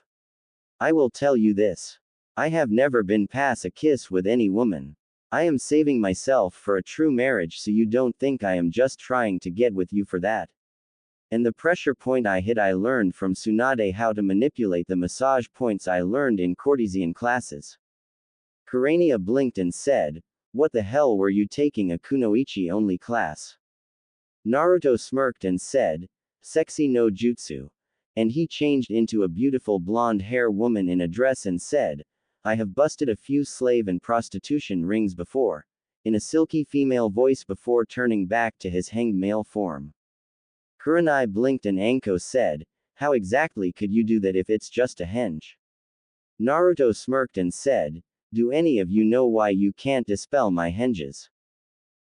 I will tell you this. I have never been past a kiss with any woman. I am saving myself for a true marriage, so you don't think I am just trying to get with you for that. And the pressure point I hit, I learned from Tsunade how to manipulate the massage points I learned in courtesan classes. Kurenai blinked and said, "What the hell were you taking a kunoichi only class?" Naruto smirked and said, "Sexy no jutsu." And he changed into a beautiful blonde hair woman in a dress and said, "I have busted a few slave and prostitution rings before," in a silky female voice before turning back to his hanged male form. Kurenai blinked and Anko said, "How exactly could you do that if it's just a henge?" Naruto smirked and said, "Do any of you know why you can't dispel my henges?"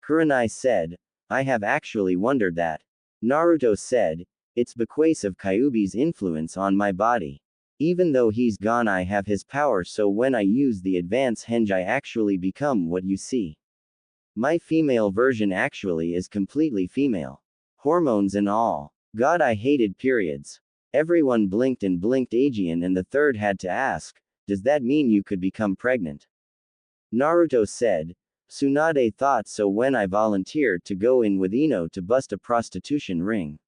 Kurenai said, "I have actually wondered that." Naruto said, "It's because of Kyuubi's influence on my body. Even though he's gone, I have his power, so when I use the advanced henge I actually become what you see. My female version actually is completely female. Hormones and all. God, I hated periods." Everyone blinked and blinked. Aegean and the third had to ask, "Does that mean you could become pregnant?" Naruto said, "Tsunade thought so when I volunteered to go in with Ino to bust a prostitution ring.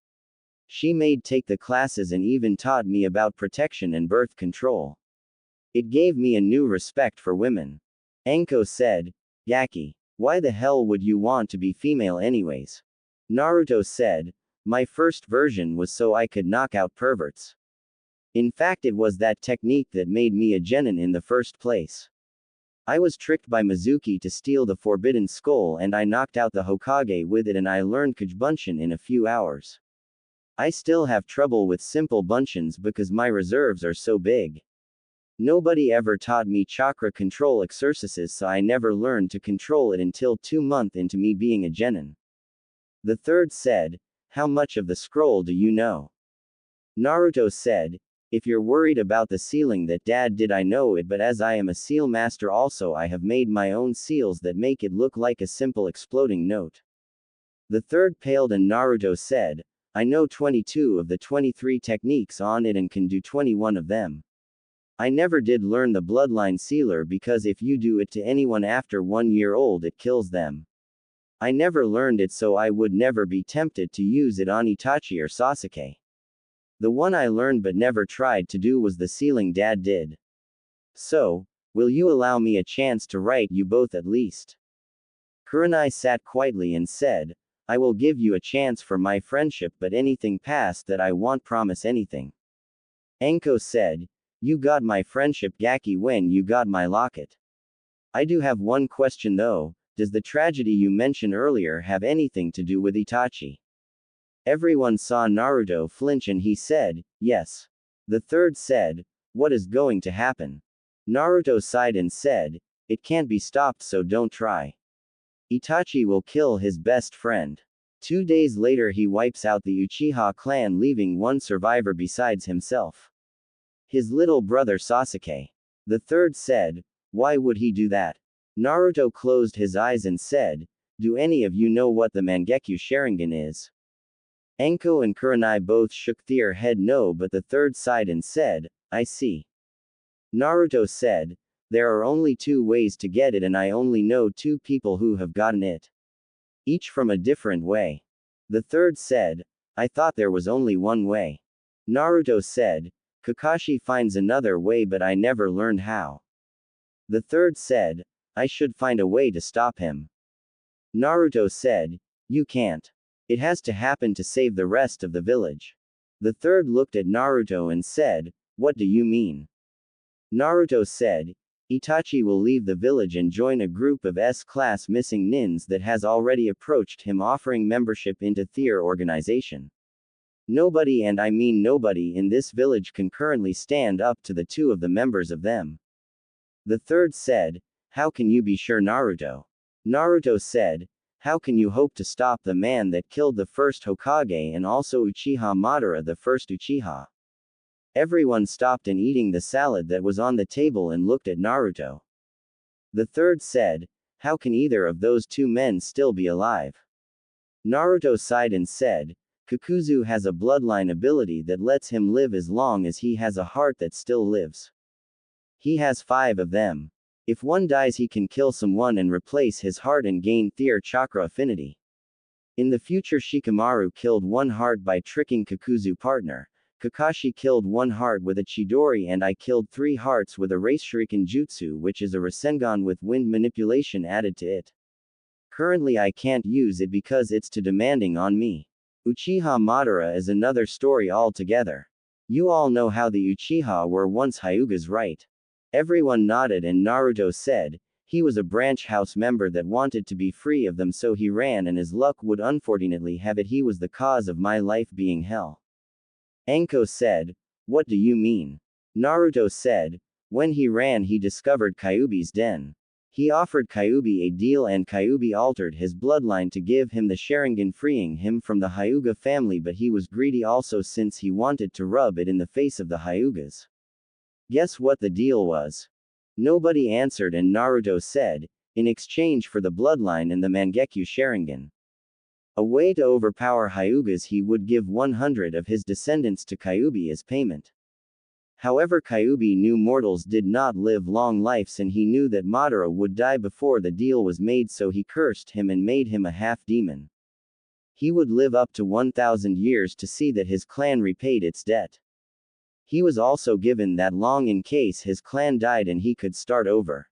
She made take the classes and even taught me about protection and birth control. It gave me a new respect for women." Anko said, "Gaki, why the hell would you want to be female anyways?" Naruto said, "My first version was so I could knock out perverts. In fact, it was that technique that made me a genin in the first place. I was tricked by Mizuki to steal the forbidden skull and I knocked out the Hokage with it, and I learned Kujubunshin in a few hours. I still have trouble with simple bunshins because my reserves are so big. Nobody ever taught me chakra control exercises, so I never learned to control it until 2 months into me being a genin." The third said, "How much of the scroll do you know?" Naruto said, "If you're worried about the sealing that dad did, I know it, but as I am a seal master also, I have made my own seals that make it look like a simple exploding note." The third paled and Naruto said, "I know 22 of the 23 techniques on it and can do 21 of them. I never did learn the bloodline sealer because if you do it to anyone after 1 year old it kills them. I never learned it, so I would never be tempted to use it on Itachi or Sasuke. The one I learned but never tried to do was the sealing dad did. So, will you allow me a chance to write you both at least?" Kurenai sat quietly and said, "I will give you a chance for my friendship, but anything past that I won't promise anything." Anko said, "You got my friendship, Gaki, when you got my locket. I do have one question though. Does the tragedy you mentioned earlier have anything to do with Itachi?" Everyone saw Naruto flinch and he said, "Yes." The third said, "What is going to happen?" Naruto sighed and said, "It can't be stopped, so don't try. Itachi will kill his best friend. 2 days later he wipes out the Uchiha clan, leaving one survivor besides himself. His little brother Sasuke." The third said, "Why would he do that?" Naruto closed his eyes and said, "Do any of you know what the Mangekyo Sharingan is?" Anko and Kurenai both shook their head no, but the third sighed and said, "I see." Naruto said, "There are only 2 ways to get it, and I only know 2 people who have gotten it. Each from a different way." The third said, "I thought there was only one way." Naruto said, "Kakashi finds another way, but I never learned how." The third said, "I should find a way to stop him." Naruto said, "You can't. It has to happen to save the rest of the village." The third looked at Naruto and said, "What do you mean?" Naruto said, "Itachi will leave the village and join a group of S-class missing nins that has already approached him offering membership into their organization. Nobody, and I mean nobody, in this village can currently stand up to the 2 of the members of them." The third said, "How can you be sure, Naruto?" Naruto said, "How can you hope to stop the man that killed the first Hokage and also Uchiha Madara, the first Uchiha?" Everyone stopped in eating the salad that was on the table and looked at Naruto. The third said, How can either of those two men still be alive? Naruto sighed and said, Kakuzu has a bloodline ability that lets him live as long as he has a heart that still lives. He has 5 of them. If one dies, he can kill someone and replace his heart and gain Their Chakra affinity. In the future, Shikamaru killed one heart by tricking Kakuzu partner. Kakashi killed one heart with a Chidori, and I killed 3 hearts with a Race Shuriken Jutsu, which is a Rasengan with wind manipulation added to it. Currently I can't use it because it's too demanding on me. Uchiha Madara is another story altogether. You all know how the Uchiha were once Hyugas, right? Everyone nodded, and Naruto said, he was a branch house member that wanted to be free of them, so he ran, and his luck would unfortunately have it he was the cause of my life being hell. Anko said, what do you mean? Naruto said, when he ran he discovered Kyuubi's den. He offered Kyuubi a deal, and Kyuubi altered his bloodline to give him the Sharingan, freeing him from the Hyuga family, but he was greedy also since he wanted to rub it in the face of the Hyugas. Guess what the deal was? Nobody answered, and Naruto said, in exchange for the bloodline and the Mangekyo Sharingan. A way to overpower Hyugas, he would give 100 of his descendants to Kyuubi as payment. However, Kyuubi knew mortals did not live long lives, and he knew that Madara would die before the deal was made, so he cursed him and made him a half-demon. He would live up to 1,000 years to see that his clan repaid its debt. He was also given that long in case his clan died and he could start over.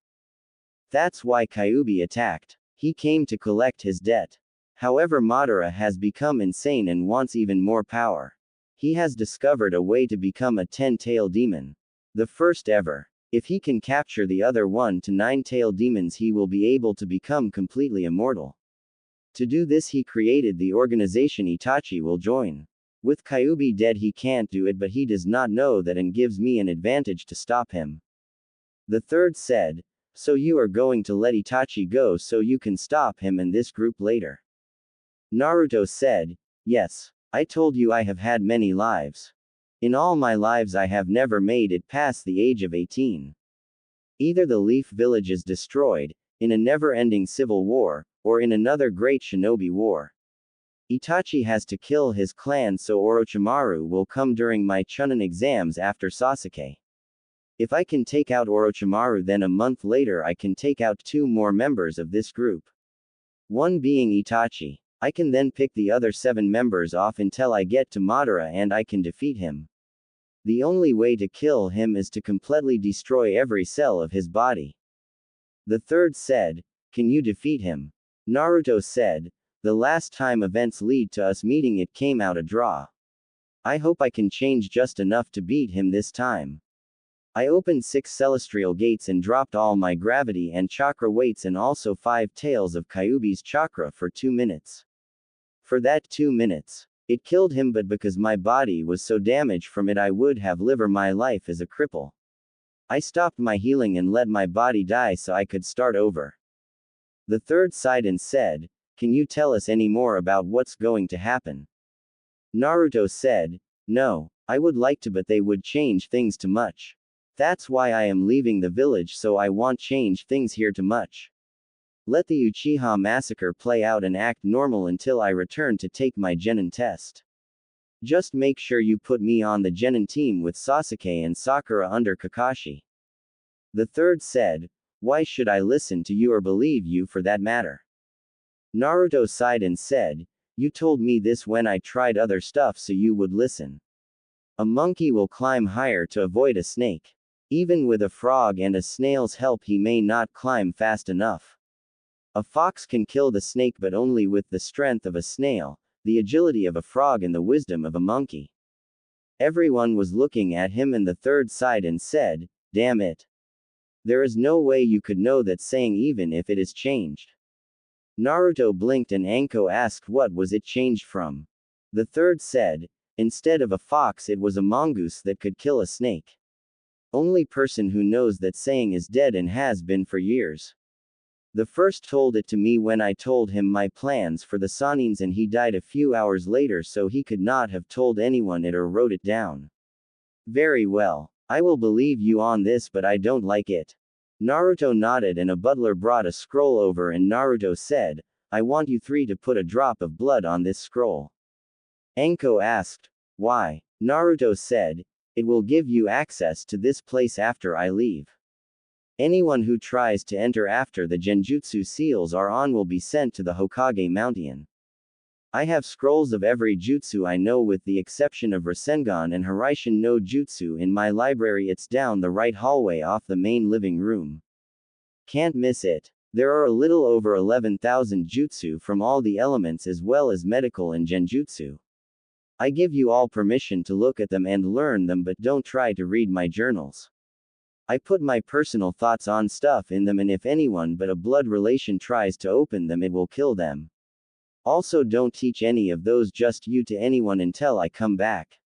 That's why Kyuubi attacked. He came to collect his debt. However, Madara has become insane and wants even more power. He has discovered a way to become a 10-tailed demon. The first ever. If he can capture the other 1 to 9-tailed demons, he will be able to become completely immortal. To do this, he created the organization Itachi will join. With Kyuubi dead, he can't do it, but he does not know that and gives me an advantage to stop him. The third said, so you are going to let Itachi go so you can stop him and this group later? Naruto said, yes. I told you I have had many lives. In all my lives I have never made it past the age of 18. Either the Leaf Village is destroyed, in a never-ending civil war, or in another great shinobi war. Itachi has to kill his clan, so Orochimaru will come during my Chunin exams after Sasuke. If I can take out Orochimaru, then a month later I can take out 2 more members of this group. One being Itachi. I can then pick the other 7 members off until I get to Madara and I can defeat him. The only way to kill him is to completely destroy every cell of his body. The third said, can you defeat him? Naruto said, the last time events lead to us meeting, it came out a draw. I hope I can change just enough to beat him this time. I opened 6 celestial gates and dropped all my gravity and chakra weights and also 5 tails of Kyuubi's chakra for 2 minutes. For that 2 minutes, it killed him, but because my body was so damaged from it, I would have lived my life as a cripple. I stopped my healing and let my body die so I could start over. The third sighed and said, can you tell us any more about what's going to happen? Naruto said, no, I would like to, but they would change things too much. That's why I am leaving the village, so I won't change things here too much. Let the Uchiha massacre play out and act normal until I return to take my Genin test. Just make sure you put me on the Genin team with Sasuke and Sakura under Kakashi. The third said, why should I listen to you or believe you for that matter? Naruto sighed and said, you told me this when I tried other stuff, so you would listen. A monkey will climb higher to avoid a snake. Even with a frog and a snail's help, he may not climb fast enough. A fox can kill the snake, but only with the strength of a snail, the agility of a frog, and the wisdom of a monkey. Everyone was looking at him, and the third sighed and said, damn it. There is no way you could know that saying, even if it is changed. Naruto blinked and Anko asked what was it changed from. The third said, instead of a fox it was a mongoose that could kill a snake. Only person who knows that saying is dead and has been for years. The first told it to me when I told him my plans for the Sanins, and he died a few hours later, so he could not have told anyone it or wrote it down. Very well. I will believe you on this, but I don't like it. Naruto nodded and a butler brought a scroll over and Naruto said, I want you three to put a drop of blood on this scroll. Anko asked, why? Naruto said, it will give you access to this place after I leave. Anyone who tries to enter after the genjutsu seals are on will be sent to the Hokage Mountain. I have scrolls of every jutsu I know with the exception of Rasengan and Hiraishin no Jutsu in my library. It's down the right hallway off the main living room. Can't miss it. There are a little over 11,000 jutsu from all the elements as well as medical and genjutsu. I give you all permission to look at them and learn them, but don't try to read my journals. I put my personal thoughts on stuff in them, and if anyone but a blood relation tries to open them, it will kill them. Also, don't teach any of those just you to anyone until I come back.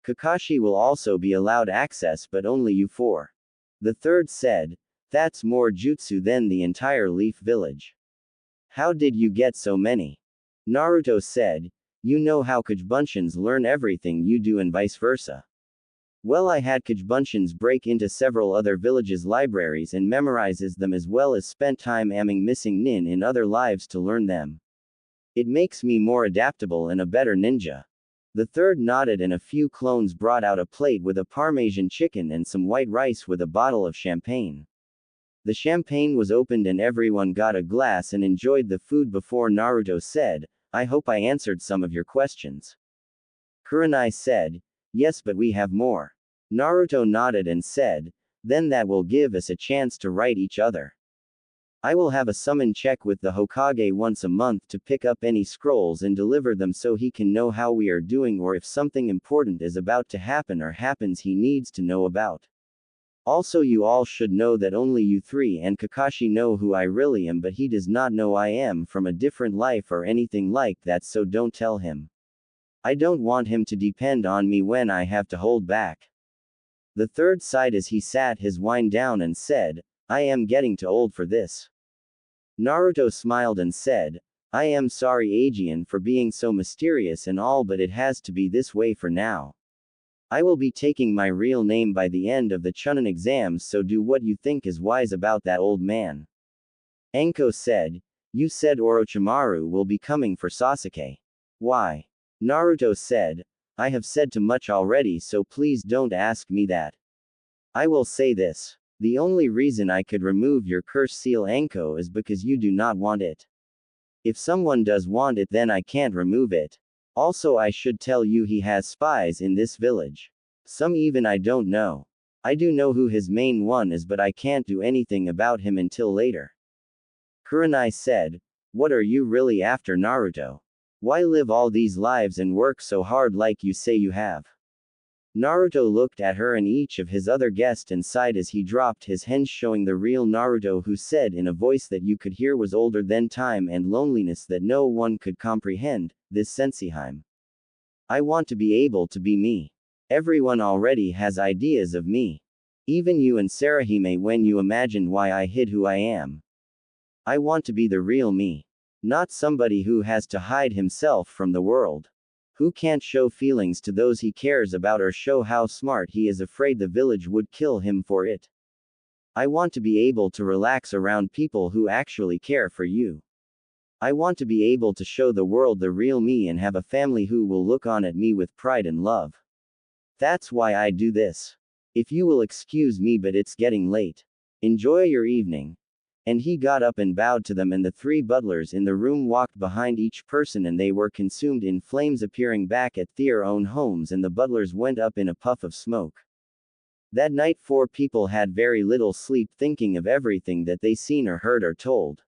Kakashi will also be allowed access, but only you four. The third said, that's more jutsu than the entire Leaf Village. How did you get so many? Naruto said, you know how Kajbunshians learn everything you do and vice versa. Well, I had Kajbunshians break into several other villages' libraries and memorizes them, as well as spent time amming missing nin in other lives to learn them. It makes me more adaptable and a better ninja. The third nodded and a few clones brought out a plate with a Parmesan chicken and some white rice with a bottle of champagne. The champagne was opened and everyone got a glass and enjoyed the food before Naruto said, I hope I answered some of your questions. Kurenai said, yes, but we have more. Naruto nodded and said, then that will give us a chance to write each other. I will have a summon check with the Hokage once a month to pick up any scrolls and deliver them so he can know how we are doing, or if something important is about to happen or happens he needs to know about. Also, you all should know that only you three and Kakashi know who I really am, but he does not know I am from a different life or anything like that, so don't tell him. I don't want him to depend on me when I have to hold back. The third sighed as he sat his wine down and said, I am getting too old for this. Naruto smiled and said, I am sorry Aegean for being so mysterious and all, but it has to be this way for now. I will be taking my real name by the end of the Chunin exams, so do what you think is wise about that old man. Anko said, you said Orochimaru will be coming for Sasuke. Why? Naruto said, I have said too much already, so please don't ask me that. I will say this. The only reason I could remove your curse seal, Anko, is because you do not want it. If someone does want it, then I can't remove it. Also, I should tell you he has spies in this village. Some even I don't know. I do know who his main one is, but I can't do anything about him until later. Kurenai said, what are you really after, Naruto? Why live all these lives and work so hard like you say you have? Naruto looked at her and each of his other guests and sighed as he dropped his henge, showing the real Naruto, who said in a voice that you could hear was older than time and loneliness that no one could comprehend, this Senseiheim. I want to be able to be me. Everyone already has ideas of me. Even you and Sarahime when you imagined why I hid who I am. I want to be the real me. Not somebody who has to hide himself from the world. Who can't show feelings to those he cares about or show how smart he is, afraid the village would kill him for it. I want to be able to relax around people who actually care for you. I want to be able to show the world the real me and have a family who will look on at me with pride and love. That's why I do this. If you will excuse me, but it's getting late. Enjoy your evening. And he got up and bowed to them, and the three butlers in the room walked behind each person, and they were consumed in flames, appearing back at their own homes, and the butlers went up in a puff of smoke. That night 4 people had very little sleep, thinking of everything that they seen or heard or told.